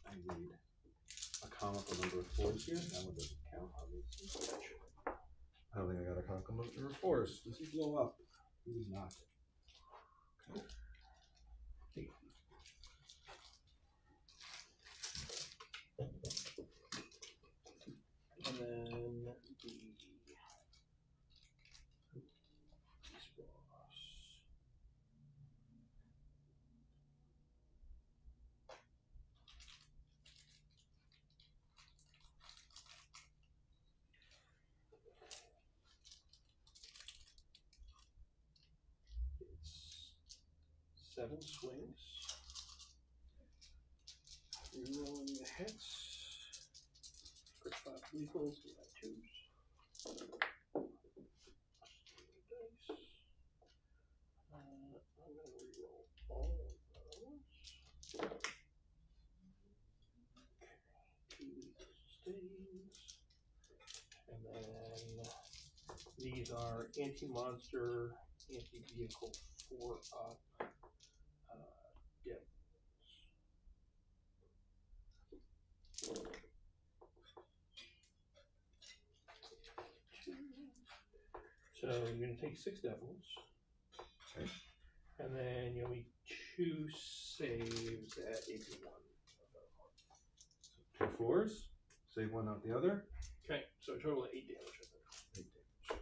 Speaker 4: I need a comical number of 4s here. That one doesn't count, obviously. I don't think I got a comical number of 4s. Does he blow up? He does not. Okay.
Speaker 3: And then the boss. It's 7 swings. Rerolling the hits. Crit 5 lethals, we got 2s. Dice. I'm going to reroll all of those. these are anti-monster, anti-vehicle 4-up. Yep. So you're going to take 6 devils.
Speaker 4: Okay.
Speaker 3: And then you'll need 2 saves at AP1.
Speaker 4: 2 4s. Save one, not the other.
Speaker 3: Okay, so a total of 8 damage.
Speaker 4: 8 damage.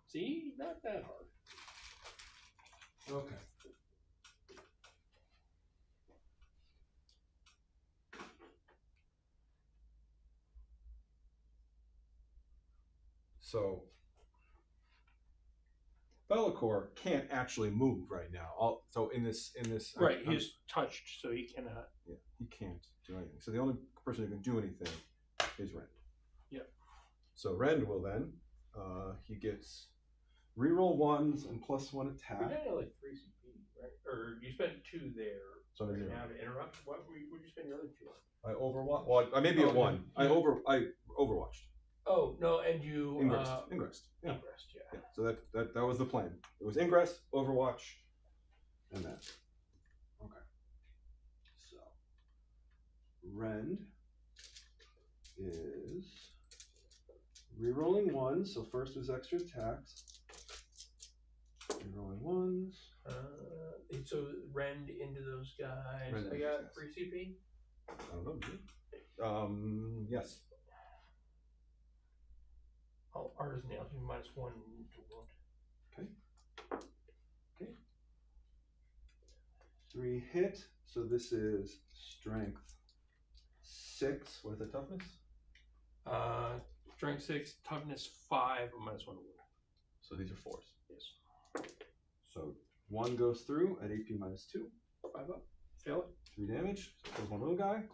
Speaker 3: See? Not that hard.
Speaker 4: Okay. So Bellacore can't actually move right now. So in this,
Speaker 3: Right, he's touched, so he cannot.
Speaker 4: Yeah, he can't do anything. So the only person who can do anything is Rend.
Speaker 3: Yep.
Speaker 4: So Rend will then, he gets reroll 1s and +1 attack.
Speaker 3: You got like 3 CP, right? Or you spent 2 there.
Speaker 4: So
Speaker 3: right now to interrupt. What would you spend your other 2 on?
Speaker 4: I overwatched. Well, I maybe at 1. I overwatched.
Speaker 3: Oh no, and you
Speaker 4: Ingressed. Yeah.
Speaker 3: Ingressed, yeah.
Speaker 4: So that was the plan. It was Ingress, Overwatch, and that. Okay. So Rend is rerolling 1. So first was extra attacks. Rerolling 1s.
Speaker 3: So Rend into those guys.
Speaker 4: Rend
Speaker 3: I
Speaker 4: into
Speaker 3: got
Speaker 4: those
Speaker 3: 3 CP.
Speaker 4: I don't know. Yes.
Speaker 3: Oh, Artisan Nails, you -1 to wound.
Speaker 4: Okay. 3 hit. So this is strength 6. What is the toughness?
Speaker 3: Strength 6, toughness 5, -1 to wound.
Speaker 4: So these are 4s.
Speaker 3: Yes.
Speaker 4: So 1 goes through at AP -2.
Speaker 3: 5 up. Fail it.
Speaker 4: 3 damage. So there's one little guy.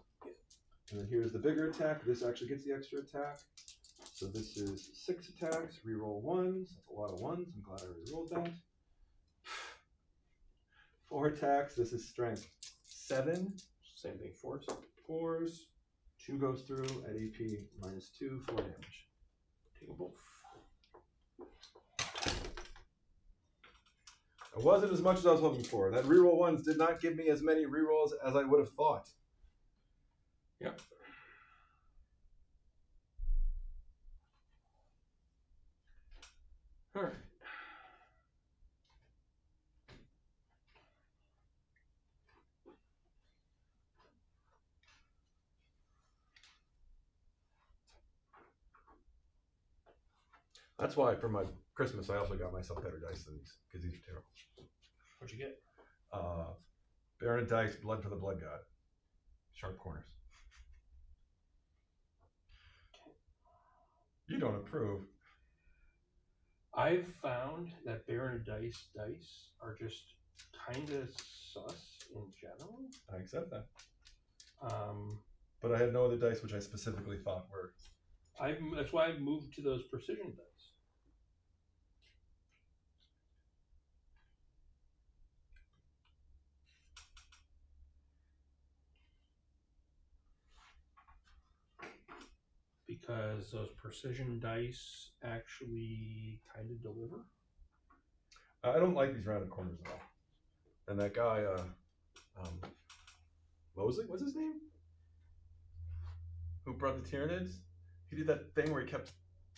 Speaker 4: And then here's the bigger attack. This actually gets the extra attack. So this is 6 attacks. Reroll 1s. That's a lot of 1s. I'm glad I rerolled that. 4 attacks. This is strength 7.
Speaker 3: Same thing, 4s.
Speaker 4: 4s. 2 goes through at AP -2. 4 damage.
Speaker 3: Take them both.
Speaker 4: It wasn't as much as I was hoping for. That reroll 1s did not give me as many rerolls as I would have thought.
Speaker 3: Yep. All right.
Speaker 4: That's why for my Christmas I also got myself better dice than these, because these are terrible.
Speaker 3: What'd you get?
Speaker 4: Baron dice, blood for the blood god. Sharp corners. You don't approve.
Speaker 3: I've found that Baron dice are just kind of sus in general.
Speaker 4: I accept that. But I had no other dice which I specifically thought were.
Speaker 3: That's why I've moved to those precision dice. Because those precision dice actually kind of deliver.
Speaker 4: I don't like these rounded corners at all. And that guy, Mosley, what's his name? Who brought the Tyranids? He did that thing where he kept,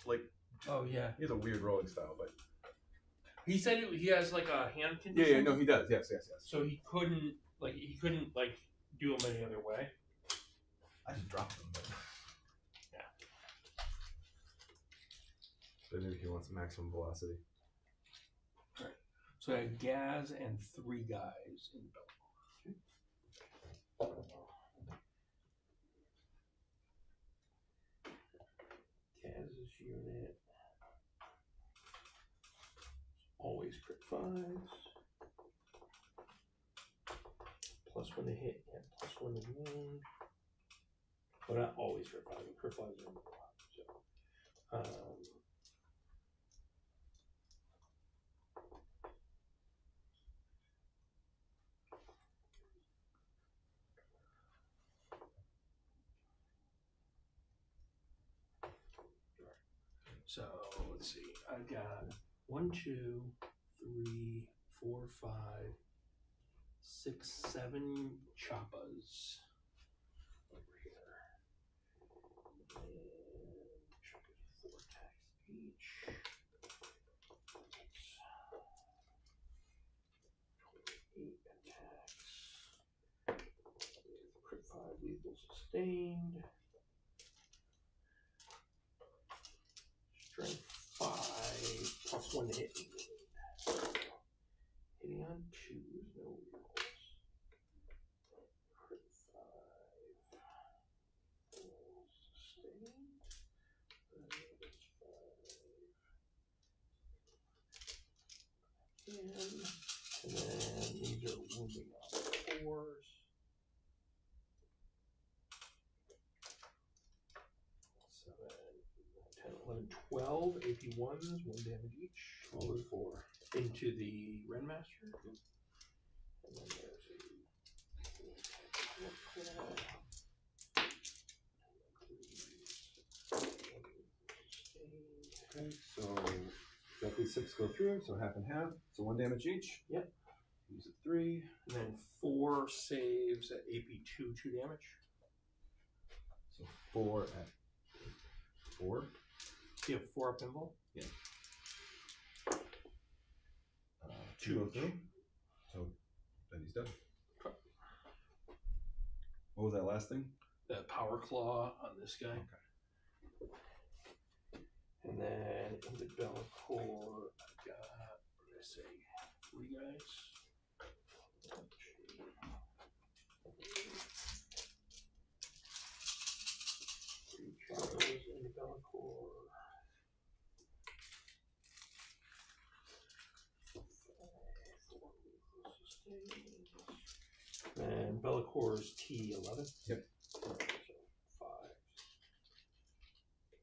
Speaker 4: like...
Speaker 3: Oh, yeah.
Speaker 4: He has a weird rolling style, but...
Speaker 3: He said he has, like, a hand condition.
Speaker 4: Yeah, no, he does. Yes.
Speaker 3: So he couldn't do them any other way.
Speaker 4: I just dropped them, but...
Speaker 3: Yeah.
Speaker 4: So maybe he wants maximum velocity.
Speaker 3: All right. So I had Gaz and 3 guys in Belmont. Gaz's unit. Always crit 5s. +1 to hit and +1 to wound. Well, not always crit 5, but crit 5s are in the lot. So, So let's see. I've got 1, 2, 3, 4, 5, 6, 7 choppas over here. And check it, 4 attacks each. 28 attacks. Crit 5 lethal sustained. Strength 5 plus 1 to hit. Hitting on 2s, no rolls. Crit 5. Rolls sustained. That's 5. And then these are wounding on 4s. 7, 11, 12 AP1s, 1 damage each.
Speaker 4: 12 and 4.
Speaker 3: Into the Renmaster. And then there's a
Speaker 4: Okay, so roughly 6 go through, so half and half. So 1 damage each.
Speaker 3: Yep.
Speaker 4: Use it 3.
Speaker 3: and then 4 saves at AP2, 2 damage.
Speaker 4: So 4 at 4.
Speaker 3: You have 4 up pinball?
Speaker 4: Yeah. 2 go through. So then he's dead. What was that last thing?
Speaker 3: The power claw on this guy.
Speaker 4: Okay.
Speaker 3: And then in the Bellacore, I've got, what did I say, 3 guys. 3 choppers in the Bellacore. 5, 4 and Bellacore's T11.
Speaker 4: Yep.
Speaker 3: So 5.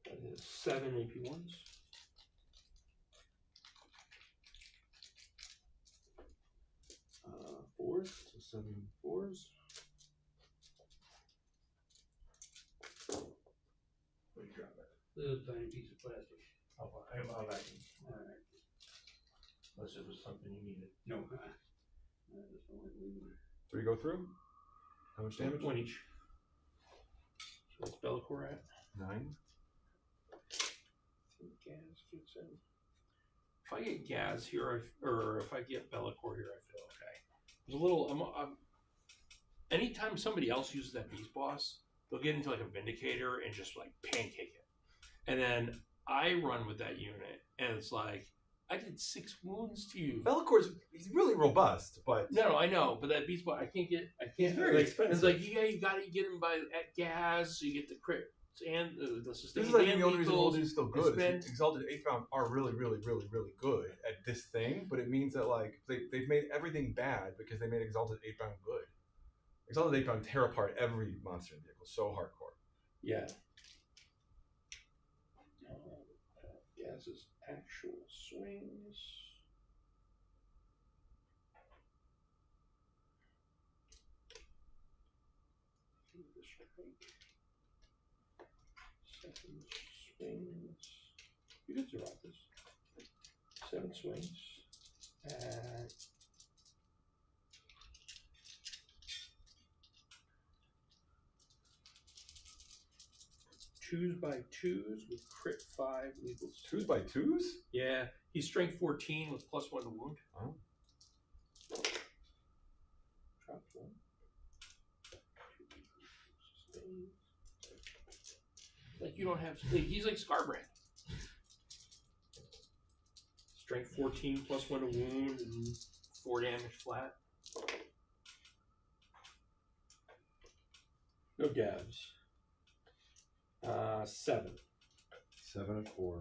Speaker 3: That is 7 AP1s. 4s.
Speaker 4: So 7
Speaker 3: 4s. What do you drop it?
Speaker 6: Little tiny piece of plastic.
Speaker 3: Oh, I have a vacuum.
Speaker 6: Alright.
Speaker 3: Unless it was something you needed.
Speaker 6: No. Just don't like leaving it.
Speaker 4: 3 go through. How much damage?
Speaker 3: 1 each. So what's Bellacore at?
Speaker 4: 9.
Speaker 3: Gaz gets in. If I get Gaz here, or if I get Bellacore here, I feel okay. There's a little. I'm anytime somebody else uses that Beast Boss, they'll get into like a Vindicator and just like pancake it. And then I run with that unit, and it's like, I did 6 wounds to you.
Speaker 1: Bellacore's he's really robust, but
Speaker 3: No, I know, but that Beast Boss, I can't.
Speaker 1: He's very
Speaker 3: like,
Speaker 1: expensive.
Speaker 3: It's like you gotta get him at Gas, so you get the crit and the sustain.
Speaker 1: this is like the only reason Old is still good.
Speaker 3: been-
Speaker 1: Exalted 8-pound are really, really, really, really good at this thing, but it means that like they've made everything bad because they made Exalted 8-pound good. Exalted 8-pound tear apart every monster vehicle so hardcore.
Speaker 3: Yeah. Gas's actual swings. The strike. 7 swings. You could survive this. 7 swings. At 2s by 2s with crit 5 lethal.
Speaker 1: 2s by 2s?
Speaker 3: Yeah, he's strength 14 with +1 to wound.
Speaker 1: Oh.
Speaker 3: Drops 1. Like you don't have. Like, he's like Scarbrand. Strength 14 +1 to wound and 4 damage flat. No Gavs. 7.
Speaker 4: 7 and 4.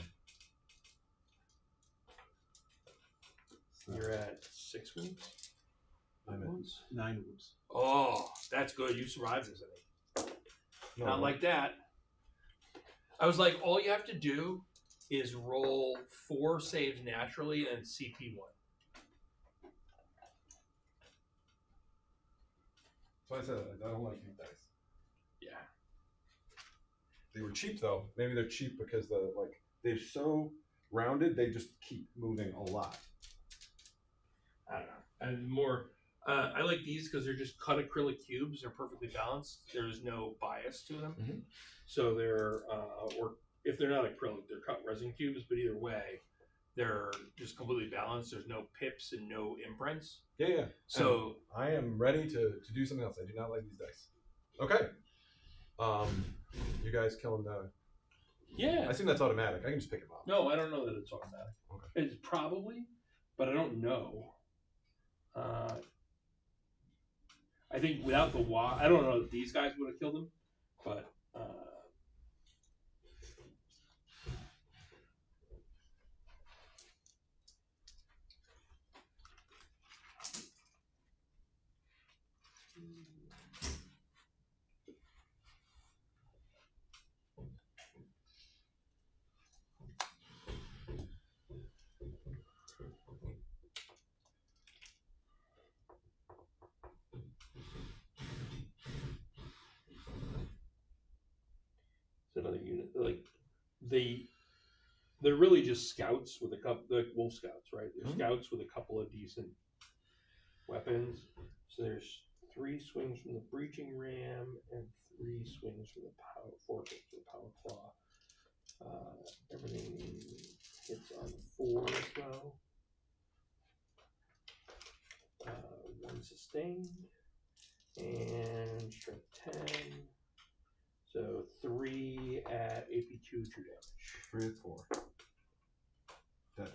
Speaker 3: You're at 6 wounds.
Speaker 4: I'm at 9 wounds.
Speaker 3: Oh, that's good. You survived this, I think.
Speaker 1: No,
Speaker 3: Not like that. I was like, all you have to do is roll 4 saves naturally and CP 1.
Speaker 1: So I said I don't like these dice.
Speaker 3: Yeah.
Speaker 1: They were cheap though. Maybe they're cheap because the
Speaker 4: they're so rounded. They just keep moving a lot.
Speaker 3: I don't know. And more, I like these because they're just cut acrylic cubes. They're perfectly balanced. There's no bias to them.
Speaker 4: Mm-hmm.
Speaker 3: So they're, or if they're not acrylic, they're cut resin cubes. But either way, they're just completely balanced. There's no pips and no imprints.
Speaker 1: Yeah.
Speaker 3: So
Speaker 1: and I am ready to do something else. I do not like these dice. Okay. You guys killing the.
Speaker 3: Yeah.
Speaker 1: I assume that's automatic. I can just pick them up.
Speaker 3: No, I don't know that it's automatic.
Speaker 1: Okay.
Speaker 3: It's probably, but I don't know. I think without the I don't know if these guys would have killed him, but another unit. Like they're really just scouts with a couple, like wolf scouts, right? They're scouts with a couple of decent weapons. So there's 3 swings from the breaching ram and 3 swings from the power forklift, the power claw. Everything hits on 4 as well. 1 sustained and strength 10. So 3 at AP2 true damage.
Speaker 4: 3 at 4. Dead.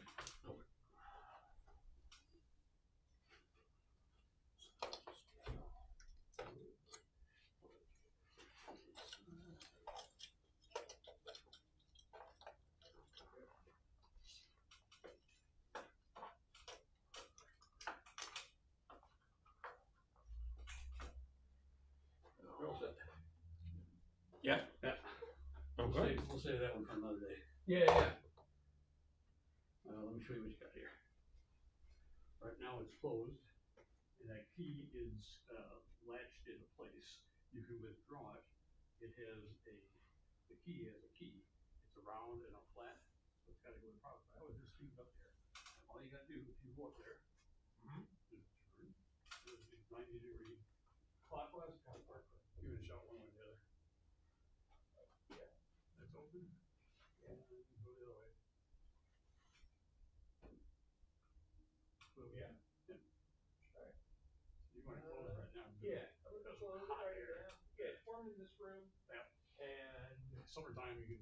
Speaker 3: Yeah. Okay.
Speaker 6: We'll save that one for another day.
Speaker 3: Yeah.
Speaker 6: Let me show you what you got here. Right now it's closed, and that key is latched into place. You can withdraw it. The key has a key. It's a round and a flat, so it's got to go in power. I would just leave it up there. All you got to do if you go up there is turn. There's a 90-degree clockwise, counterclockwise. Give it a shot one way or the other. Yeah, that's open. And go the other way. So, yeah. All right. You want to close right now?
Speaker 3: Yeah. I'm gonna close it right here. Yeah, form in this room.
Speaker 6: Yeah.
Speaker 3: And
Speaker 6: Summertime, you can,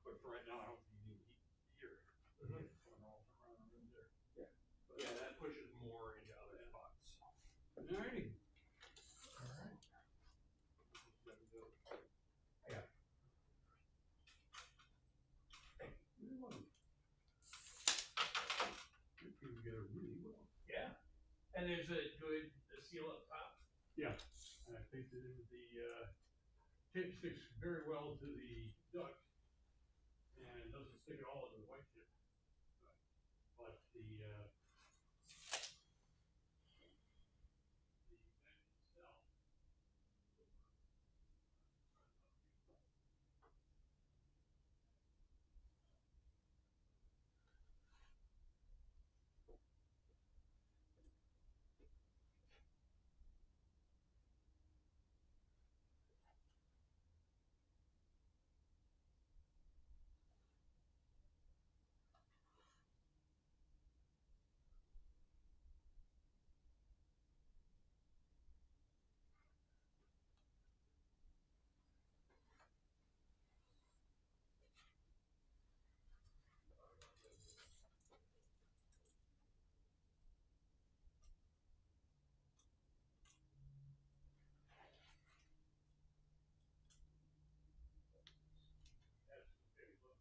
Speaker 6: but for right now, I don't think you need heat here. Going all around the room there.
Speaker 3: yeah, that pushes more into other spots.
Speaker 6: Alrighty.
Speaker 3: All right. Yeah.
Speaker 6: You put together really well.
Speaker 3: Yeah. And there's a good seal up top.
Speaker 6: Yeah. And I think that the tape sticks very well to the duct and doesn't stick at all to the white chip. But the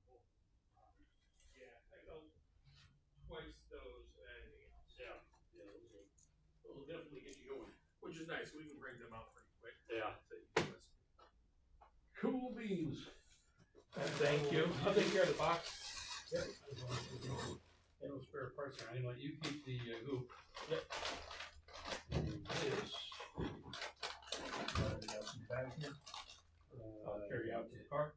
Speaker 6: itself.
Speaker 3: Yeah, I go twice those anything else.
Speaker 6: Yeah.
Speaker 3: Those will definitely get you going, which is nice. We can bring them out pretty quick.
Speaker 6: Yeah.
Speaker 3: So you can listen.
Speaker 6: Cool beans.
Speaker 3: Thank you. I'll take care of the box.
Speaker 6: Yep. No spare parts or anything. You keep the goop.
Speaker 3: Yep.
Speaker 6: And this.
Speaker 3: Got some bags here. I'll carry you out to the car.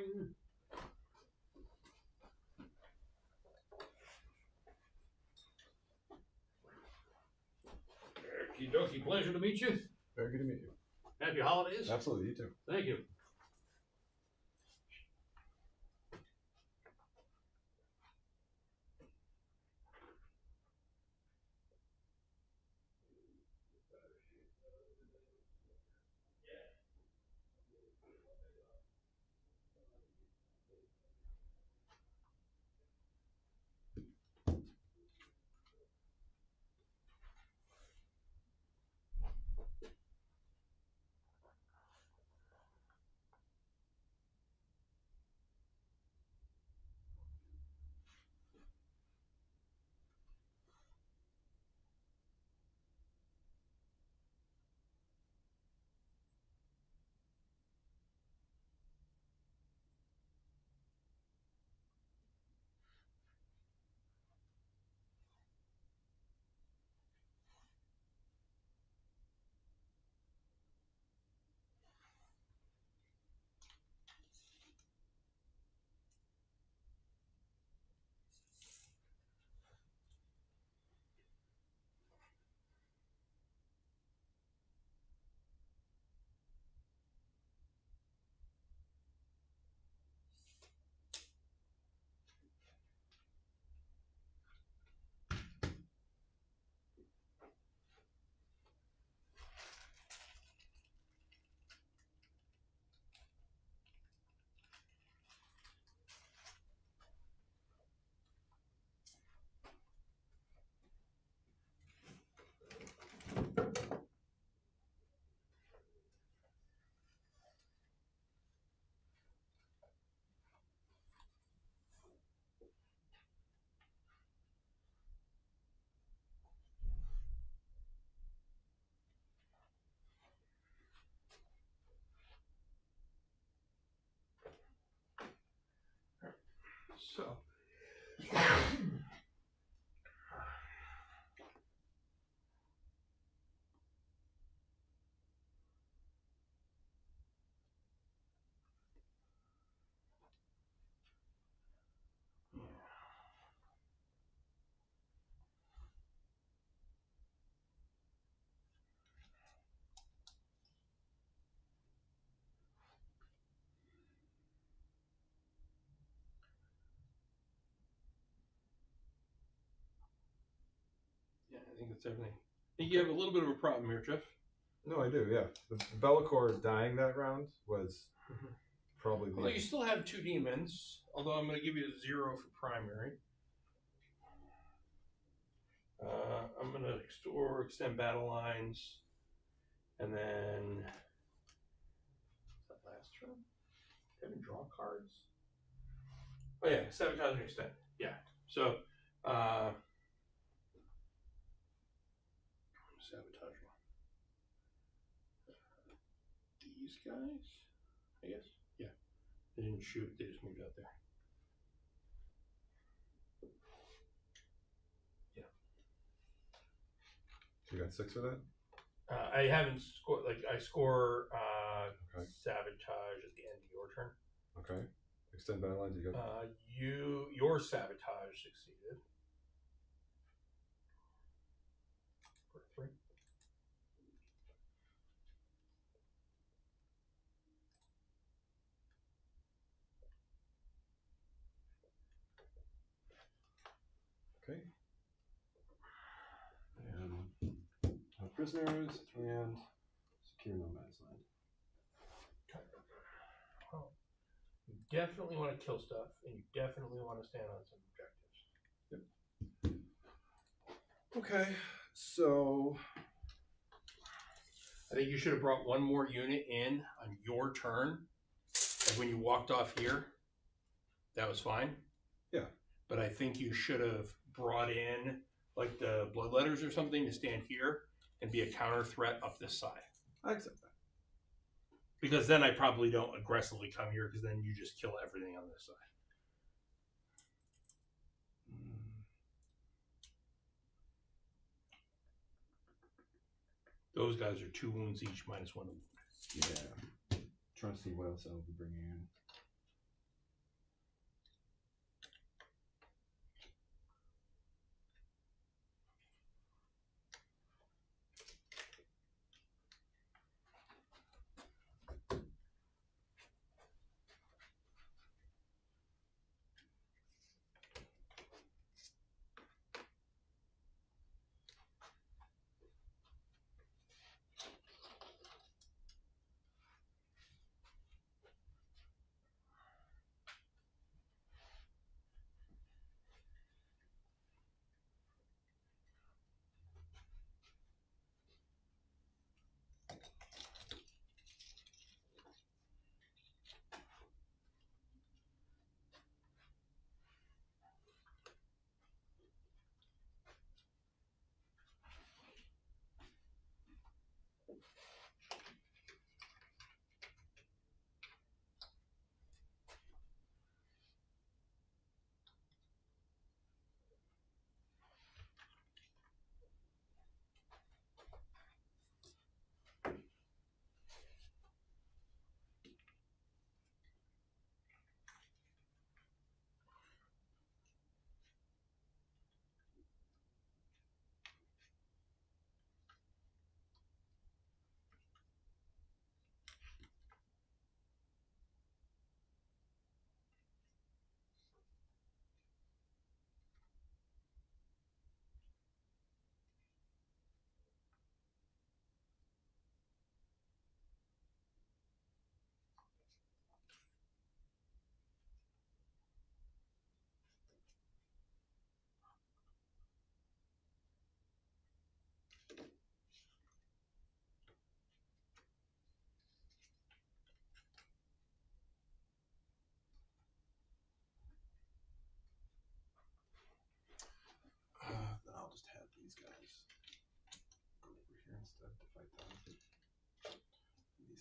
Speaker 6: fine. Okie dokie, pleasure to meet you.
Speaker 1: Very good to meet you.
Speaker 6: Happy holidays.
Speaker 1: Absolutely, you too.
Speaker 6: Thank you. So. Yeah, I think that's everything. I think you have a little bit of a problem here, Geoff.
Speaker 1: No, I do. Yeah, the Be'lakor dying that round was probably the.
Speaker 3: Well, you still have 2 demons, although I'm going to give you a 0 for primary. I'm going to extend battle lines, and then that last turn. Did I draw cards? Oh yeah, sabotage and extend. Yeah. So sabotaging these guys, I guess. Yeah. They didn't shoot, they just moved out there. Yeah.
Speaker 1: You got 6 for that?
Speaker 3: I haven't scored, like, I score
Speaker 1: Okay.
Speaker 3: sabotage at the end of your turn.
Speaker 1: Okay. Extend battle lines. You got.
Speaker 3: Your sabotage succeeded. For 3.
Speaker 1: Okay.
Speaker 4: And prisoners and secure no man's land.
Speaker 3: Well, you definitely want to kill stuff, and you definitely want to stand on some objectives.
Speaker 1: Okay. So.
Speaker 3: I think you should have brought 1 more unit in on your turn. Like when you walked off here, that was fine.
Speaker 1: Yeah.
Speaker 3: But I think you should have brought in like the bloodletters or something to stand here and be a counter threat up this side.
Speaker 1: I accept that.
Speaker 3: Because then I probably don't aggressively come here, because then you just kill everything on this side. Those guys are 2 wounds each, -1 wound.
Speaker 4: Yeah. Trying to see what else I'll be bringing in.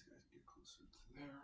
Speaker 4: these guys get closer to there.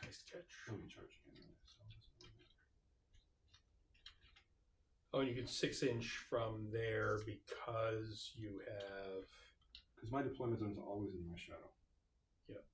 Speaker 3: Nice catch.
Speaker 4: Oh, you charge again. So it doesn't really matter.
Speaker 3: Oh, and you get 6-inch from there because you have.
Speaker 4: Because my deployment zone is always in my shadow.
Speaker 3: Yep.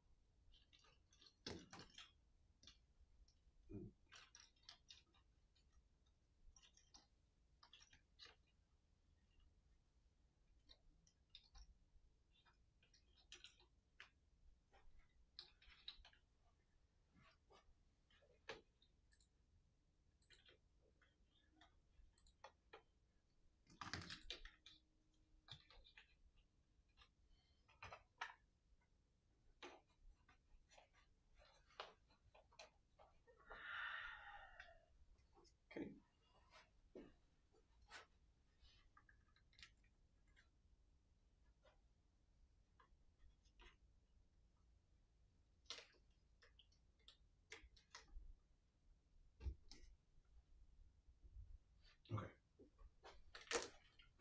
Speaker 4: Okay. Okay.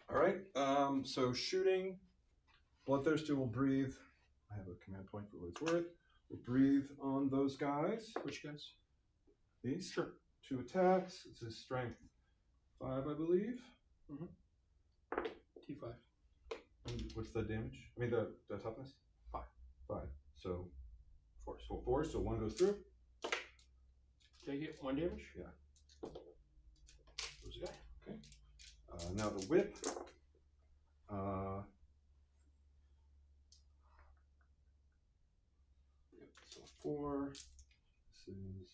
Speaker 4: All right. So shooting, Bloodthirster will breathe. I have a command point for what it's worth. We'll breathe on those guys.
Speaker 3: Which guys?
Speaker 4: These?
Speaker 3: Sure.
Speaker 4: 2 attacks. It's his strength 5, I believe.
Speaker 3: T5.
Speaker 4: And what's the damage? I mean, the toughness?
Speaker 3: 5.
Speaker 4: 5. So,
Speaker 3: Force.
Speaker 4: 4. So 1 goes through.
Speaker 3: Take it. 1 damage?
Speaker 4: Yeah.
Speaker 3: Who's the guy?
Speaker 4: Okay. Now the whip. So 4. This is.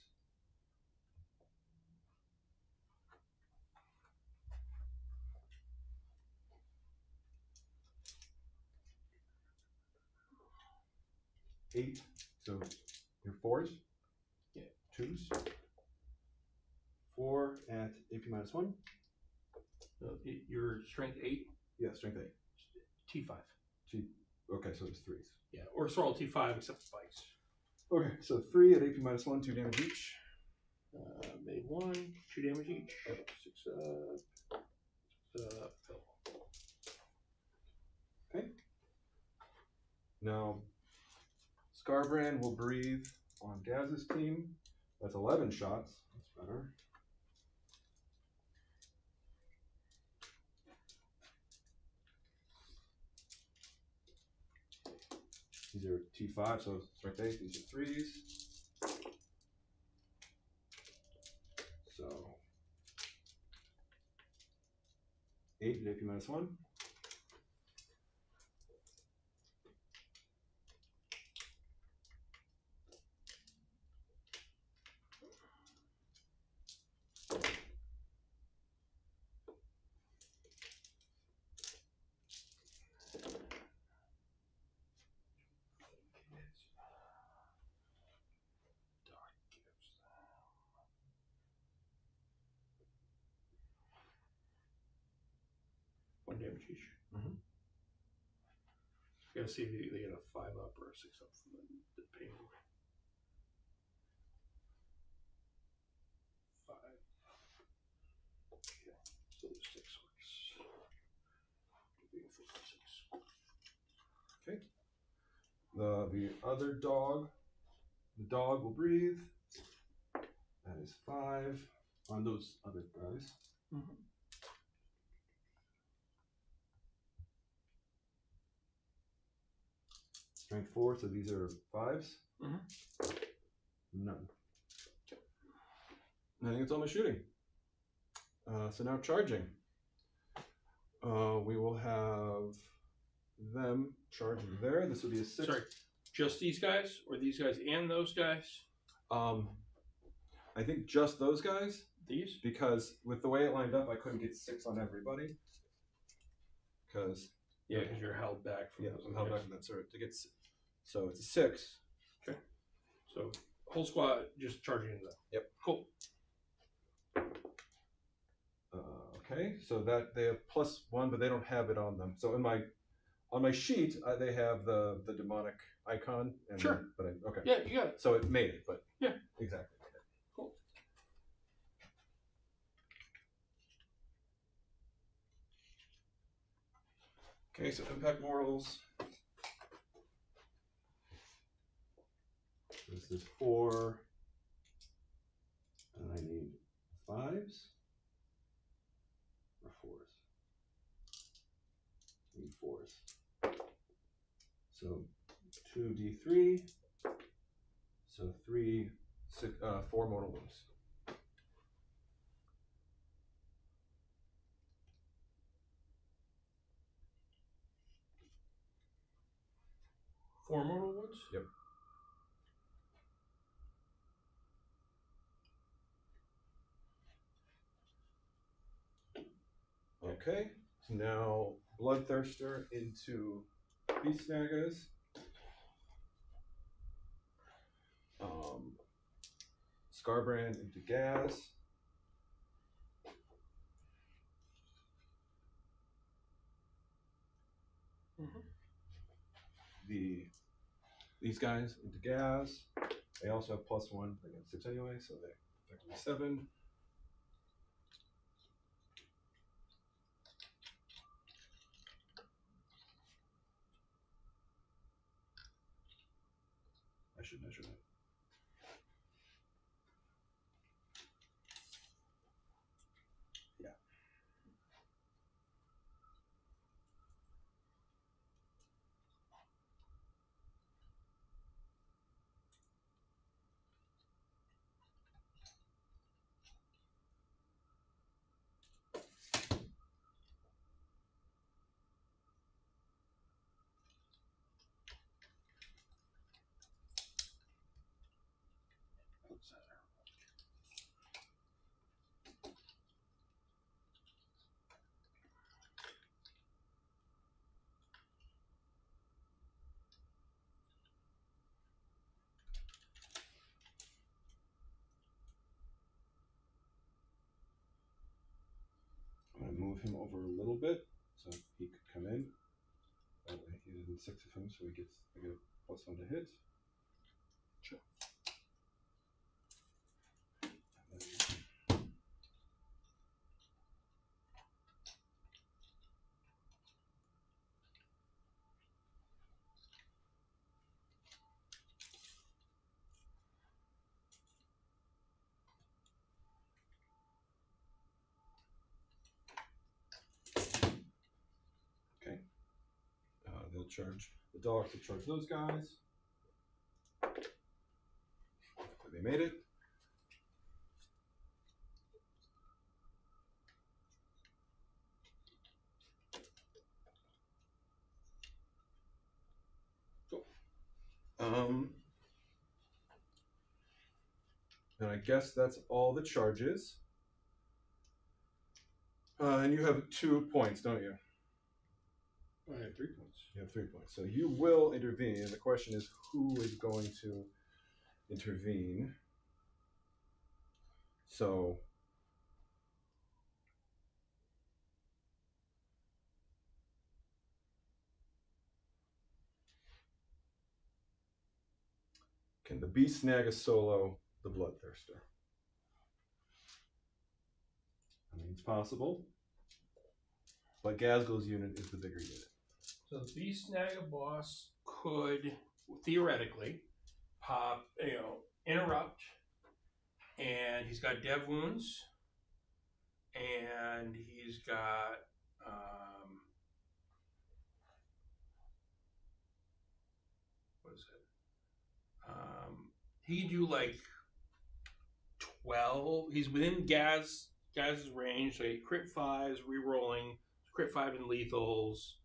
Speaker 4: Eight. So your 4s?
Speaker 3: Yeah.
Speaker 4: 2s. 4 at AP minus 1.
Speaker 3: Your strength 8?
Speaker 4: Yeah, strength 8.
Speaker 3: T5.
Speaker 4: Okay, so it's 3s.
Speaker 3: Yeah, or roll T5 except spikes.
Speaker 4: Okay, so 3 at AP minus 1, 2 damage each.
Speaker 3: Made 1, 2 damage each. 6 fill.
Speaker 4: Okay. Now, Scarbrand will breathe on Gaz's team. That's 11 shots. That's better. These are T5, so strike base. These are 3s. So 8 at AP -1.
Speaker 3: One damage each.
Speaker 4: Mhm.
Speaker 3: You gotta see if they get a 5 up or a 6 up from the pain. 5. Okay, so the 6 works. Being 4 and 6.
Speaker 4: Okay. The other dog, the dog will breathe. That is 5 on those other guys.
Speaker 3: Mm-hmm.
Speaker 4: Strength 4, so these are 5s.
Speaker 3: Mm-hmm.
Speaker 4: None. I think it's all my shooting. So now charging. We will have them charging there. This will be a 6.
Speaker 3: Sorry, just these guys, or these guys and those guys?
Speaker 4: I think just those guys,
Speaker 3: These?
Speaker 4: because with the way it lined up, I couldn't get 6 on everybody. Because
Speaker 3: Because you're held back from those.
Speaker 4: I'm held back from that. So to get, so it's a 6.
Speaker 3: Okay. So whole squad just charging into that.
Speaker 4: Yep.
Speaker 3: Cool.
Speaker 4: Okay, so that they have +1, but they don't have it on them. So on my sheet, they have the demonic icon. And
Speaker 3: Sure.
Speaker 4: But okay.
Speaker 3: Yeah, you got it.
Speaker 4: So it made it, but
Speaker 3: yeah,
Speaker 4: exactly.
Speaker 3: Cool.
Speaker 4: Okay, so impact mortals. This is 4, and I need 5s or 4s. I need 4s. So 2d3. So 4 mortal wounds.
Speaker 3: Four mortal wounds?
Speaker 4: Yep. Okay, so now Bloodthirster into Beast Snaggers. Scarbrand into Gaz.
Speaker 3: Mm-hmm.
Speaker 4: These guys into Gaz. They also have +1. They get 6 anyway, so they effectively 7. I should measure that. Yeah. I'm going to move him over a little bit so he could come in. That way he isn't 6 of him, so I get a +1 to hit.
Speaker 3: Sure.
Speaker 4: They'll charge the dogs will charge those guys. They made it. And I guess that's all the charges. And you have 2 points, don't you?
Speaker 3: I have 3 points.
Speaker 4: You have 3 points. So you will intervene. And the question is, who is going to intervene? So can the beast snag a solo the bloodthirster? I mean, it's possible. But Gazgul's unit is the bigger unit.
Speaker 3: So the beast snag a boss could theoretically pop, interrupt, and he's got dev wounds, and he's got what is it? He can do like 12. He's within Gaz's range, so he crit 5s, re-rolling, crit 5 in lethals,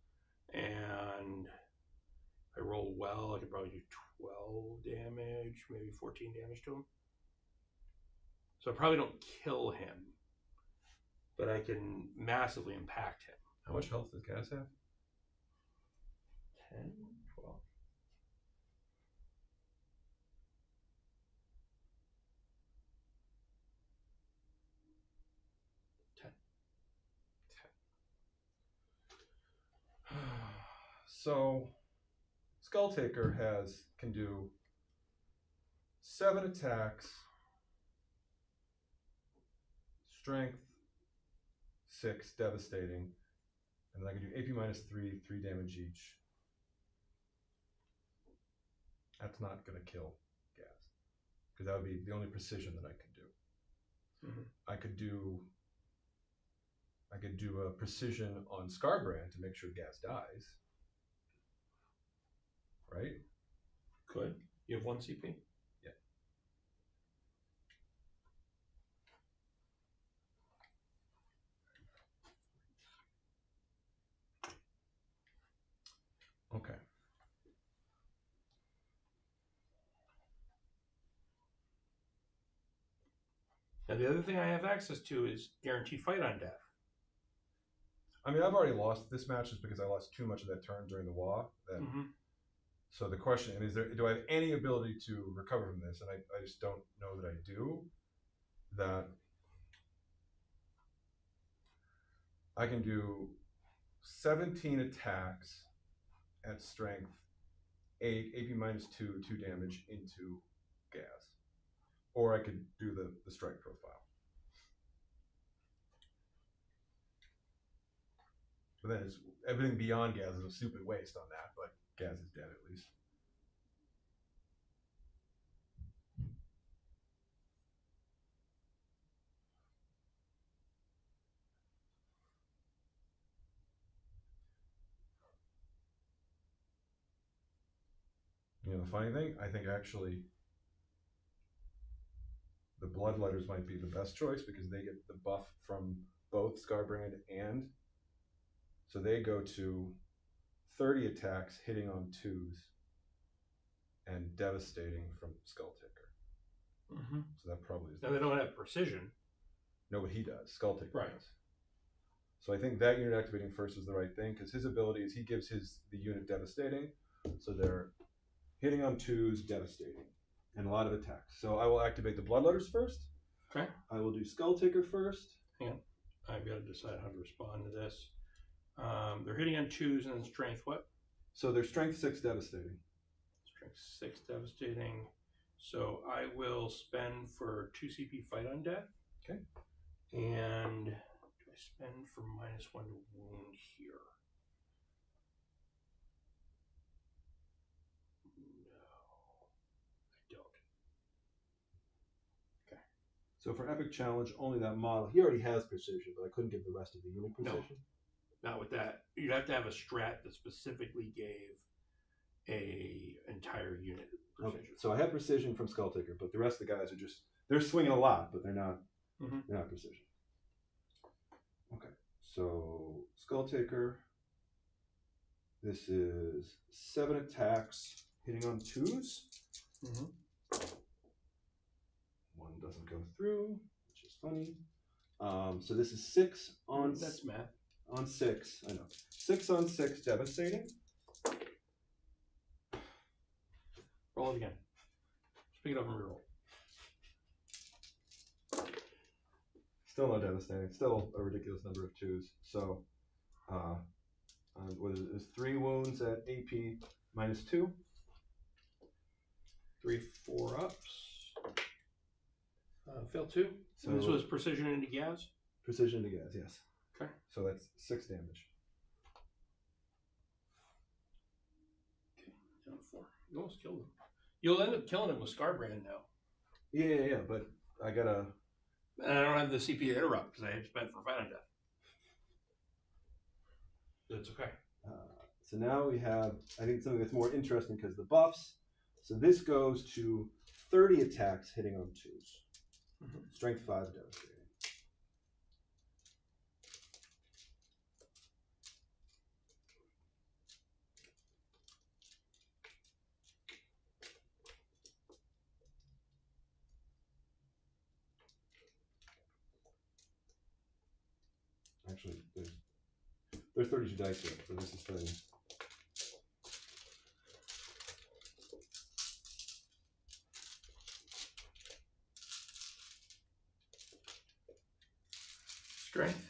Speaker 3: and if I roll well, I could probably do 12 damage, maybe 14 damage to him. So I probably don't kill him, but I can massively impact him.
Speaker 4: How much health does Gaz have?
Speaker 3: 10, 12.
Speaker 4: So Skulltaker can do 7 attacks, strength 6, devastating, and then I can do AP minus 3, 3 damage each. That's not gonna kill Gaz, because that would be the only precision that I could do.
Speaker 3: Mm-hmm.
Speaker 4: I could do a precision on Scarbrand to make sure Gaz dies. Right?
Speaker 3: Could. You have 1 CP?
Speaker 4: Yeah. Okay.
Speaker 3: Now the other thing I have access to is guaranteed fight on death.
Speaker 4: I mean, I've already lost this match just because I lost too much of that turn during the WA. So the question is, do I have any ability to recover from this? And I just don't know that I do. That I can do 17 attacks at strength 8, AP minus 2, 2 damage into Gaz. Or I could do the strike profile. But then everything beyond Gaz is a stupid waste on that, but Gaz is dead at least. You know, the funny thing, I think actually the Bloodletters might be the best choice because they get the buff from both Scarbrand and so they go to 30 attacks hitting on 2s and devastating from Skulltaker.
Speaker 3: Mm-hmm.
Speaker 4: So that probably is.
Speaker 3: Now they don't have precision.
Speaker 4: No, but he does. Skulltaker
Speaker 3: Right.
Speaker 4: does. So I think that unit activating first is the right thing because his ability is he gives the unit devastating, so they're hitting on 2s, devastating, and a lot of attacks. So I will activate the Bloodletters first.
Speaker 3: Okay.
Speaker 4: I will do Skulltaker first.
Speaker 3: Hang on. I've got to decide how to respond to this. They're hitting on 2s and then strength what?
Speaker 4: So they're strength 6 devastating.
Speaker 3: Strength 6 devastating. So I will spend for 2 CP fight on death.
Speaker 4: Okay.
Speaker 3: And do I spend for -1 to wound here? No, I don't. Okay.
Speaker 4: So for Epic Challenge, only that model. He already has precision, but I couldn't give the rest of the unit precision.
Speaker 3: Not with that. You'd have to have a strat that specifically gave a entire unit precision.
Speaker 4: Okay. So I have precision from Skull Taker, but the rest of the guys are just, they're swinging a lot, but they're not precision. Okay. So Skull Taker, this is 7 attacks hitting on 2s. One doesn't go through, which is funny. So this is 6 on
Speaker 3: that's math.
Speaker 4: On 6, I know. 6 on 6, devastating.
Speaker 3: Roll it again. Just pick it up and reroll.
Speaker 4: Still no devastating. Still a ridiculous number of 2s. So, what is it? It's 3 wounds at AP -2.
Speaker 3: 3 4-ups. Fail 2. So this was precision into gas?
Speaker 4: Precision to gas, yes.
Speaker 3: Okay.
Speaker 4: So that's 6 damage.
Speaker 3: Okay, down to 4. You almost killed him. You'll end up killing him with Scarbrand now.
Speaker 4: Yeah, but I gotta...
Speaker 3: And I don't have the CP to interrupt because I had spent for fight on death. That's okay.
Speaker 4: So now we have, I think, something that's more interesting because the buffs. So this goes to 30 attacks hitting on 2s. Strength 5 devastating. Actually, there's 32 dice here, so this is 30.
Speaker 3: Strength.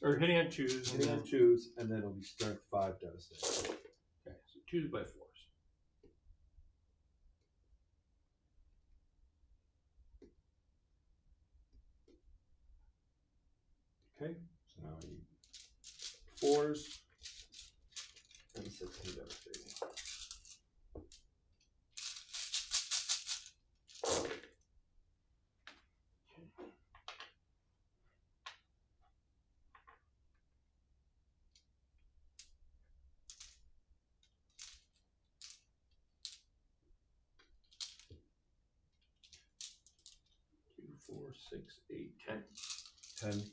Speaker 3: Or hitting on 2s.
Speaker 4: Hitting on 2s, and then it'll be strength 5 devastating.
Speaker 3: Okay, so 2s by 4s.
Speaker 4: Okay, so now I need 4s and 16 devastating.
Speaker 3: Two, 4, 6, 8, 10.
Speaker 4: 10.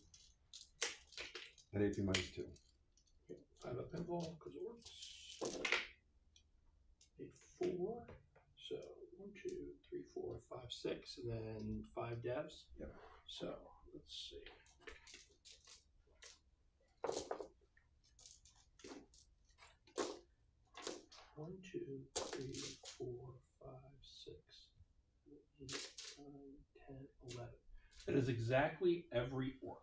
Speaker 4: At AP -2.
Speaker 3: Okay, 5 up pinball because it works. 8, 4. So 1, 2, 3, 4, 5, 6, and then 5 devs.
Speaker 4: Yep.
Speaker 3: So let's see. One, 2, 3, 4, 5, 6, 8, 9, 10, 11. That is exactly every orc.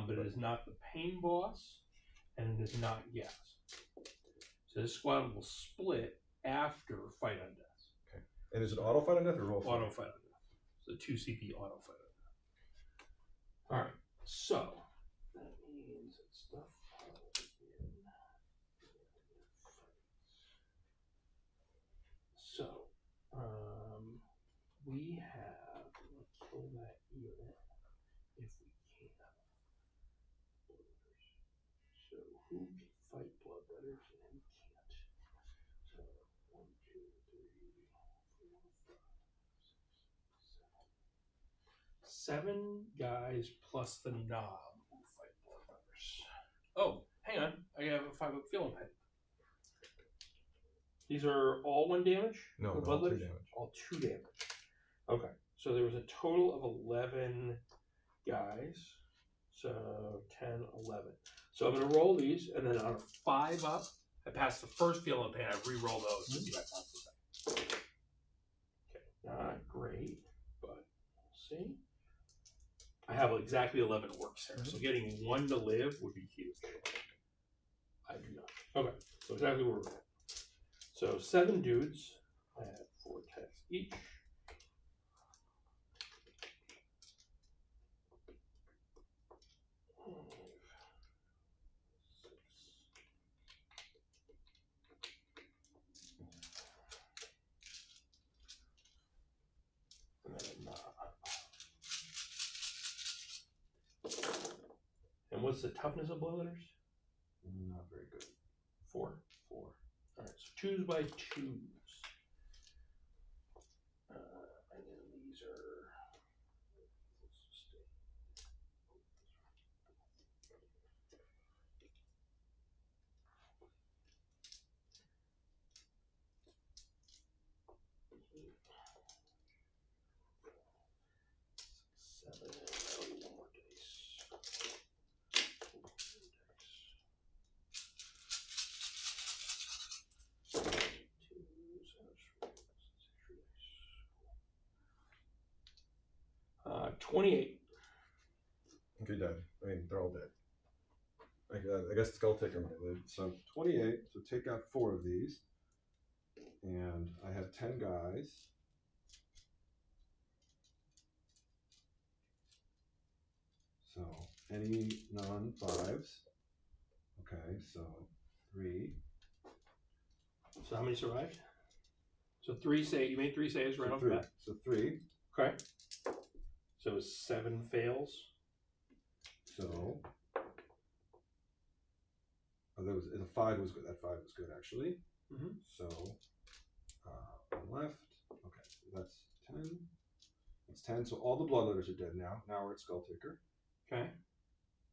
Speaker 3: But it is not the pain boss, and it is not gas. So this squad will split after fight on death.
Speaker 4: Okay. And is it auto fight on death or roll fight?
Speaker 3: Auto fight on death. So 2 CP auto fight on death. All right. So that means it's stuff. So we have. Let's kill that unit if we can. So who can fight bloodletters and who can't? So 1, 2, 3, 4, 5, 6, 7. 7 guys plus the knob who fight bloodletters. Oh, hang on. I have a 5-up feeling pen. These are all 1 damage?
Speaker 4: No,
Speaker 3: all 2 damage. All 2 damage. Okay. So there was a total of 11 guys. So 10, 11. So I'm going to roll these, and then on a 5-up, I pass the first feeling pen. I re-roll those to see if I pass the second. Okay. Not great, but we'll see. I have exactly 11 orcs here, so getting 1 to live would be huge. I do not. Okay. So exactly where we're at. So 7 dudes. I have 4 attacks each. And what's the toughness of bloodletters?
Speaker 4: Not very good.
Speaker 3: 4.
Speaker 4: 4.
Speaker 3: All right, so 2s by 2s. And then these are. Uh, 28.
Speaker 1: Okay, dead. I mean, they're all dead. I guess Skull Taker might live.
Speaker 4: So 28. So take out 4 of these. And I have 10 guys. So any non-5s. Okay, so 3.
Speaker 3: So how many survived? So 3 save. You made 3 saves right off the bat.
Speaker 4: So 3.
Speaker 3: Okay. So 7 fails.
Speaker 4: So the 5 was good. That 5 was good actually.
Speaker 3: Mm-hmm.
Speaker 4: So 1 left. Okay, so that's 10. That's 10. So all the bloodletters are dead now. Now we're at Skull Taker.
Speaker 3: Okay.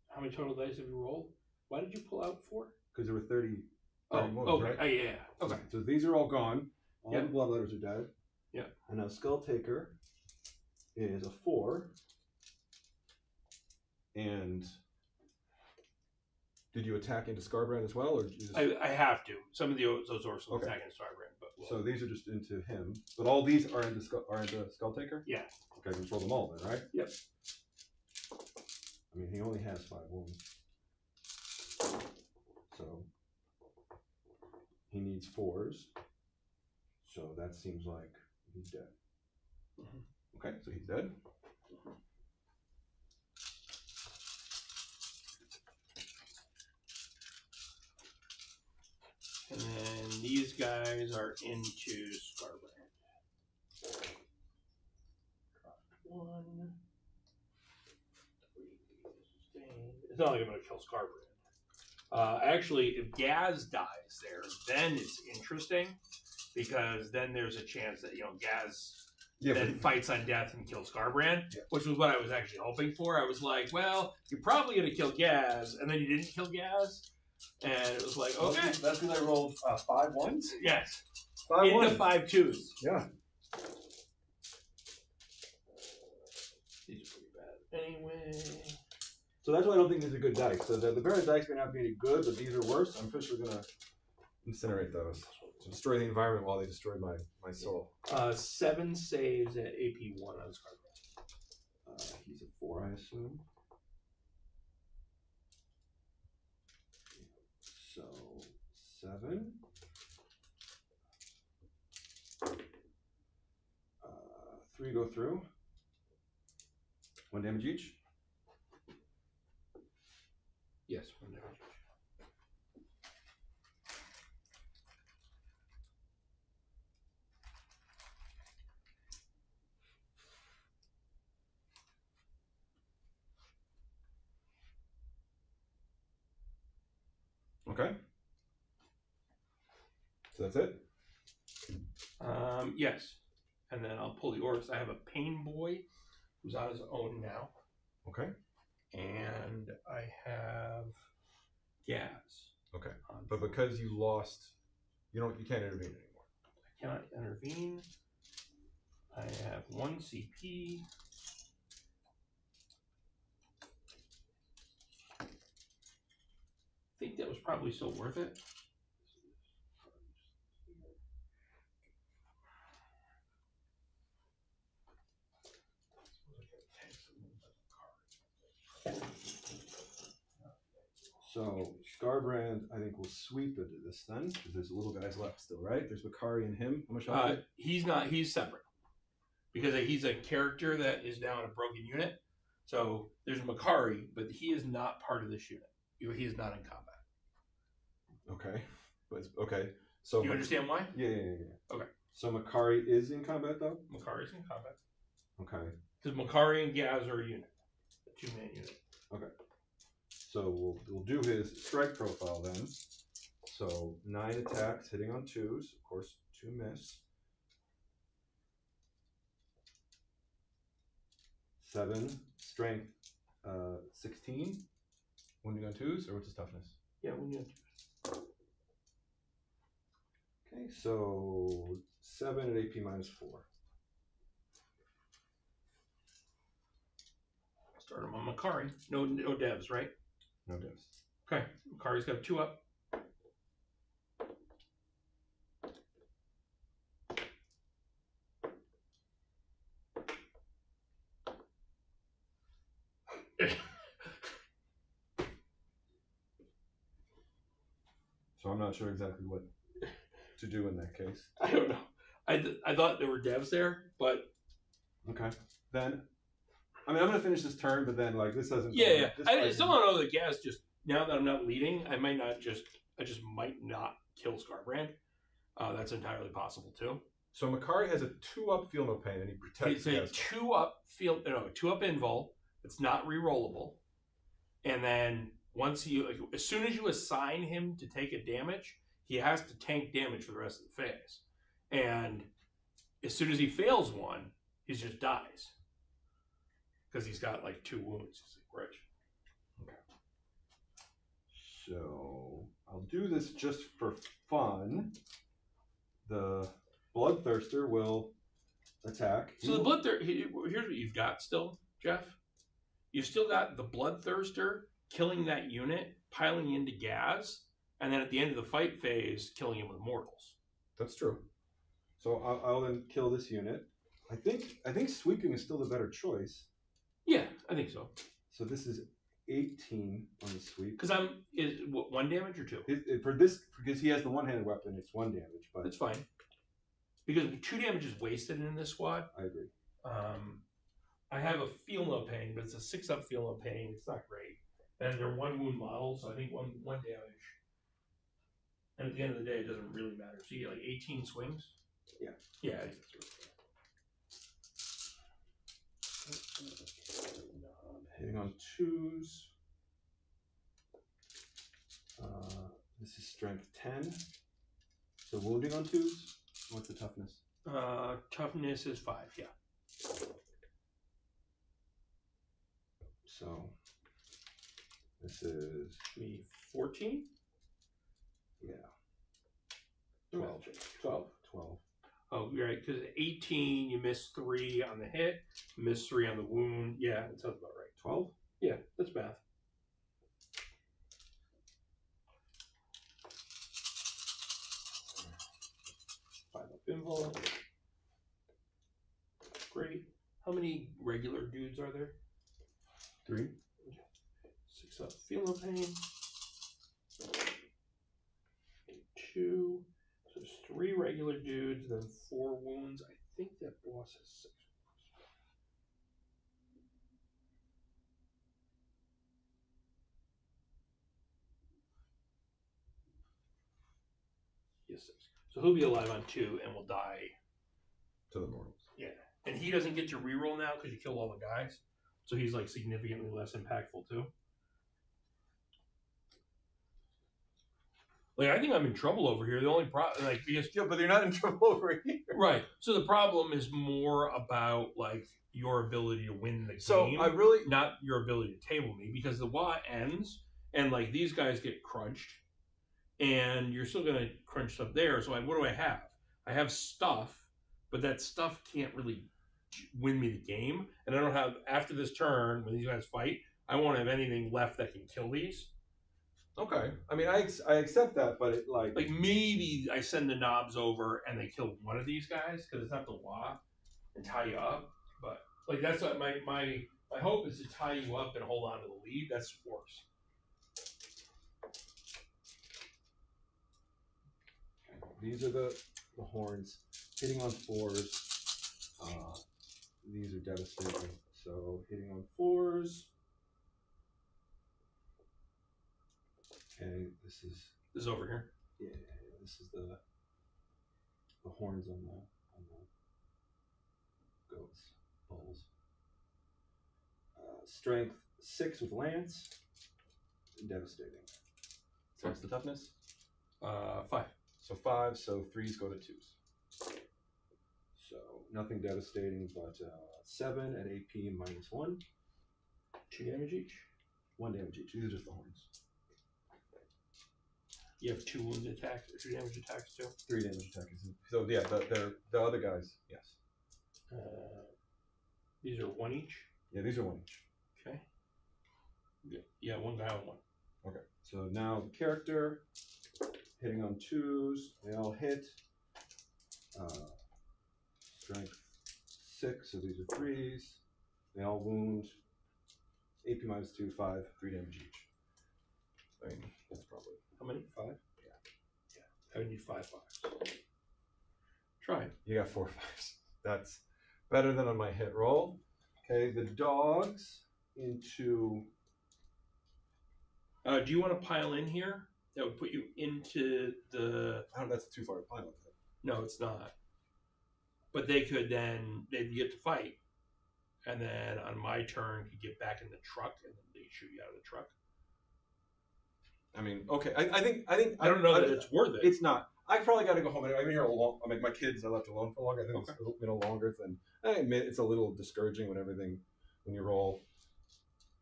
Speaker 3: How many total dice have you rolled? Why did you pull out 4?
Speaker 4: Because there were 30.
Speaker 3: Oh,
Speaker 4: wounds,
Speaker 3: okay.
Speaker 4: right?
Speaker 3: Oh, yeah. Okay.
Speaker 4: So these are all gone. All
Speaker 3: Yeah.
Speaker 4: the bloodletters are dead.
Speaker 3: Yeah.
Speaker 4: And now Skull Taker is a 4. And did you attack into Scarbrand as well, or did you just...
Speaker 3: I have to. Some of those are some
Speaker 4: Okay.
Speaker 3: attacking Starbrand, but
Speaker 4: So these are just into him, but all these are into Skull Taker.
Speaker 3: Yeah.
Speaker 4: Okay, control them all then, right?
Speaker 3: Yep.
Speaker 4: I mean, he only has 5 wounds, so he needs 4s. So that seems like he's dead.
Speaker 3: Mm-hmm.
Speaker 1: Okay, so he's dead.
Speaker 3: And then these guys are into Scarbrand. 1, 3, sustain. It's not like I'm going to kill Scarbrand. Actually, if Gaz dies there, then it's interesting because then there's a chance that Gaz then fights on death and kills Scarbrand, which was what I was actually hoping for. I was like, well, you're probably going to kill Gaz, and then you didn't kill Gaz. And it was like, okay.
Speaker 4: That's because I rolled 5 ones?
Speaker 3: Yes.
Speaker 4: 5
Speaker 3: Into
Speaker 4: ones.
Speaker 3: 5 2s.
Speaker 4: Yeah.
Speaker 3: These are pretty bad. Anyway.
Speaker 4: So that's why I don't think these are good dice. So the various dice may not be any good, but these are worse. I'm officially going to
Speaker 1: Incinerate those. So destroy the environment while they destroy my soul.
Speaker 3: 7 saves at AP 1 on Scarbrand.
Speaker 4: He's a 4, I assume. So 7. 3 go through. 1 damage each.
Speaker 3: Yes, 1 damage.
Speaker 1: Okay. So that's it?
Speaker 3: Yes. And then I'll pull the Oryx. I have a Pain Boy who's on his own now.
Speaker 1: Okay.
Speaker 3: And I have Gaz.
Speaker 1: Okay. But because you lost, you can't intervene anymore.
Speaker 3: I cannot intervene. I have 1 CP. I think that was probably still worth it.
Speaker 4: So Scarbrand, I think, will sweep into this then, because there's little guys left still, right? There's Makari and him. How much health?
Speaker 3: He's not. He's separate because he's a character that is now in a broken unit. So there's Makari, but he is not part of this unit. He is not in combat.
Speaker 1: Okay. But okay. So
Speaker 3: you understand why?
Speaker 4: Yeah.
Speaker 3: Okay.
Speaker 4: So Makari is in combat though?
Speaker 3: Makari's in combat.
Speaker 4: Okay.
Speaker 3: Because Makari and Gaz are a unit. A 2-man unit.
Speaker 4: Okay. So we'll do his strike profile then. So 9 attacks, hitting on 2s. Of course, 2 miss. 7 strength, 16.
Speaker 1: Wounding on 2s, or what's his toughness?
Speaker 3: Yeah, wounding on 2s.
Speaker 4: Okay, so 7 at AP minus 4.
Speaker 3: Start him on Makari. No devs, right?
Speaker 1: No devs.
Speaker 3: Okay, Makari's got 2 up.
Speaker 4: So I'm not sure exactly what to do in that case.
Speaker 3: I don't know. I thought there were devs there, but
Speaker 4: Okay. Then, I mean, I'm going to finish this turn, but then, like, this doesn't...
Speaker 3: yeah. I still don't know the gas. Just now that I'm not leading, I just might not kill Scarbrand. That's entirely possible too.
Speaker 1: So Makari has a 2-up feel no pain, and he protects.
Speaker 3: It's a 2-up invul. It's not rerollable, and then as soon as you assign him to take a damage, he has to tank damage for the rest of the phase. And as soon as he fails one, he just dies because he's got like 2 wounds. He's like, rich.
Speaker 4: Okay. So I'll do this just for fun. The Bloodthirster will attack.
Speaker 3: So the Bloodthirster, here's what you've got still, Geoff. You've still got the Bloodthirster killing that unit, piling into gas, and then at the end of the fight phase, killing him with mortals.
Speaker 1: That's true.
Speaker 4: So I'll then kill this unit. I think sweeping is still the better choice.
Speaker 3: Yeah, I think so.
Speaker 4: So this is 18 on the sweep.
Speaker 3: Because is what, 1 damage or 2?
Speaker 4: For this, because he has the one-handed weapon, it's 1 damage. But
Speaker 3: That's fine. Because 2 damage is wasted in this squad.
Speaker 4: I agree.
Speaker 3: I have a feel no pain, but it's a 6-up feel no pain. It's not great. And they're 1 wound model, so I think one damage. And at the end of the day, it doesn't really matter. So you get like 18 swings.
Speaker 4: Yeah.
Speaker 3: Yeah, I think that's
Speaker 4: Hitting on 2s. This is strength 10. So wounding on 2s. What's the toughness?
Speaker 3: Toughness is 5. Yeah.
Speaker 4: So this is
Speaker 3: Me 14.
Speaker 4: Yeah.
Speaker 3: 12. Oh, you're right. Because 18, you miss 3 on the hit, miss 3 on the wound. Yeah, that sounds about right.
Speaker 4: 12?
Speaker 3: Yeah, that's math. Five up invul. Great. How many regular dudes are there?
Speaker 4: 3.
Speaker 3: 6 up feel no pain. 2. So there's 3 regular dudes, then 4 wounds. I think that boss has 6. He has 6. So he'll be alive on 2 and will die.
Speaker 1: To the mortals.
Speaker 3: Yeah. And he doesn't get to reroll now because you killed all the guys. So he's like significantly less impactful too. Like, I think I'm in trouble over here. The only problem, like, because
Speaker 1: Yeah, but you're not in trouble over here.
Speaker 3: right. So the problem is more about like your ability to win the
Speaker 1: So
Speaker 3: game,
Speaker 1: I really
Speaker 3: not your ability to table me, because the WA ends and like these guys get crunched, and you're still gonna crunch stuff there. So what do I have? I have stuff, but that stuff can't really win me the game, and I don't have after this turn when these guys fight. I won't have anything left that can kill these.
Speaker 1: okay. I mean, I accept that, but it
Speaker 3: Like maybe I send the knobs over and they kill one of these guys because it's not the WA and tie you up. But like that's what my hope is, to tie you up and hold on to the lead. That's worse.
Speaker 4: These are the horns. Hitting on 4s. These are devastating. So hitting on 4s. Okay, this is
Speaker 3: over here.
Speaker 4: Yeah, this is the horns on the goats, bulls. Strength 6 with lance. devastating.
Speaker 1: So what's the toughness?
Speaker 3: 5.
Speaker 1: So 5. So 3s go to 2s.
Speaker 4: So nothing devastating, but 7 at AP -1.
Speaker 3: 2 damage each.
Speaker 4: 1 damage each. These are just the horns.
Speaker 3: You have 2 wounds attacks, 2 damage attacks too.
Speaker 4: 3 damage attacks.
Speaker 1: So yeah, the other guys, yes.
Speaker 3: These are 1 each.
Speaker 1: Yeah, these are 1 each.
Speaker 3: Okay. Yeah, 1 guy on 1.
Speaker 4: Okay. So now the character hitting on 2s. They all hit. Strength 6. So these are 3s. They all wound. AP -2, 5, 3 damage each. I mean, that's probably
Speaker 3: How many?
Speaker 4: 5.
Speaker 3: Yeah. I would need 5 bucks. Try.
Speaker 1: You got 4 5s. That's better than on my hit roll.
Speaker 4: Okay, the dogs into.
Speaker 3: Do you want to pile in here? That would put you into the.
Speaker 1: I don't know, that's too far to pilot.
Speaker 3: No, it's not. But they'd get to fight, and then on my turn could get back in the truck, and then they shoot you out of the truck.
Speaker 1: I mean, okay. I think
Speaker 3: I don't know that it's worth it.
Speaker 1: It's not. I probably got to go home. I've been here a long. I mean, my kids I left alone for longer. I think it's been longer than. I admit it's a little discouraging when you roll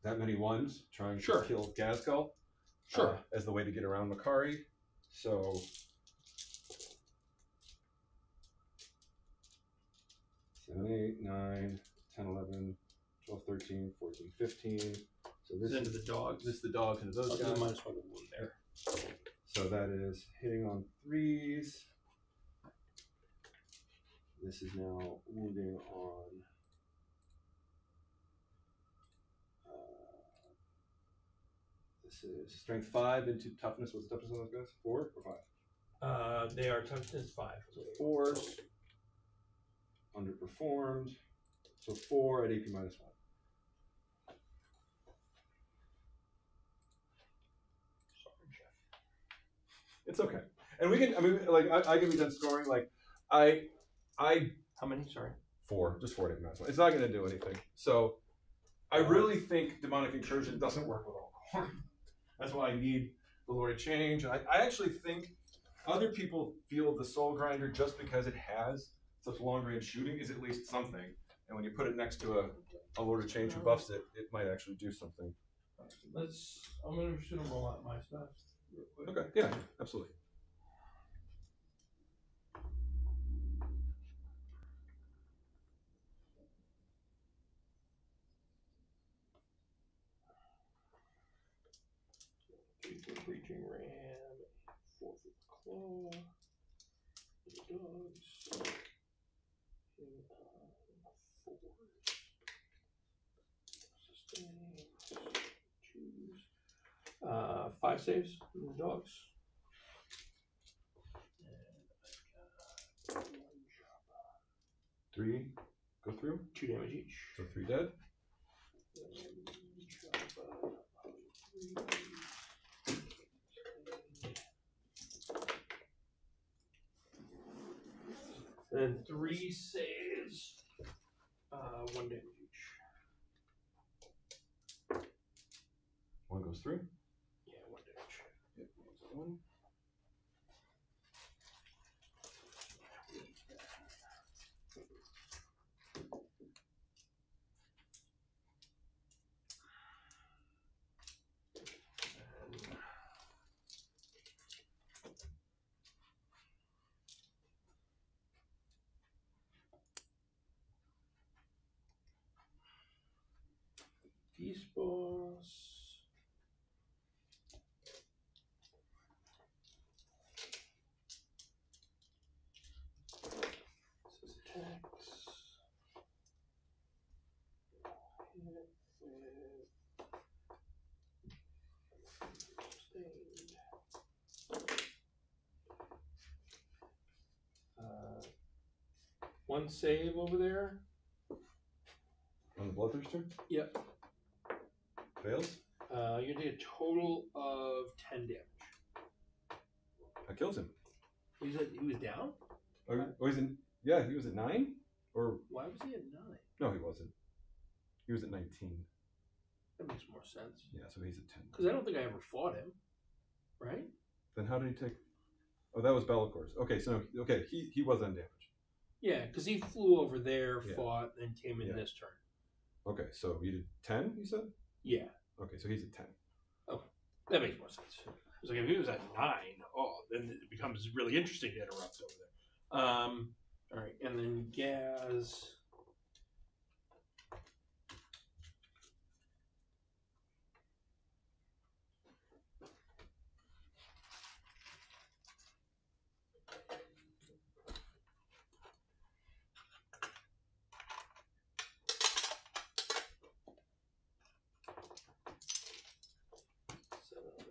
Speaker 1: that many 1s trying to kill Gazgul.
Speaker 3: Sure.
Speaker 1: As the way to get around Makari. So. 7, 8, 9, 10, 11, 12, 13, 14, 15. So this
Speaker 3: is into the dogs.
Speaker 1: This is the dogs into those guys.
Speaker 3: Minus 1 wound there.
Speaker 4: So that is hitting on 3s. This is now wounding on. This is strength 5 into toughness. What's the toughness on those guys? 4 or 5?
Speaker 3: They are toughness 5.
Speaker 4: So 4s. Underperformed. So 4 at AP -1.
Speaker 3: Sorry, Geoff.
Speaker 1: It's okay. And we can. I mean, like I can be done scoring. Like I.
Speaker 3: How many? Sorry.
Speaker 1: 4. Just 4 at AP -1. It's not going to do anything. So I really think demonic incursion doesn't work with all. That's why I need the Lord of Change. I actually think other people feel the Soul Grinder just because it has such long range shooting is at least something. And when you put it next to a Lord of Change who buffs it, it might actually do something.
Speaker 3: I'm just gonna roll out my stuff real quick.
Speaker 1: Okay, yeah, absolutely.
Speaker 3: Breaching ram, 4 foot claw, the dogs, and 4. Sustain, choose. 5 saves from the dogs. And I've got 1 job.
Speaker 1: 3 go through.
Speaker 3: 2 damage each.
Speaker 1: So 3 dead. And 3 saves. 1 damage each. 1 goes through.
Speaker 3: Yeah, 1 damage.
Speaker 1: Yep, 1.
Speaker 3: Peace boss. This is attacks. Hit with sustained. 1 save over there.
Speaker 1: On the Bloodthirster?
Speaker 3: Yep.
Speaker 1: Fails?
Speaker 3: You're gonna take a total of 10 damage.
Speaker 1: That kills him.
Speaker 3: He was down?
Speaker 1: Oh, he's in. Yeah, he was at 9? Or.
Speaker 3: Why was he at 9?
Speaker 1: No, he wasn't. He was at 19.
Speaker 3: That makes more sense.
Speaker 4: Yeah, so he's a 10.
Speaker 3: Because I don't think I ever fought him, right?
Speaker 4: Then how did he take? Oh, that was Bellacor's. Okay, so he was undamaged.
Speaker 3: Yeah, because he flew over there,
Speaker 4: Yeah.
Speaker 3: fought, and came in
Speaker 4: Yeah.
Speaker 3: this turn.
Speaker 4: Okay, so you did 10, you said?
Speaker 3: Yeah.
Speaker 4: Okay, so he's at 10.
Speaker 3: Oh, that makes more sense. I was like, if he was at 9, then it becomes really interesting to interrupt over there. All right, and then Gaz.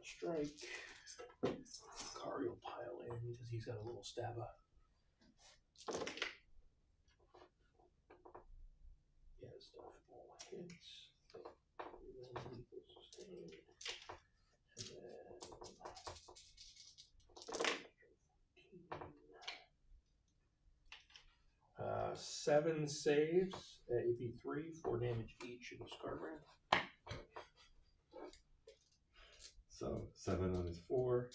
Speaker 3: Strike. Kari will pile in because he's got a little stabber. Yeah, stuff all hits. And then lethal sustain. And then 7 saves at AP3, 4 damage each in the Scarbrand.
Speaker 4: So 7 on his 4.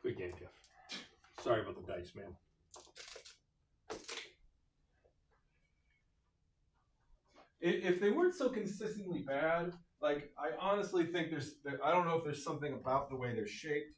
Speaker 3: Good game, Geoff. Sorry about the dice, man.
Speaker 1: If they weren't so consistently bad, like I honestly think I don't know if there's something about the way they're shaped.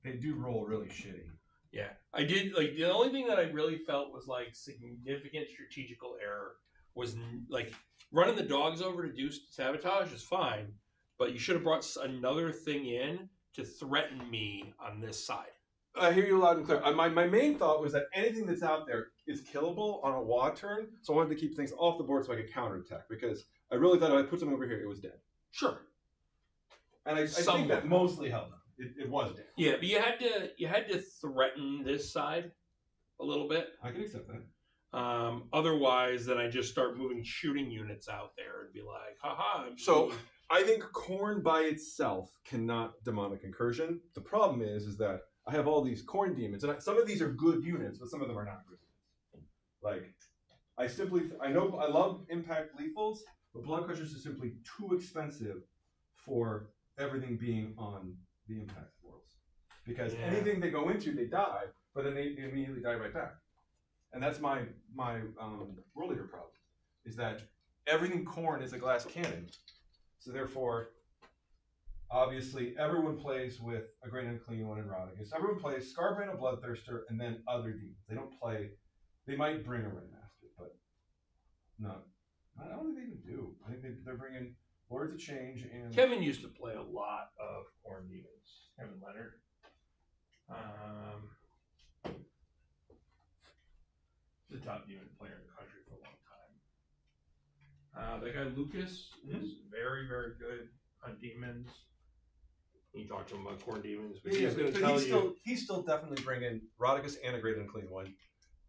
Speaker 1: They do roll really shitty.
Speaker 3: Yeah, I did. Like the only thing that I really felt was like significant strategical error was like running the dogs over to do sabotage is fine, but you should have brought another thing in to threaten me on this side.
Speaker 1: I hear you loud and clear. My main thought was that anything that's out there is killable on a WA turn, so I wanted to keep things off the board so I could counterattack, because I really thought if I put something over here, it was dead.
Speaker 3: Sure.
Speaker 1: And I think that mostly held up. It was dead.
Speaker 3: Yeah, but you had to threaten this side a little bit.
Speaker 1: I can accept that.
Speaker 3: Otherwise, then I just start moving shooting units out there and be like, haha.
Speaker 1: So I think Khorne by itself cannot demonic incursion. The problem is that I have all these Khorne demons, and some of these are good units, but some of them are not good units. Like, I know I love impact lethals, but Blood Crushers are simply too expensive for everything being on the impact worlds. Because anything they go into, they die, but then they immediately die right back. And that's my world leader problem, is that everything Khorne is a glass cannon. So therefore, obviously, everyone plays with a Great Unclean One and Rodriguez. Everyone plays Scarbrand and Bloodthirster, and then other demons. They don't play. They might bring a Red Master, but not. I don't think they even do. I think they're bringing Lords of Change and.
Speaker 3: Kevin used to play a lot of Khorne demons. Kevin Leonard. The top demon player in the country for a long time. That guy Lucas is very, very good on demons. You talk to him about Khorne demons, but he's going to tell you.
Speaker 1: He's still definitely bringing Rodriguez and a Great Unclean One.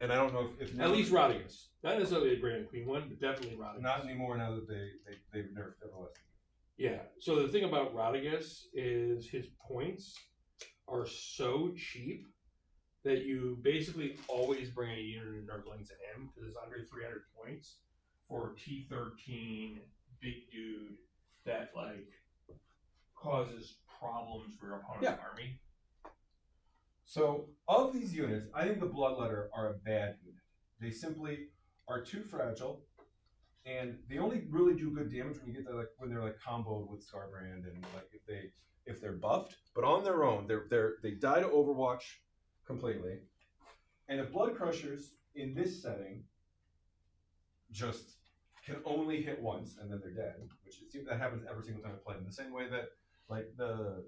Speaker 1: And I don't know if
Speaker 3: at least Rodriguez. Not necessarily a Great Unclean One, but definitely Rodriguez.
Speaker 1: Not anymore now that they've nerfed Everlasting.
Speaker 3: Yeah. So the thing about Rodriguez is his points are so cheap that you basically always bring a unit of Nurglings at him because it's under 300 points for T13 big dude that like causes problems for your opponent's army.
Speaker 1: So of these units, I think the Bloodletter are a bad unit. They simply are too fragile, and they only really do good damage when you get to when they're comboed with Scarbrand and if they're buffed. But on their own, they die to Overwatch completely. And if Blood Crushers in this setting just can only hit once and then they're dead, which it seems that happens every single time I play them. The same way that the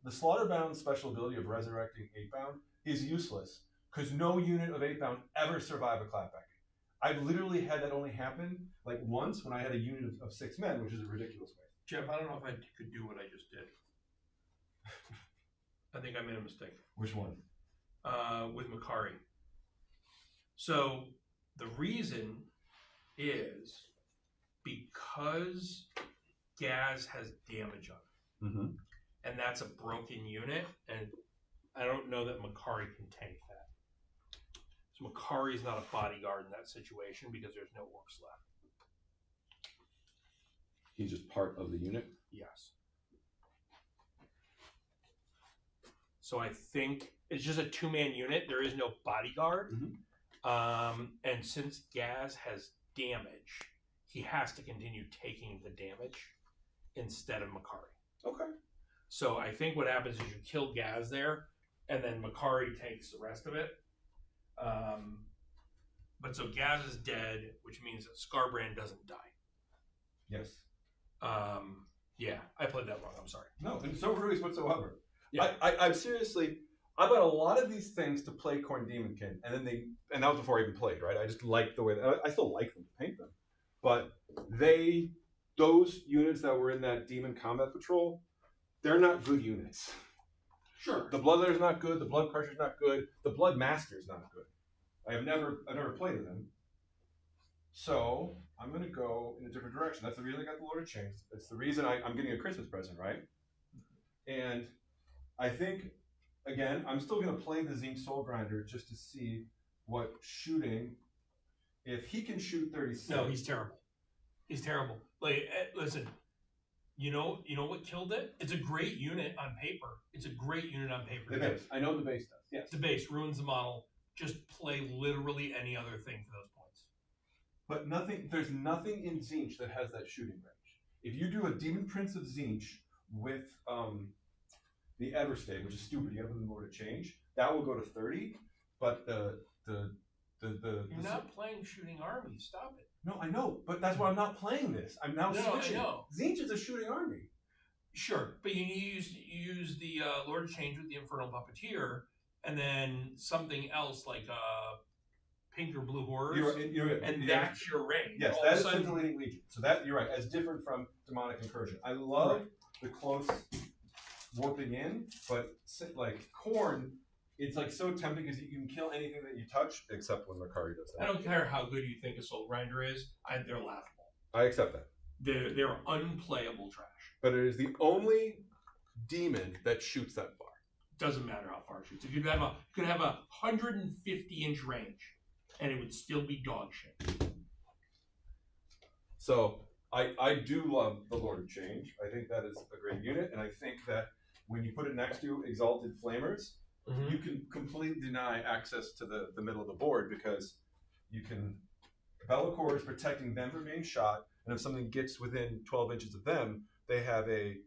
Speaker 1: Slaughterbound special ability of resurrecting 8-bound is useless because no unit of 8-bound ever survive a clapback. I've literally had that only happen once when I had a unit of 6 men, which is a ridiculous way.
Speaker 3: Geoff, I don't know if I could do what I just did. I think I made a mistake.
Speaker 1: Which one?
Speaker 3: With Makari. So the reason is because Gaz has damage on it.
Speaker 1: Mm-hmm.
Speaker 3: And that's a broken unit, and I don't know that Makari can tank that. So Makari's not a bodyguard in that situation because there's no orcs left.
Speaker 4: He's just part of the unit.
Speaker 3: Yes. So I think it's just a 2-man unit. There is no bodyguard. And since Gaz has damage, he has to continue taking the damage instead of Makari.
Speaker 4: Okay.
Speaker 3: So I think what happens is you kill Gaz there, and then Makari takes the rest of it. But so Gaz is dead, which means that Scarbrand doesn't die.
Speaker 1: Yes.
Speaker 3: Yeah, I played that wrong. I'm sorry.
Speaker 1: No, and no worries whatsoever.
Speaker 3: Yeah.
Speaker 1: I'm seriously, I bought a lot of these things to play Khorne Demonkin, and then and that was before I even played, right? I just liked the way I still like them to paint them, but those units that were in that Demon Combat Patrol, they're not good units.
Speaker 3: Sure.
Speaker 1: The Bloodletter's not good. The Blood Crusher's not good. The Blood Master's not good. I've never played them. So I'm gonna go in a different direction. That's the reason I got the Lord of Chains. That's the reason I'm getting a Christmas present, right? And I think, again, I'm still gonna play the Zinc Soul Grinder just to see what shooting. If he can shoot 36.
Speaker 3: No, he's terrible. He's terrible. Like, listen. You know what killed it? It's a great unit on paper. It's a great unit on paper.
Speaker 1: The base. I know the base does. Yes.
Speaker 3: The base ruins the model. Just play literally any other thing for those points.
Speaker 1: But there's nothing in Zinch that has that shooting range. If you do a Demon Prince of Zinch with the Everstay, which is stupid, you have the more to change, that will go to 30. But you're
Speaker 3: not playing shooting armies. Stop it.
Speaker 1: No, I know, but that's why I'm not playing this. I'm now switching.
Speaker 3: I know.
Speaker 1: Zinch is a shooting army.
Speaker 3: Sure, but you use the Lord of Change with the Infernal Puppeteer, and then something else like Pink or Blue Horrors.
Speaker 1: You're right.
Speaker 3: And that's your range.
Speaker 1: Yes, that is Scintillating Legion. So that, you're right, as different from Demonic Incursion. I love the close warping in, but like Khorne, it's like so tempting because you can kill anything that you touch, except when Makari does that.
Speaker 3: I don't care how good you think a Soul Grinder is. They're laughable.
Speaker 1: I accept that.
Speaker 3: They're unplayable trash.
Speaker 1: But it is the only demon that shoots that far.
Speaker 3: Doesn't matter how far it shoots. You could have a 150-inch range, and it would still be dog shit.
Speaker 1: So I do love the Lord of Change. I think that is a great unit, and I think that when you put it next to Exalted Flamers, you can completely deny access to the middle of the board because you can. Be'lakor is protecting them from being shot, and if something gets within 12 inches of them, they have a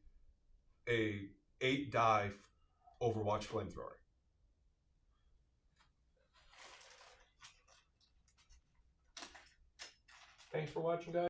Speaker 1: 8-die Overwatch Flamethrower.
Speaker 3: Thanks for watching, guys.